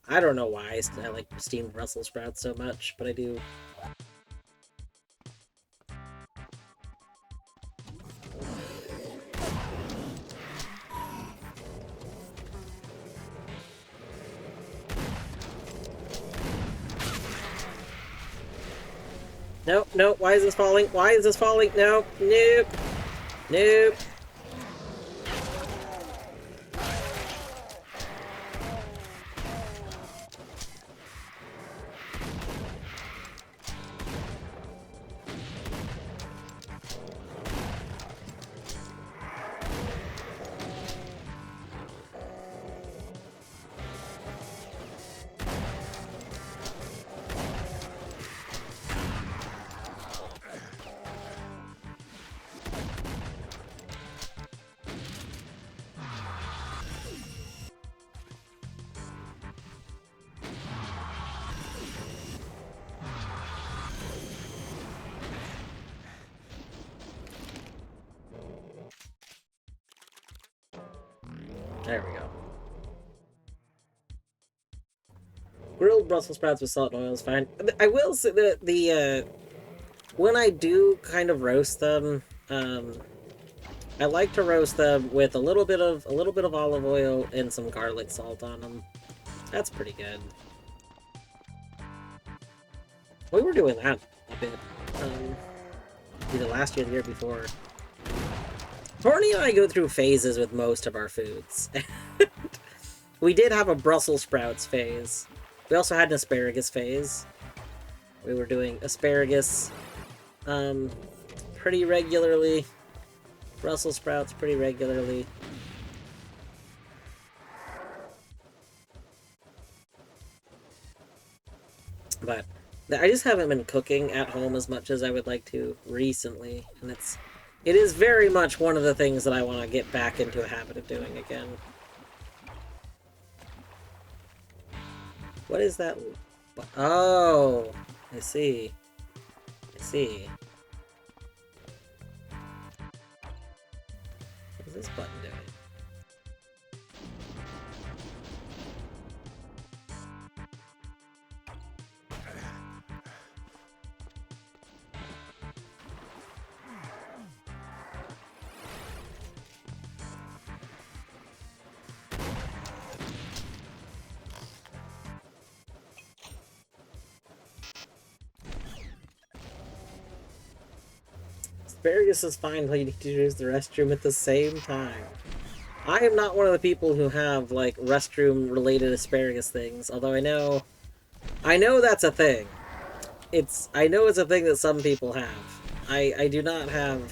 I don't know why I like steamed Brussels sprouts so much, but I do. Nope, nope, why is this falling? Why is this falling? Nope, nope, nope. There we go. Grilled Brussels sprouts with salt and oil is fine. I will say that when I do kind of roast them, I like to roast them with a little bit of olive oil and some garlic salt on them. That's pretty good. We were doing that a bit. Either last year or the year before. Horny and I go through phases with most of our foods. We did have a Brussels sprouts phase. We also had an asparagus phase. We were doing asparagus pretty regularly. Brussels sprouts pretty regularly. But I just haven't been cooking at home as much as I would like to recently, and it is very much one of the things that I want to get back into a habit of doing again. What is that? Oh, I see. I see. What is this button doing? Asparagus is fine until you need to use the restroom at the same time. I am not one of the people who have, like, restroom-related asparagus things, although I know that's a thing. I know it's a thing that some people have. I do not have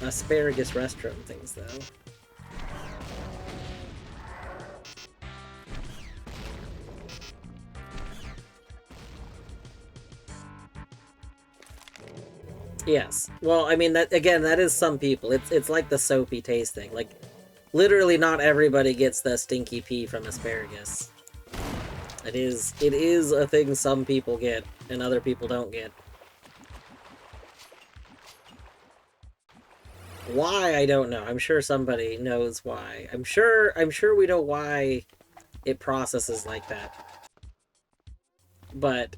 asparagus restroom things, though. Yes. Well, I mean, that is some people. It's like the soapy taste thing. Like, literally not everybody gets the stinky pee from asparagus. It is a thing some people get and other people don't get. Why, I don't know. I'm sure somebody knows why. I'm sure we know why it processes like that. But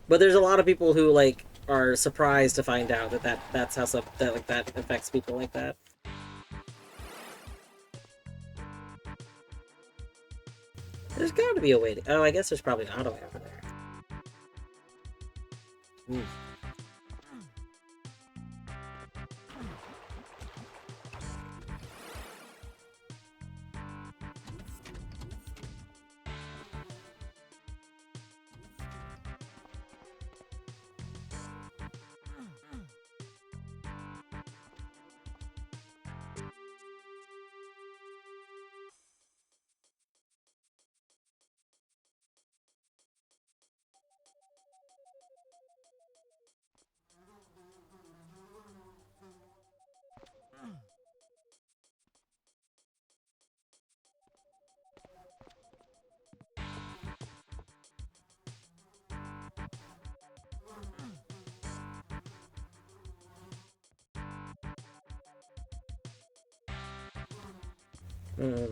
there's a lot of people who, like, are surprised to find out that's how that affects people like that. There's got to be a way to... Oh, I guess there's probably not a way over there. Hmm. Hmm.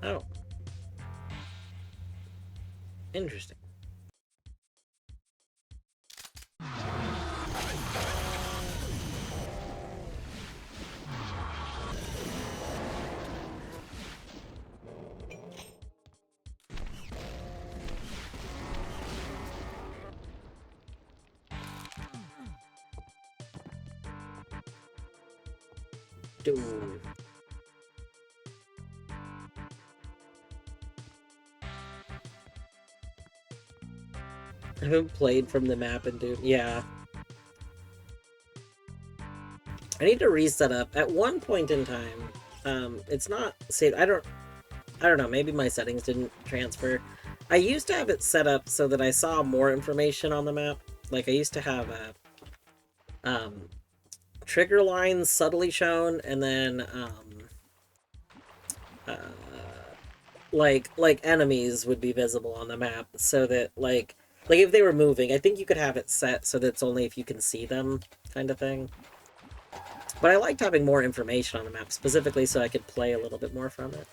Oh. Interesting. Dude. I haven't played from the map in Doom. Yeah. I need to reset up. At one point in time, it's not saved. I don't know, maybe my settings didn't transfer. I used to have it set up so that I saw more information on the map. Like, I used to have trigger lines subtly shown, and then, like enemies would be visible on the map, so that, like if they were moving, I think you could have it set so that it's only if you can see them, kind of thing. But I liked having more information on the map, specifically so I could play a little bit more from it.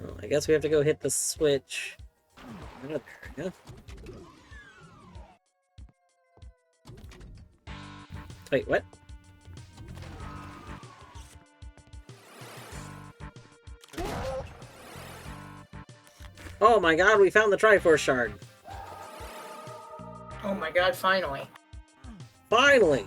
Well, I guess we have to go hit the switch. Oh, there we go. Wait, what? Oh my god, we found the Triforce Shard! Oh my god, finally. Finally!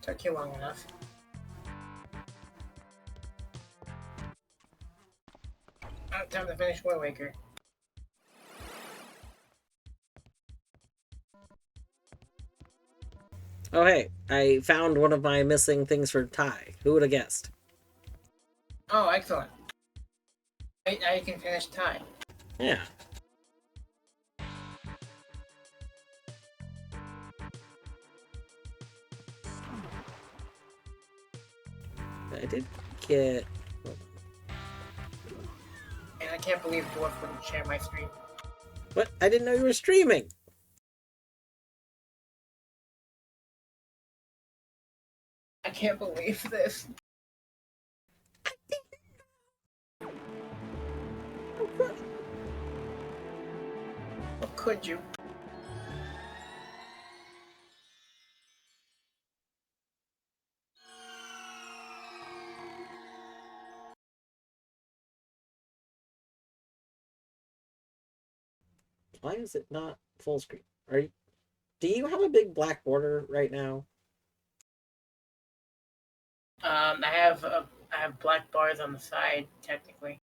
Took you long enough. Oh, time to finish Wind Waker. Oh hey, I found one of my missing things for Ty. Who would have guessed? Oh, excellent. Wait, now you can finish time. Yeah. I did get... And I can't believe Dwarf wouldn't share my stream. What? I didn't know you were streaming! I can't believe this. How could you? Why is it not full screen? Do you have a big black border right now? I have black bars on the side, technically.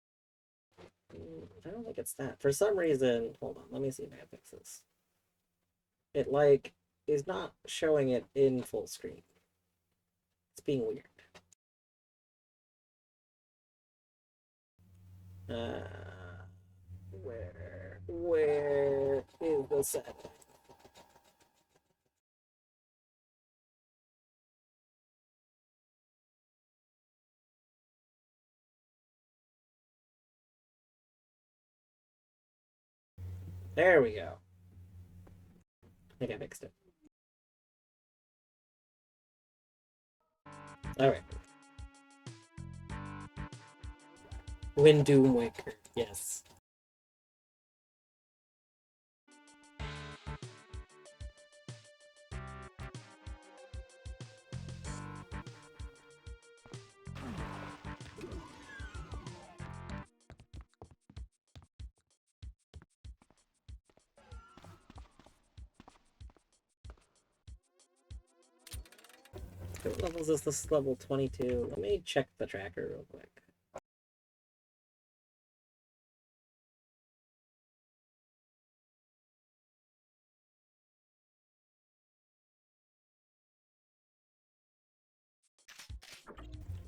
I don't think it's that. For some reason, hold on, let me see if I can fix this. It, like, is not showing it in full screen. It's being weird. Where is the setting? There we go. I think I fixed it. Alright. Wind Waker, yes. What level is this? This is level 22. Let me check the tracker real quick.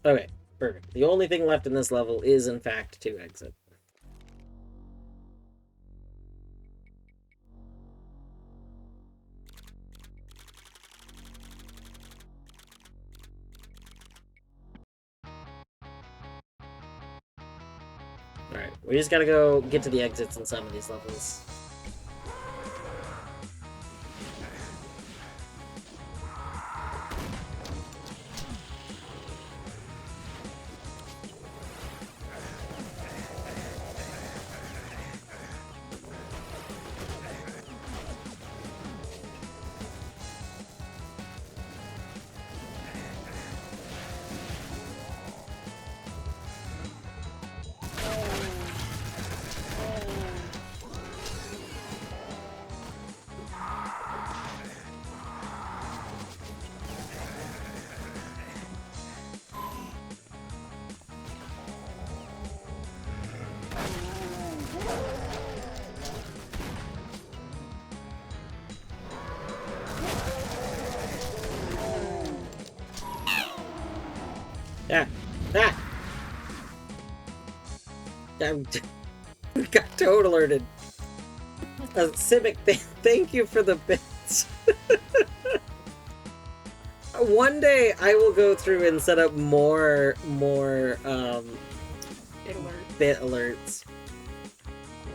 Okay, perfect. The only thing left in this level is, in fact, to exit. Alright, we just gotta go get to the exits in some of these levels. Got toad alerted. Civic, thank you for the bits. One day I will go through and set up more bit alerts.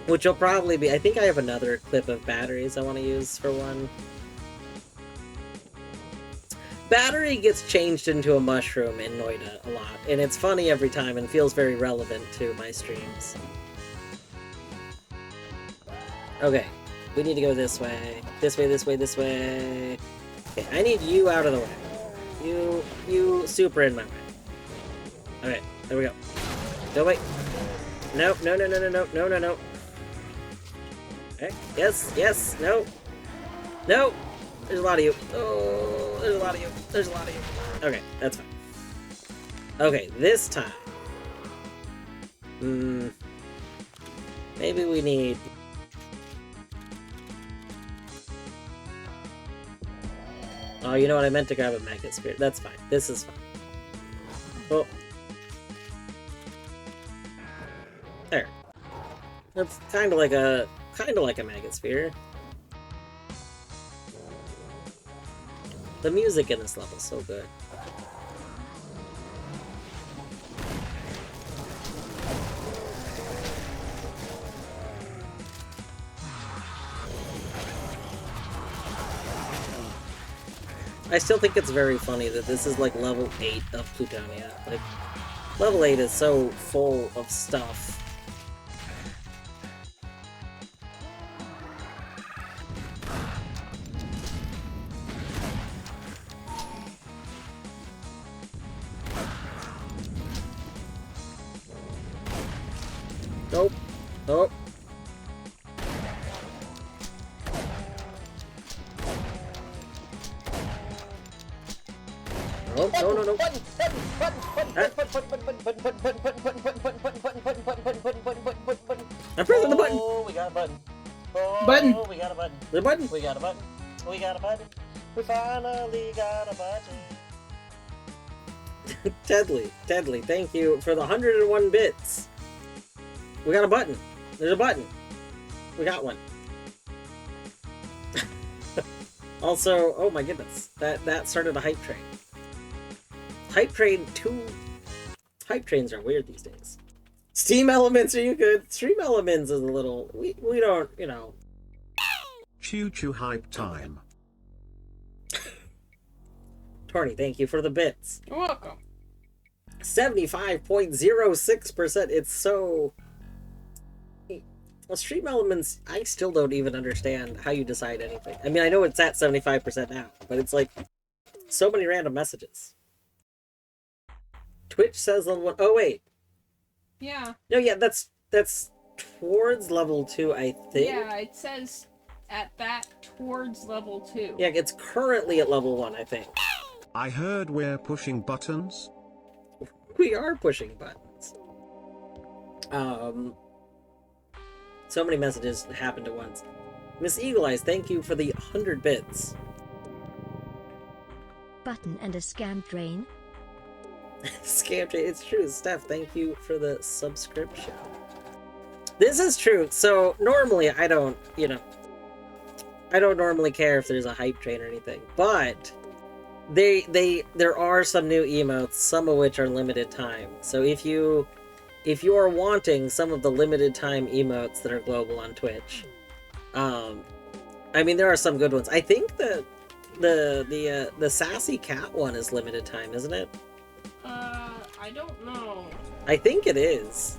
Which will probably be, I think I have another clip of batteries I want to use for one. Battery gets changed into a mushroom in Noita a lot, and it's funny every time and feels very relevant to my streams. Okay, we need to go this way. This way, this way, this way. Okay, I need you out of the way. You super in my way. Okay, there we go. No, wait. No, no, no, no, no, no, no, no, no. Okay, yes, yes, no. No! There's a lot of you. Oh, there's a lot of you. There's a lot of you. Okay, that's fine. Okay, this time. Maybe we need... Oh, you know what? I meant to grab a Mega Spirit. That's fine. This is fine. Oh. There. That's kind of like a Mega Sphere. The music in this level is so good. I still think it's very funny that this is like level 8 of Plutonia. Like, level 8 is so full of stuff. Nope. Nope. No, no, no, no. I'm pressing the button. Oh, we got a button. Button. Oh, we got a button. The button. We got a button. We got a button. We finally got a button. Tedley, thank you for the 101 bits. We got a button. There's a button. We got one. Also, oh my goodness, that started a hype train. Hype trains are weird these days. Steam Elements, are you good? Stream Elements is a little, we don't, you know. Choo-choo hype time. Torny, thank you for the bits. You're welcome. 75.06%. It's so... Well, Stream Elements, I still don't even understand how you decide anything. I mean, I know it's at 75% now, but it's like so many random messages. Twitch says level 1. Oh, wait. Yeah. No, yeah, that's towards level 2, I think. Yeah, it says at that towards level 2. Yeah, it's currently at level 1, I think. I heard we're pushing buttons. We are pushing buttons. So many messages happened at once. Miss Eagle Eyes, thank you for the 100 bits. Button and a scam drain. Scam drain, it's true. Steph, thank you for the subscription. This is true. So normally I don't, I don't normally care if there's a hype train or anything, but there are some new emotes, some of which are limited time. So if you are wanting some of the limited time emotes that are global on Twitch, I mean, there are some good ones. I think the sassy cat one is limited time, isn't it? I don't know. I think it is.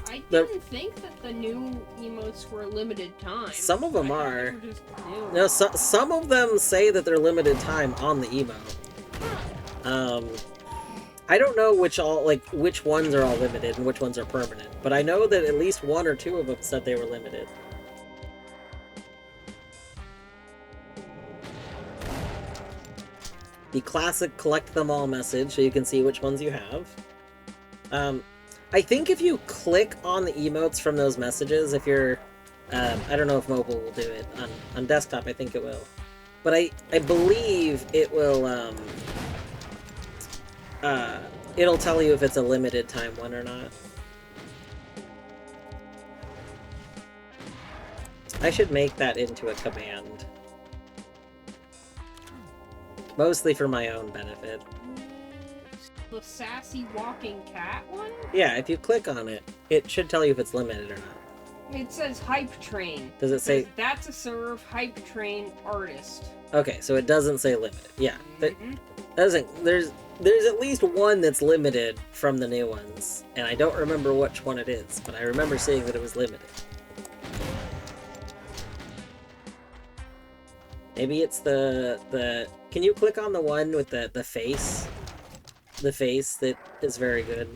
I didn't think that the new emotes were limited time. Some of them are. They were just new. No, some of them say that they're limited time on the emote. I don't know which ones are all limited and which ones are permanent, but I know that at least one or two of them said they were limited. The classic collect them all message, so you can see which ones you have. I think if you click on the emotes from those messages, if you're, I don't know if mobile will do it. On desktop, I think it will. But I believe it will, it'll tell you if it's a limited time one or not. I should make that into a command. Mostly for my own benefit. The sassy walking cat one? Yeah, if you click on it, it should tell you if it's limited or not. It says hype train. Does it say... That's a serve hype train artist. Okay, so it doesn't say limited. Yeah. There's at least one that's limited from the new ones, and I don't remember which one it is, but I remember seeing that it was limited. Maybe it's the can you click on the one with the face? The face that is very good.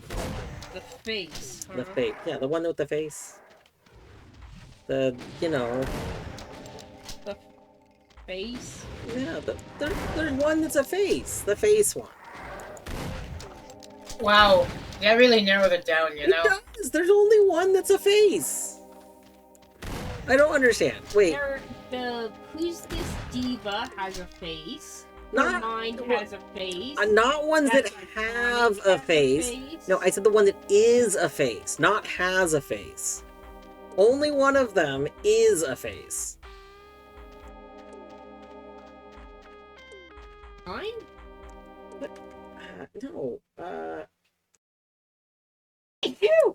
The face. Huh? The face. Yeah, the one with the face. The face? Yeah, there's one that's a face. The face one. Wow, that really narrowed it down, you know? It does! There's only one that's a face! I don't understand. Wait. Who's this diva has a face. Not Mind has a face. Not ones that have a face. No, I said the one that is a face, not has a face. Only one of them is a face. Mine? No.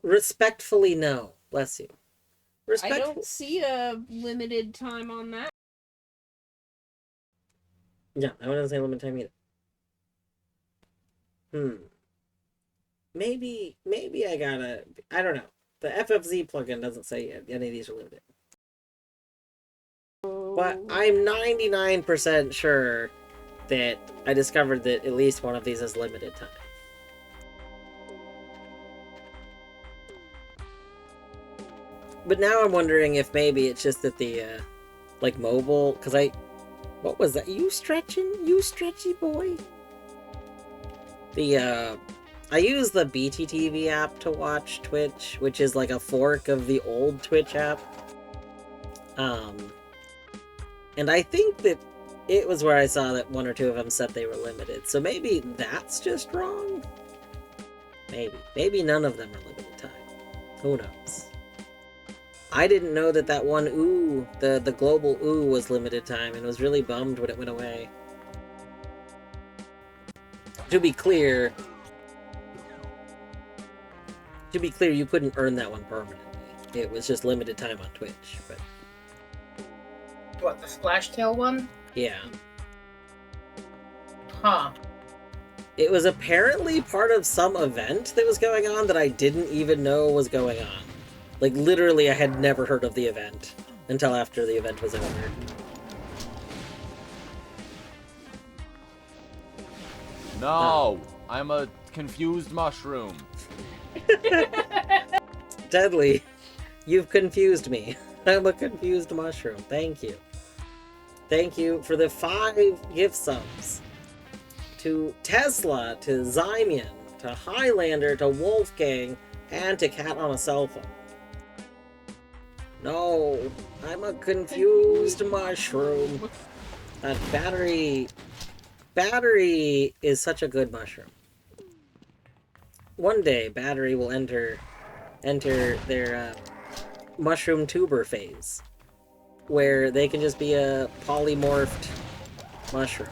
Respectfully, no. Bless you. I don't see a limited time on that. Yeah, that one doesn't say limited time either. Maybe I gotta... I don't know. The FFZ plugin doesn't say any of these are limited. But I'm 99% sure that I discovered that at least one of these is limited time. But now I'm wondering if maybe it's just that the, mobile... Because what was that? You stretching? You stretchy boy? I use the BTTV app to watch Twitch, which is like a fork of the old Twitch app. And I think that it was where I saw that one or two of them said they were limited. So maybe that's just wrong? Maybe. Maybe none of them are limited time. Who knows? I didn't know that one ooh, the global ooh was limited time, and was really bummed when it went away. To be clear, you couldn't earn that one permanently. It was just limited time on Twitch, but... What, the Splashtail one? Yeah. Huh. It was apparently part of some event that was going on that I didn't even know was going on. Like, literally, I had never heard of the event until after the event was over. No! I'm a confused mushroom. Deadly. You've confused me. I'm a confused mushroom. Thank you. Thank you for the 5 gift subs. to Tesla, to Zymian, to Highlander, to Wolfgang, and to Cat on a Cell Phone. No, I'm a confused mushroom. That battery is such a good mushroom. One day, battery will enter their mushroom tuber phase, where they can just be a polymorphed mushroom.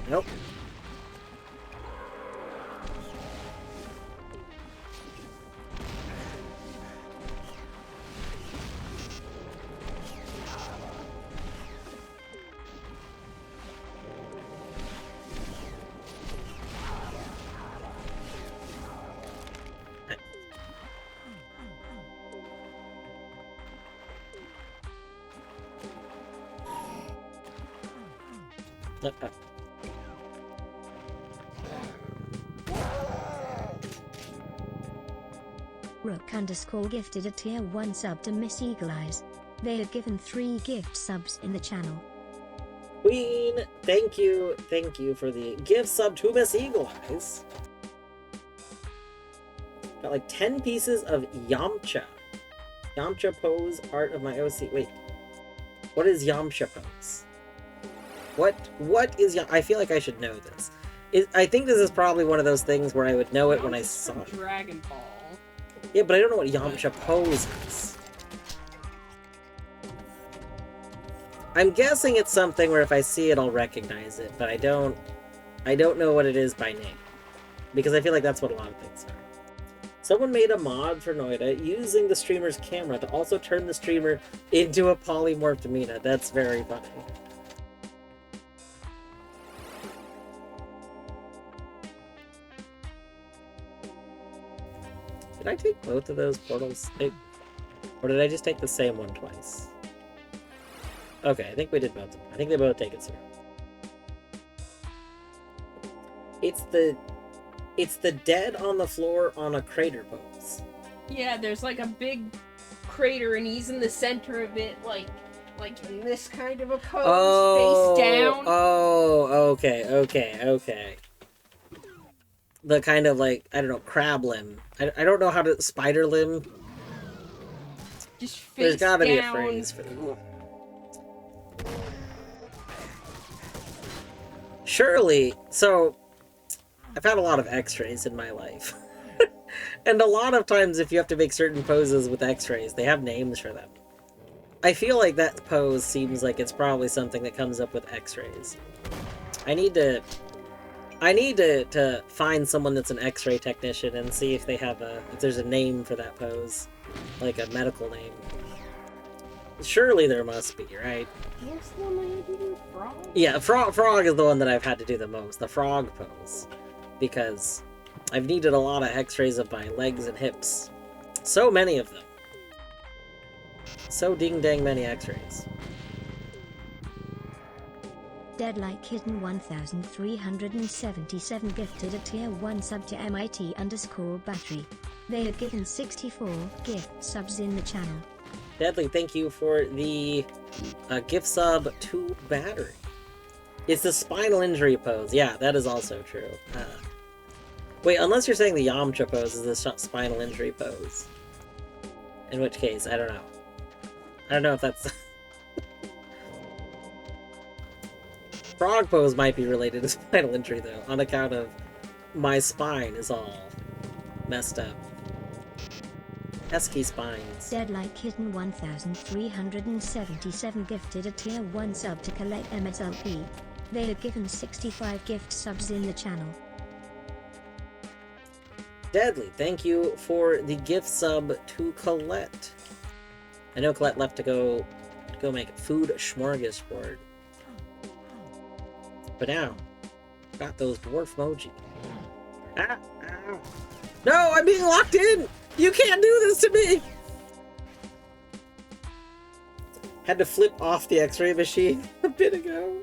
Nope. Rook_ gifted a tier 1 sub to Miss Eagle Eyes. They are given 3 gift subs in the channel. Queen, thank you for the gift sub to Miss Eagle Eyes. Got like 10 pieces of Yamcha. Yamcha pose, art of my OC. Wait, what is Yamcha pose? What is Yamcha? I feel like I should know this. I think this is probably one of those things where I would know it when I saw it. Dragon Ball. Yeah, but I don't know what Yamcha pose is. I'm guessing it's something where if I see it, I'll recognize it, but I don't know what it is by name. Because I feel like that's what a lot of things are. Someone made a mod for Noita using the streamer's camera to also turn the streamer into a polymorphed Mina. That's very funny. Did I take both of those portals? Or did I just take the same one twice? Okay, I think we did both of them. I think they both take it, sir. It's the dead on the floor on a crater pose. Yeah, there's like a big crater and he's in the center of it, like in this kind of a pose, face down. Oh, okay. The kind of like, I don't know, crab limb. I don't know how to, spider limb? Just face There's gotta down. be a phrase for that. Surely, so, I've had a lot of x-rays in my life. And a lot of times if you have to make certain poses with x-rays, they have names for them. I feel like that pose seems like it's probably something that comes up with x-rays. I need to find someone that's an x-ray technician and see if they have if there's a name for that pose. Like a medical name. Surely there must be, right? What's the one I had to do? Frog? Yeah, frog is the one that I've had to do the most. The frog pose. Because I've needed a lot of x-rays of my legs and hips. So many of them. So ding-dang many x-rays. Deadlight Kitten 1377 gifted a tier 1 sub to MIT_battery. They are given 64 gift subs in the channel. Deadly, thank you for the gift sub to battery. It's the spinal injury pose. Yeah, that is also true. Wait, unless you're saying the Yamcha pose is the spinal injury pose. In which case, I don't know. I don't know if that's... Frog pose might be related to spinal injury, though, on account of my spine is all messed up. Pesky spines. Deadlight Kitten 1377 gifted a tier 1 sub to collect MSLP. They are given 65 gift subs in the channel. Deadly, thank you for the gift sub to Colette. I know Colette left to go make a food smorgasbord. But now, got those dwarf emoji. Ah, ah. No, I'm being locked in! You can't do this to me! Had to flip off the x-ray machine a bit ago.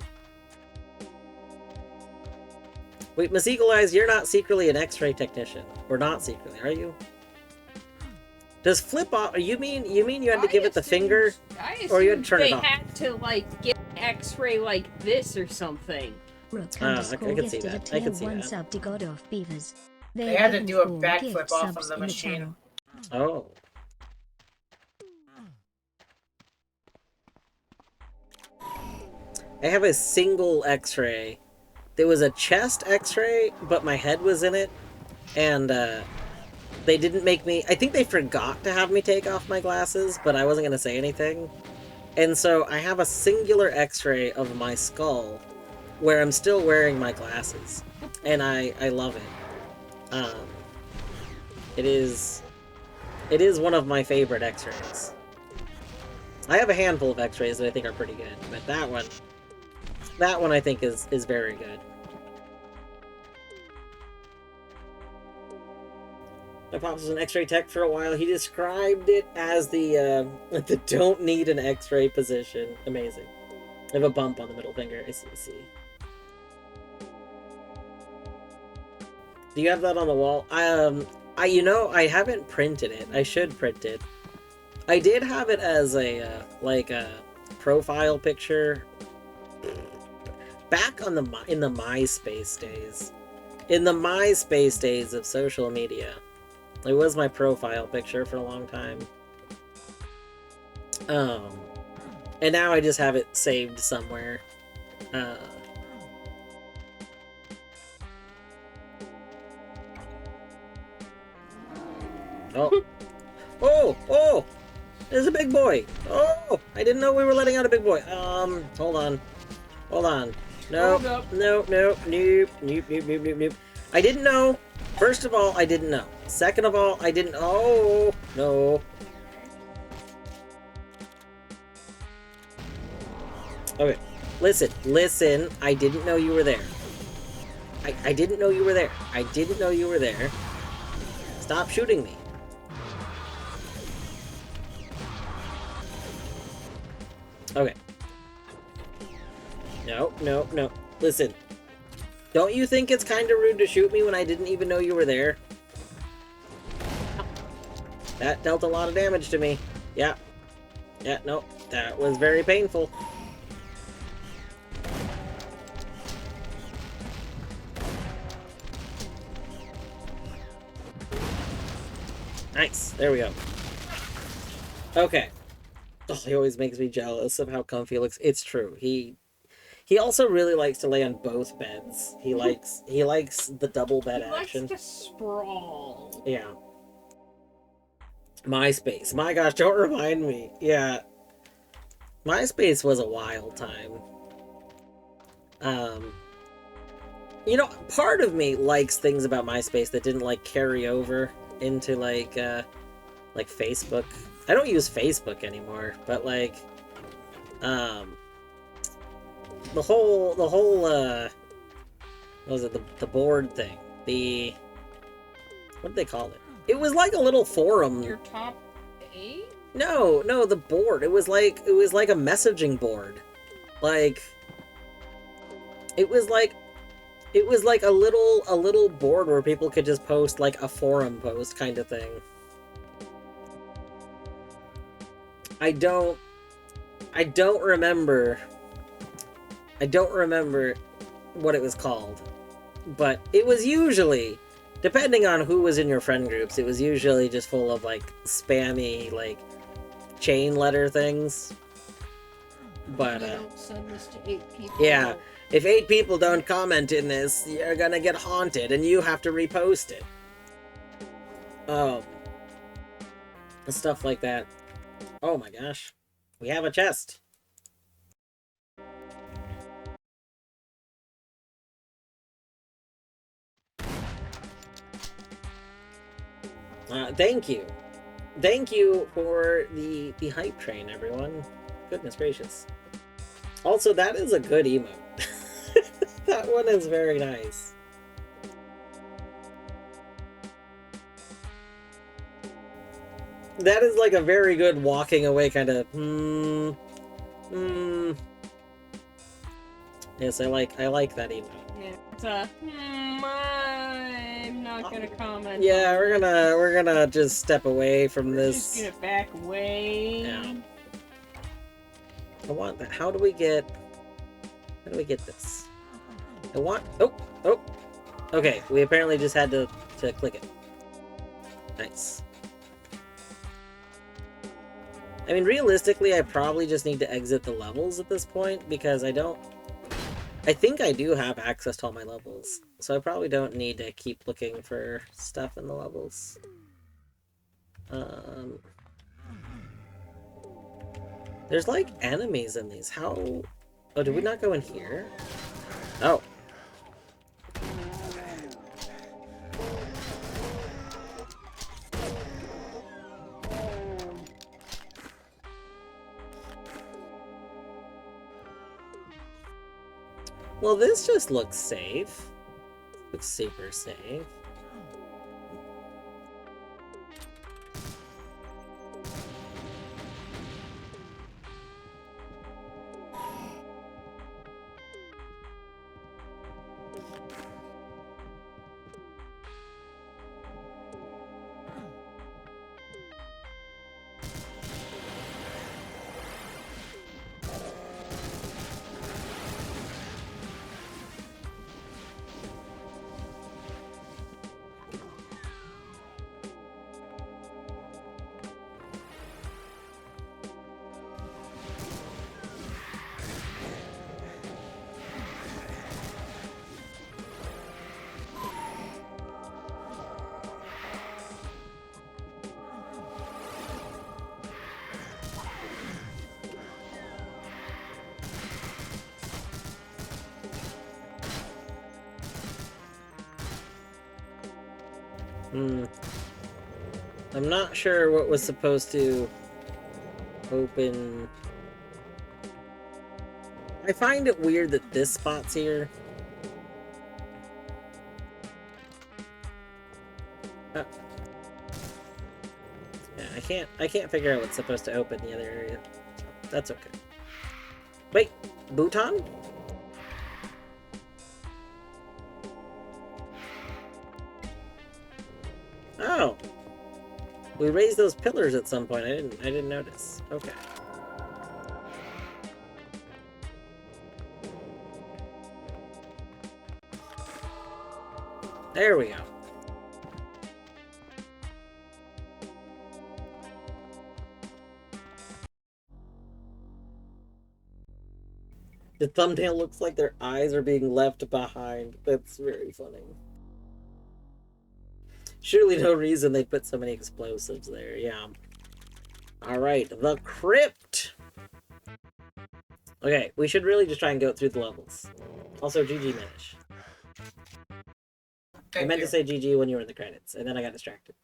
Wait, Miss Eagle Eyes, you're not secretly an X-ray technician. Or not secretly, are you? Does flip off? You mean you had to give it the finger, or you had to turn it off? They had to like get X-ray like this or something. Rook I underscore can see gifted a that. I tier can see 1 that. sub to God of Beavers. They have had to given do a 4 backflip gift off of subs the in machine. channel. Oh. I have a single X-ray. There was a chest X-ray, but my head was in it, and they didn't make me... I think they forgot to have me take off my glasses, but I wasn't going to say anything. And so I have a singular X-ray of my skull where I'm still wearing my glasses, and I love it. It is one of my favorite X-rays. I have a handful of X-rays that I think are pretty good, but that one I think is very good. My pops was an X-ray tech for a while. He described it as the don't need an X-ray position. Amazing. I have a bump on the middle finger. I see. Do you have that on the wall? I haven't printed it. I should print it. I did have it as a profile picture back in the MySpace days. In the MySpace days of social media. It was my profile picture for a long time. And now I just have it saved somewhere. Oh! There's a big boy! Oh! I didn't know we were letting out a big boy. Hold on. Nope. Nope. I didn't know. First of all, I didn't know. Second of all, I didn't... Oh! No. Okay. Listen. I didn't know you were there. I didn't know you were there. I didn't know you were there. Stop shooting me. Okay. No. Listen. Don't you think it's kind of rude to shoot me when I didn't even know you were there? That dealt a lot of damage to me. Yeah, no. That was very painful. Nice. There we go. Okay. Oh, he always makes me jealous of how comfy he looks. It's true. He also really likes to lay on both beds. He likes the double bed action. He likes to sprawl. Yeah. MySpace. My gosh, don't remind me. Yeah. MySpace was a wild time. Part of me likes things about MySpace that didn't carry over into like Facebook. I don't use Facebook anymore, but the whole what was it, the board thing, what did they call it? It was like a little forum. Your top 8? No, the board. It was like a messaging board. It was like a little board where people could just post a forum post kind of thing. I don't remember what it was called, but it was usually, depending on who was in your friend groups, it was usually just full of spammy chain letter things. But don't send this to 8 people. yeah, if 8 people don't comment in this, you're gonna get haunted and you have to repost it. Stuff like that. Oh my gosh, we have a chest. Thank you. Thank you for the hype train, everyone. Goodness gracious. Also, that is a good emote. That one is very nice. That is a very good walking away kind of, Yes, I like that emote. Yeah, it's a. I'm not gonna comment. Yeah, we're gonna just step away from this. Just gonna back away. Yeah. I want that. How do we get this? I want. Oh. Okay, we apparently just had to click it. Nice. I mean, realistically, I probably just need to exit the levels at this point because I think I do have access to all my levels, so I probably don't need to keep looking for stuff in the levels. There's like enemies in these. How? Oh, did we not go in here? Oh. Well, this just looks safe. Looks super safe. I'm not sure what was supposed to open. I find it weird that this spot's here. Yeah, I can't figure out what's supposed to open the other area. So that's okay. Wait, Bhutan? Oh. We raised those pillars at some point. I didn't notice. Okay. There we go. The thumbnail looks like their eyes are being left behind. That's very funny. Surely no reason they put so many explosives there, yeah. Alright, the crypt! Okay, we should really just try and go through the levels. Also, GG Manish. I meant to say GG when you were in the credits, and then I got distracted.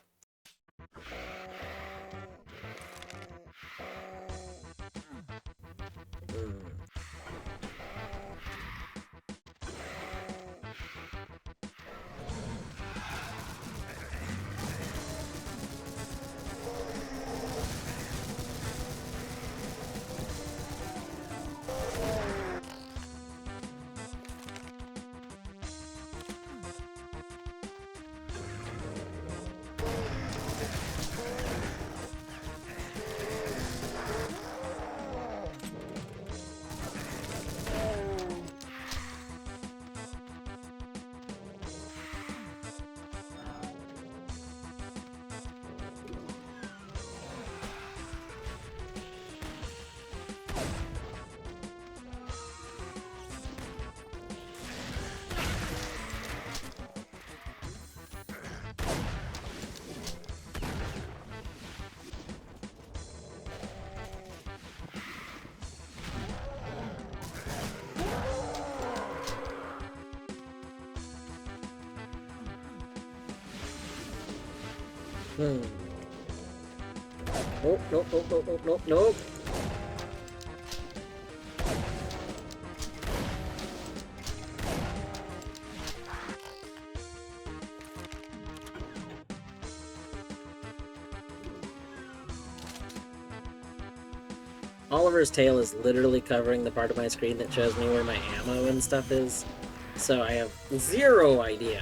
Nope, nope, nope, nope, nope, nope, nope. Oliver's tail is literally covering the part of my screen that shows me where my ammo and stuff is. So I have zero idea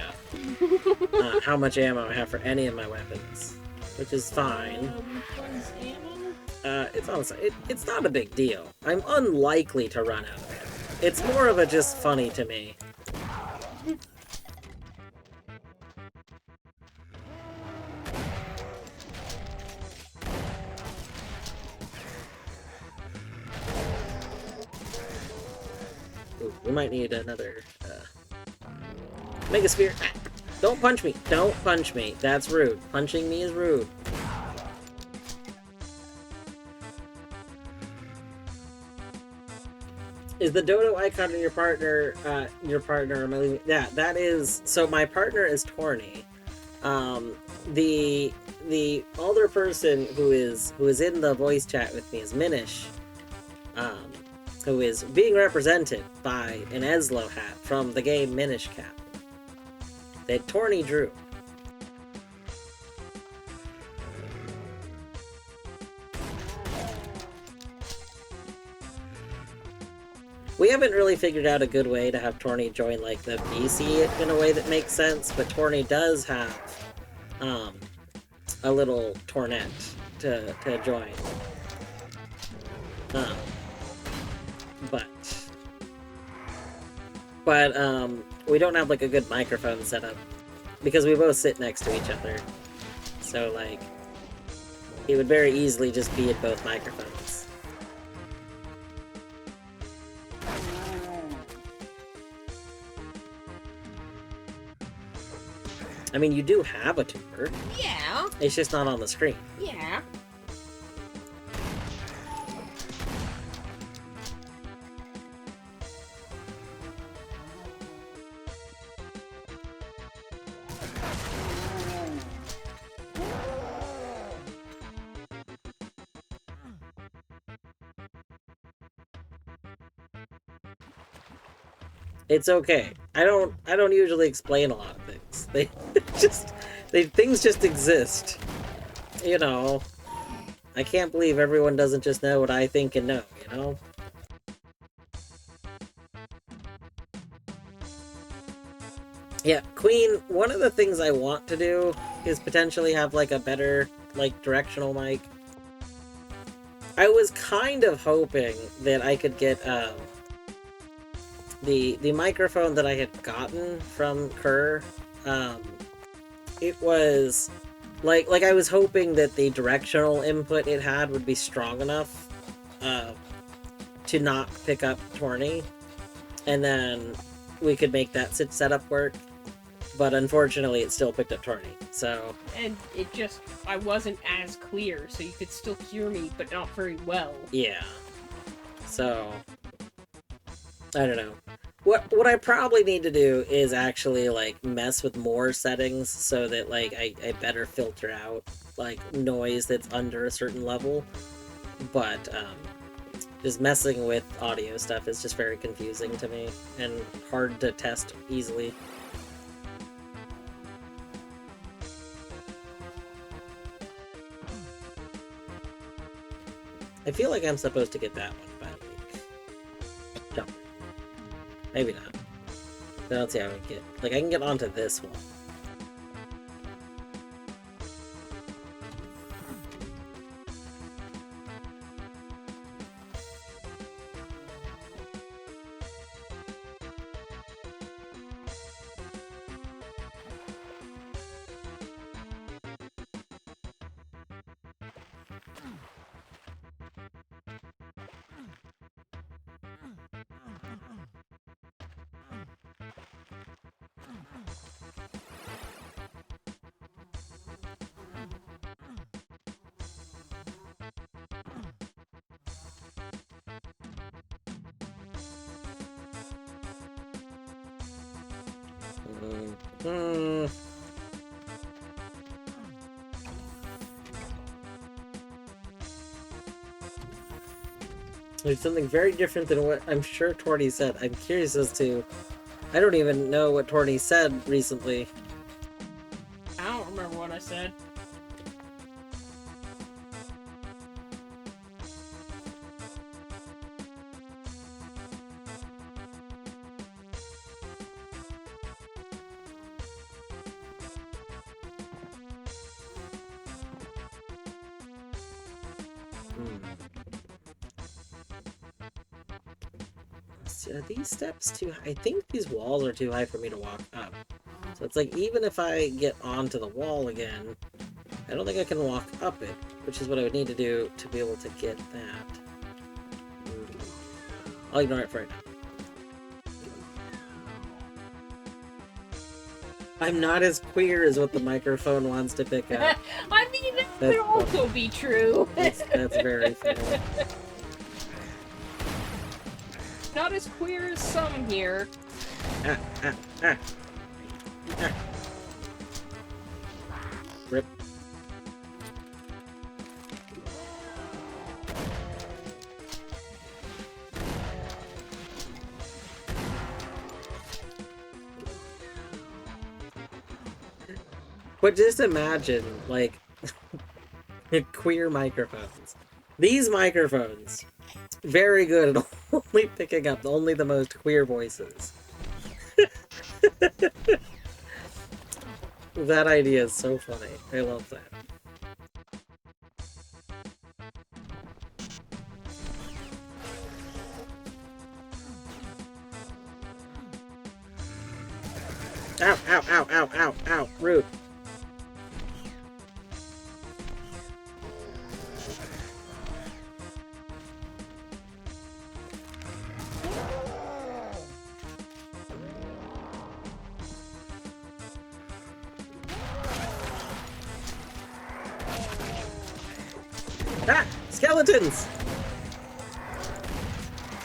how much ammo I have for any of my weapons, which is fine. It's honestly, it's not a big deal. I'm unlikely to run out of it. It's more of a just funny to me. Ooh, we might need another, Mega Sphere. Ah, don't punch me! Don't punch me! That's rude. Punching me is rude. Is the dodo icon in your partner, am I leaving? Yeah, that is, so my partner is Torny. The older person who is in the voice chat with me is Minish, who is being represented by an Eslo hat from the game Minish Cap that Torny drew. We haven't really figured out a good way to have Torny join, like, the BC in a way that makes sense, but Torny does have, a little Tornet to join. But, we don't have, like, a good microphone setup, because we both sit next to each other. So, like, it would very easily just be at both microphones. I mean, you do have a tuber. Yeah. It's just not on the screen. Yeah. It's okay. I don't usually explain a lot of things. Things just exist. You know. I can't believe everyone doesn't just know what I think and know, you know? Yeah, Queen, one of the things I want to do is potentially have, like, a better, like, directional mic. I was kind of hoping that I could get, the microphone that I had gotten from Kerr, it was, like I was hoping that the directional input it had would be strong enough, to not pick up Torny, and then we could make that setup work, but unfortunately it still picked up Torny, so... And it just, I wasn't as clear, so you could still hear me, but not very well. Yeah. So... I don't know. What I probably need to do is actually, like, mess with more settings so that, like, I better filter out, like, noise that's under a certain level. But, just messing with audio stuff is just very confusing to me and hard to test easily. I feel like I'm supposed to get that one by the week. Jump. Maybe not. I don't see how I can get... Like, I can get onto this one. There's something very different than what I'm sure Torny said. I'm curious as to... I don't even know what Torny said recently. I don't remember what I said. So are these steps too high? I think these walls are too high for me to walk up. So it's like, even if I get onto the wall again, I don't think I can walk up it, which is what I would need to do to be able to get that. I'll ignore it for right now. I'm not as queer as what the microphone wants to pick up. I mean, that could also be true. That's very funny. Not as queer as some here. Rip. But just imagine, like, queer microphones. These microphones, very good at only picking up only the most queer voices. That idea is so funny. I love that. Ow, ow, ow, ow, ow, ow, rude. Ah! Skeletons!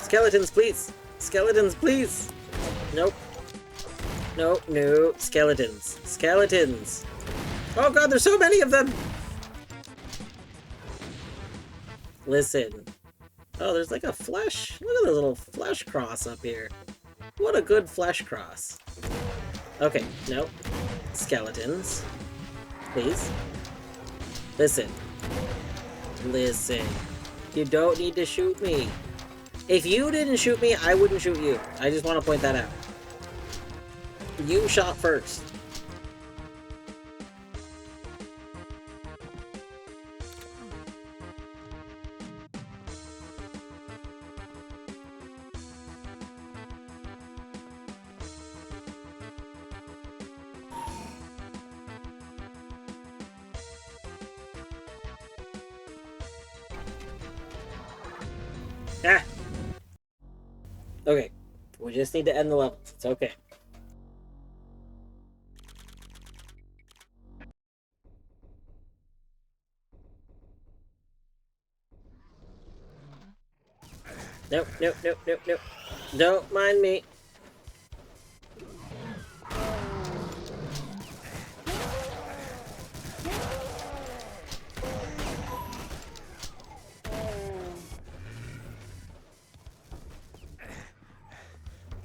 Skeletons, please! Skeletons, please! Nope. No, no. Skeletons. Skeletons! Oh god, there's so many of them! Listen. Oh, there's like a flesh. Look at this little flesh cross up here. What a good flesh cross. Okay, no. Skeletons. Please. Listen. Listen. You don't need to shoot me. If you didn't shoot me, I wouldn't shoot you. I just want to point that out. You shot first. Ah! Okay. We just need to end the level. It's okay. Nope, nope, nope, nope, nope. Don't mind me.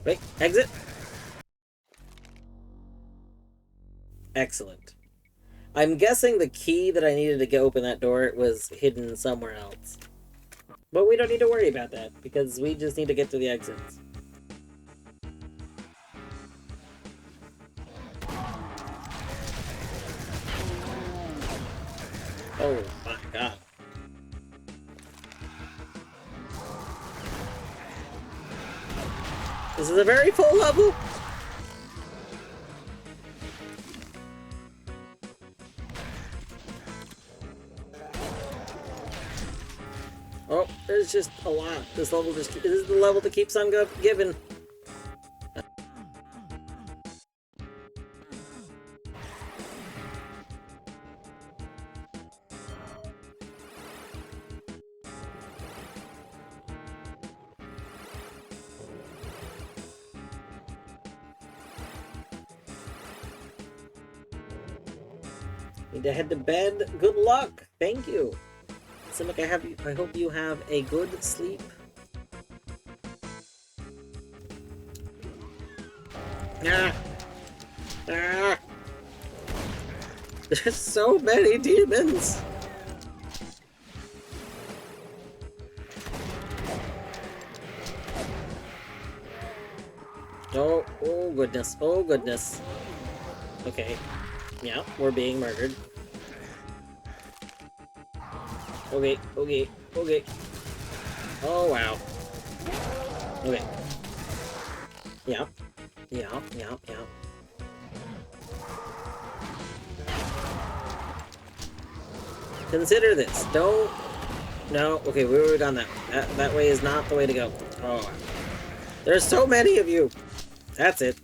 Wait, exit. Excellent. I'm guessing the key that I needed to get open that door was hidden somewhere else. But we don't need to worry about that, because we just need to get to the exits. Oh my god. This is a very full level! Oh, there's just a lot. This level just... This is the level that keeps on giving. Need to head to bed. Good luck. Thank you. Simic, I hope you have a good sleep. Ah. Ah. There's so many demons. Oh, oh goodness. Oh goodness. Okay. Yeah, we're being murdered. Okay, okay. Okay. Oh, wow. Okay. Yeah. Yeah, yeah, yeah. Consider this. Don't... No. Okay, we were gone that way. That way is not the way to go. Oh, wow. There's so many of you! That's it.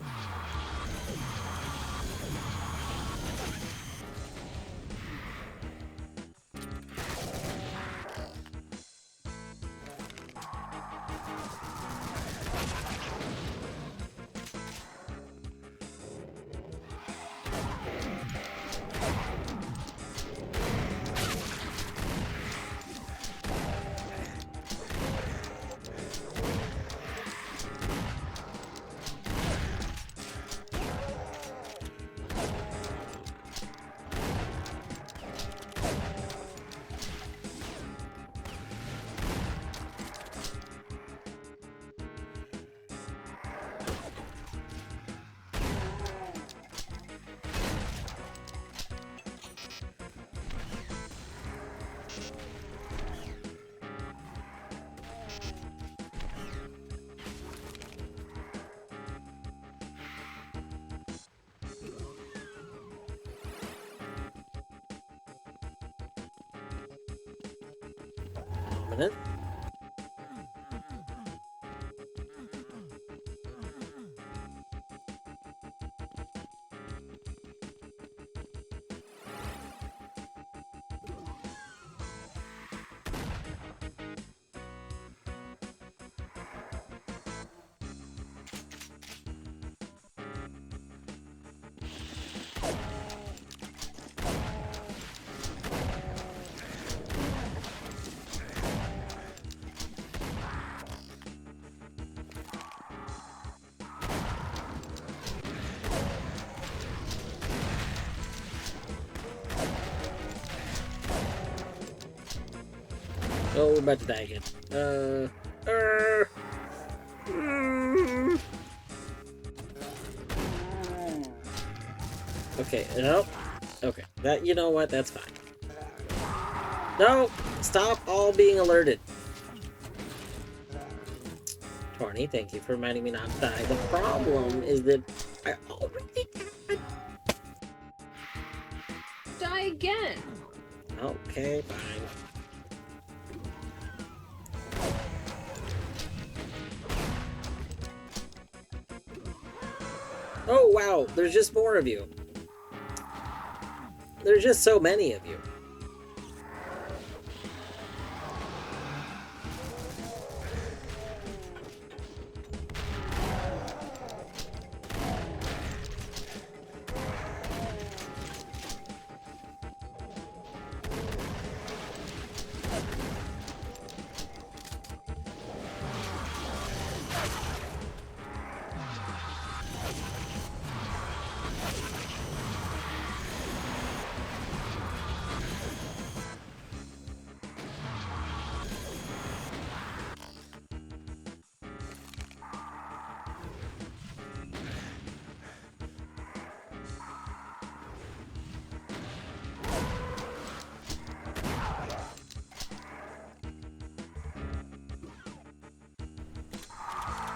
Minute. Oh, we're about to die again. Okay, nope. Okay, that, you know what, that's fine. No! Stop all being alerted. Torny, thank you for reminding me not to die. The problem is that I already died. Die again. Okay, fine. Oh, wow, there's just more of you. There's just so many of you.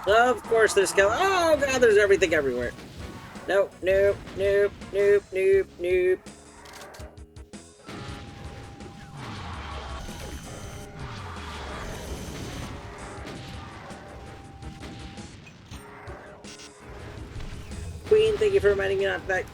Of course there's skeletons. Oh god, there's everything everywhere. Nope, nope, nope, nope, nope, nope. Queen, thank you for reminding me not to die.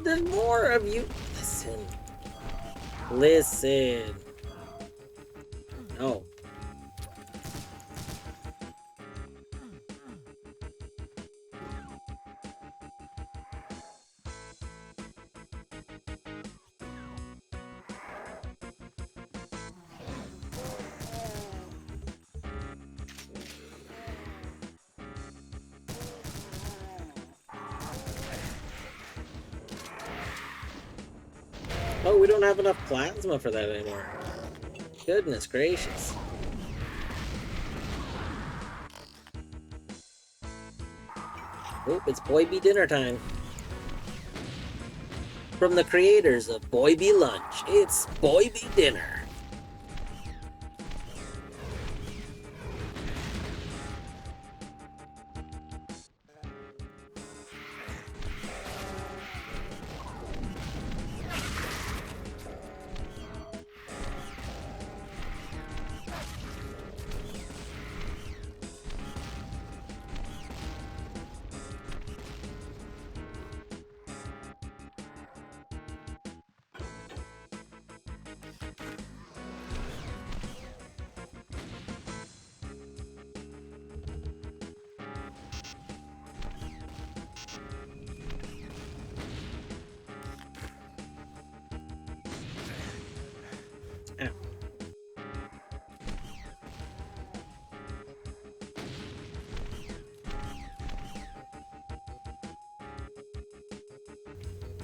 There's more of you. Listen. Listen. No. Oh, we don't have enough plasma for that anymore. Goodness gracious. Oh, it's Boy Be Dinner time. From the creators of Boy Be Lunch, it's Boy Be Dinner.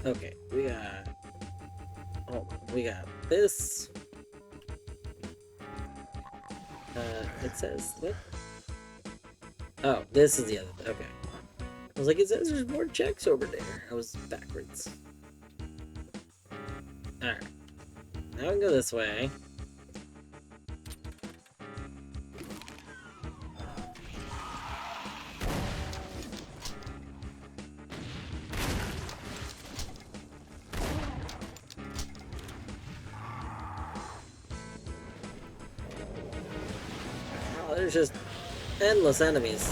Okay, we got... Hold on, we got this. It says... What? Oh, this is the other... Okay. I was like, it says there's more checks over there. I was backwards. Alright. Now we can go this way. Oh, there's just endless enemies.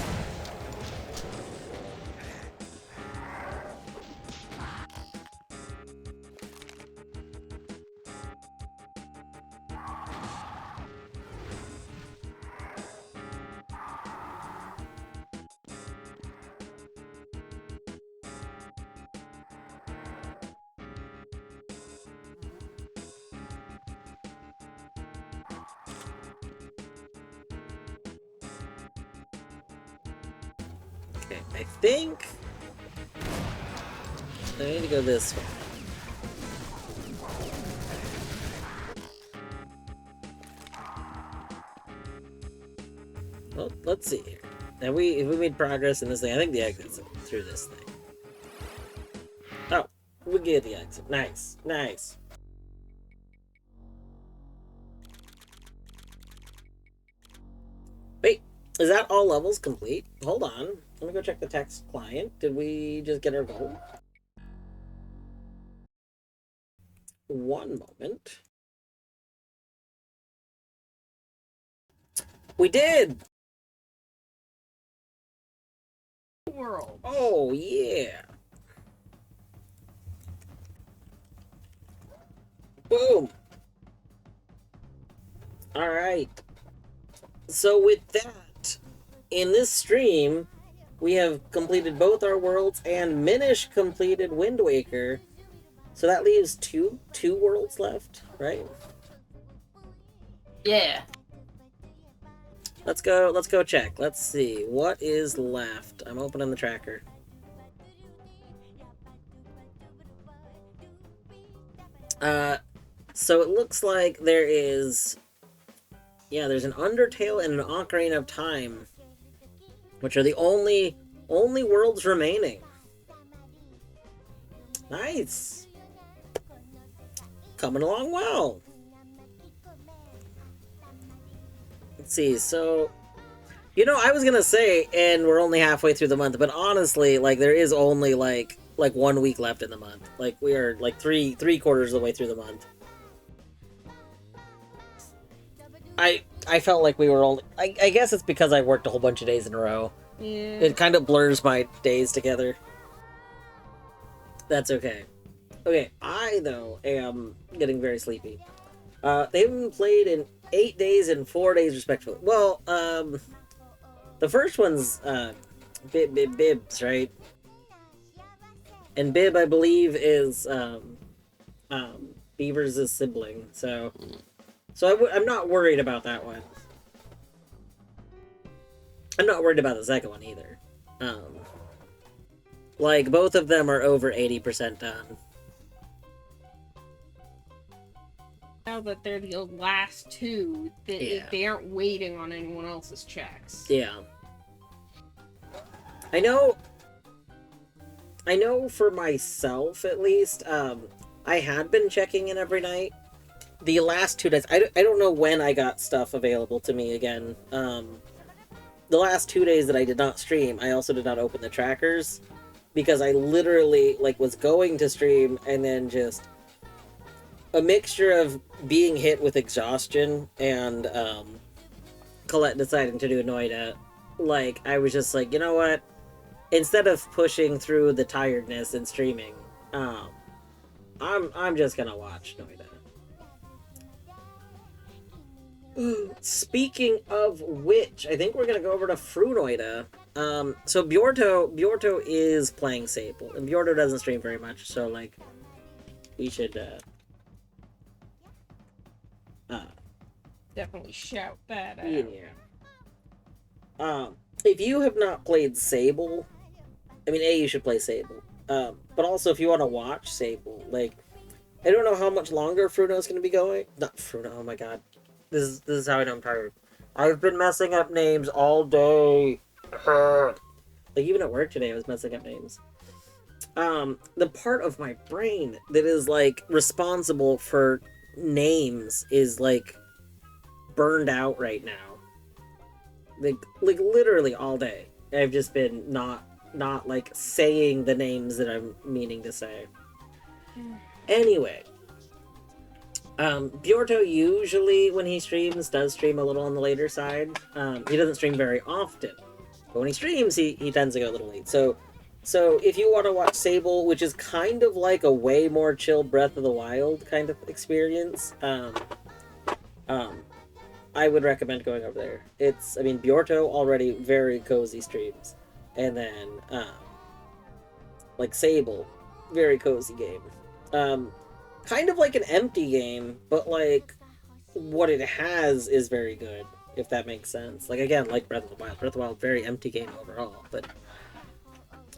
Okay, I think I need to go this way. Well, let's see here. Now if we made progress in this thing, I think the exit's through this thing. Oh, we get the exit. Nice, nice. Wait, is that all levels complete? Hold on. Let me go check the text client. Did we just get our goal? One moment. We did! World. Oh, yeah. Boom. All right. So with that, in this stream, we have completed both our worlds, and Minish completed Wind Waker. So that leaves two worlds left, right? Yeah. Let's go check. Let's see. What is left? I'm opening the tracker. So it looks like there is... Yeah, there's an Undertale and an Ocarina of Time, which are the only worlds remaining. Nice! Coming along well. Let's see, so... You know, I was gonna say, and we're only halfway through the month, but honestly, like, there is only, like 1 week left in the month. Like, we are, like, three quarters of the way through the month. I felt like we were only... I guess it's because I worked a whole bunch of days in a row. Yeah. It kind of blurs my days together. That's okay. Okay, I, though, am getting very sleepy. They haven't played in 8 days and 4 days, respectively. Well, the first one's, Bibs, right? And Bib, I believe, is, Beaver's sibling, so... So I'm not worried about that one. I'm not worried about the second one either. Like, both of them are over 80% done. Now that they're the last two, they aren't waiting on anyone else's checks. Yeah. I know for myself, at least, I had been checking in every night. The last 2 days, I don't know when I got stuff available to me again. The last 2 days that I did not stream, I also did not open the trackers, because I literally, like, was going to stream, and then just a mixture of being hit with exhaustion and, Colette deciding to do Noita. Like, I was just like, you know what? Instead of pushing through the tiredness and streaming, I'm just gonna watch Noita. Speaking of which, I think we're gonna go over to Frunoita. So Bjorto is playing Sable, and Bjorto doesn't stream very much, so like, we should Definitely shout that out. Yeah. If you have not played Sable, I mean, you should play Sable. But also, if you want to watch Sable, like, I don't know how much longer Fruno's going to be going. Not Fruno, oh my god. This is how I know I'm tired. I've been messing up names all day. Like, even at work today, I was messing up names. The part of my brain that is, like, responsible for names is, like, burned out right now. Like literally all day. I've just been not like saying the names that I'm meaning to say. Anyway, Bjorto usually when he streams does stream a little on the later side. He doesn't stream very often, but when he streams, he tends to go a little late. So if you want to watch Sable, which is kind of like a way more chill Breath of the Wild kind of experience, I would recommend going over there. I mean, Bjorto already very cozy streams. And then, like Sable, very cozy game. Kind of like an empty game, but like, what it has is very good, if that makes sense. Like, again, like Breath of the Wild. Breath of the Wild, very empty game overall, but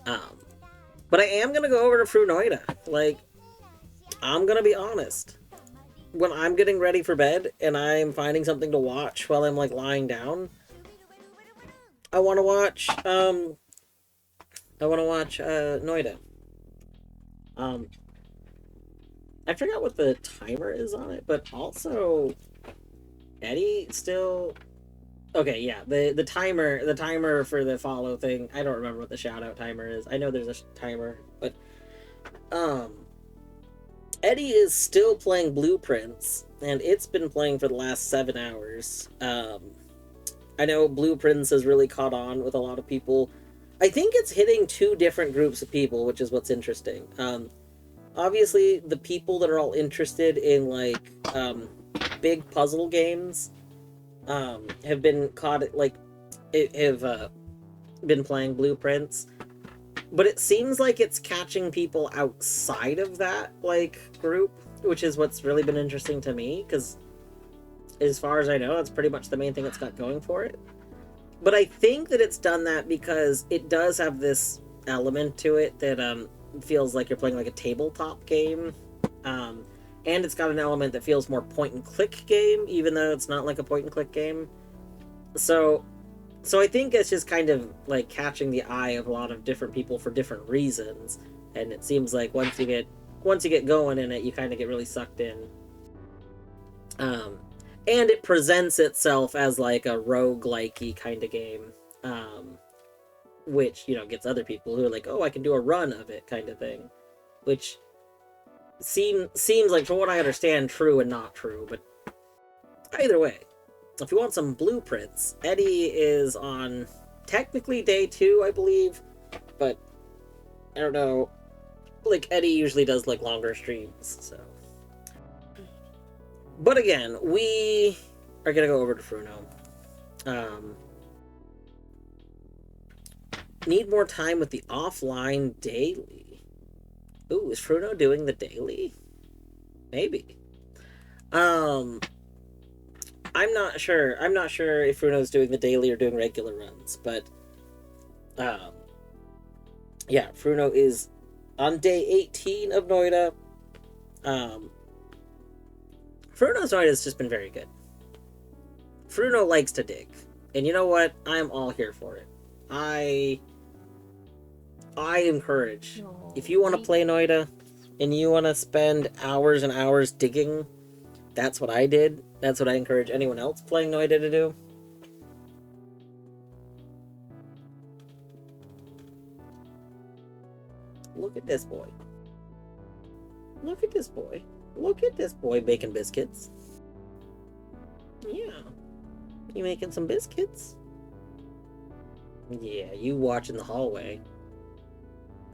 I am gonna go over to Frunoita. Like, I'm gonna be honest. When I'm getting ready for bed and I'm finding something to watch while I'm like lying down, I want to watch Noita. I forgot what the timer is on it, but also Eddie still. Okay, yeah, the timer for the follow thing. I don't remember what the shout out timer is. I know there's a timer, but Eddie is still playing Blueprints, and it's been playing for the last 7 hours. I know Blueprints has really caught on with a lot of people. I think it's hitting 2 different groups of people, which is what's interesting. Obviously, the people that are all interested in, like, big puzzle games have been been playing Blueprints. But it seems like it's catching people outside of that, like, group, which is what's really been interesting to me, because as far as I know, that's pretty much the main thing it's got going for it. But I think that it's done that because it does have this element to it that feels like you're playing like a tabletop game. And it's got an element that feels more point-and-click game, even though it's not like a point-and-click game. So I think it's just kind of like catching the eye of a lot of different people for different reasons, and it seems like once you get going in it, you kind of get really sucked in. And it presents itself as like a roguelike-y kind of game, which, you know, gets other people who are like, oh, I can do a run of it kind of thing, which seems like, from what I understand, true and not true, but either way. If you want some Blueprints, Eddie is on technically day 2, I believe, but I don't know. Like, Eddie usually does like longer streams, so. But again, we are gonna go over to Fruno. Need more time with the offline daily. Ooh, is Fruno doing the daily? Maybe. I'm not sure. I'm not sure if Fruno's doing the daily or doing regular runs, but yeah, Fruno is on day 18 of Noita. Fruno's Noita has just been very good. Fruno likes to dig. And you know what? I'm all here for it. I encourage. If you want to play Noita and you want to spend hours and hours digging, that's what I did. That's what I encourage anyone else playing Noita to do. Look at this boy. Look at this boy. Look at this boy baking biscuits. Yeah. You making some biscuits? Yeah, you watch in the hallway.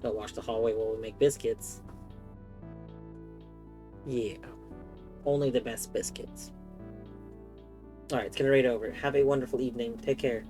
Go watch the hallway while we make biscuits. Yeah. Only the best biscuits. Alright, it's gonna raid over. Have a wonderful evening. Take care.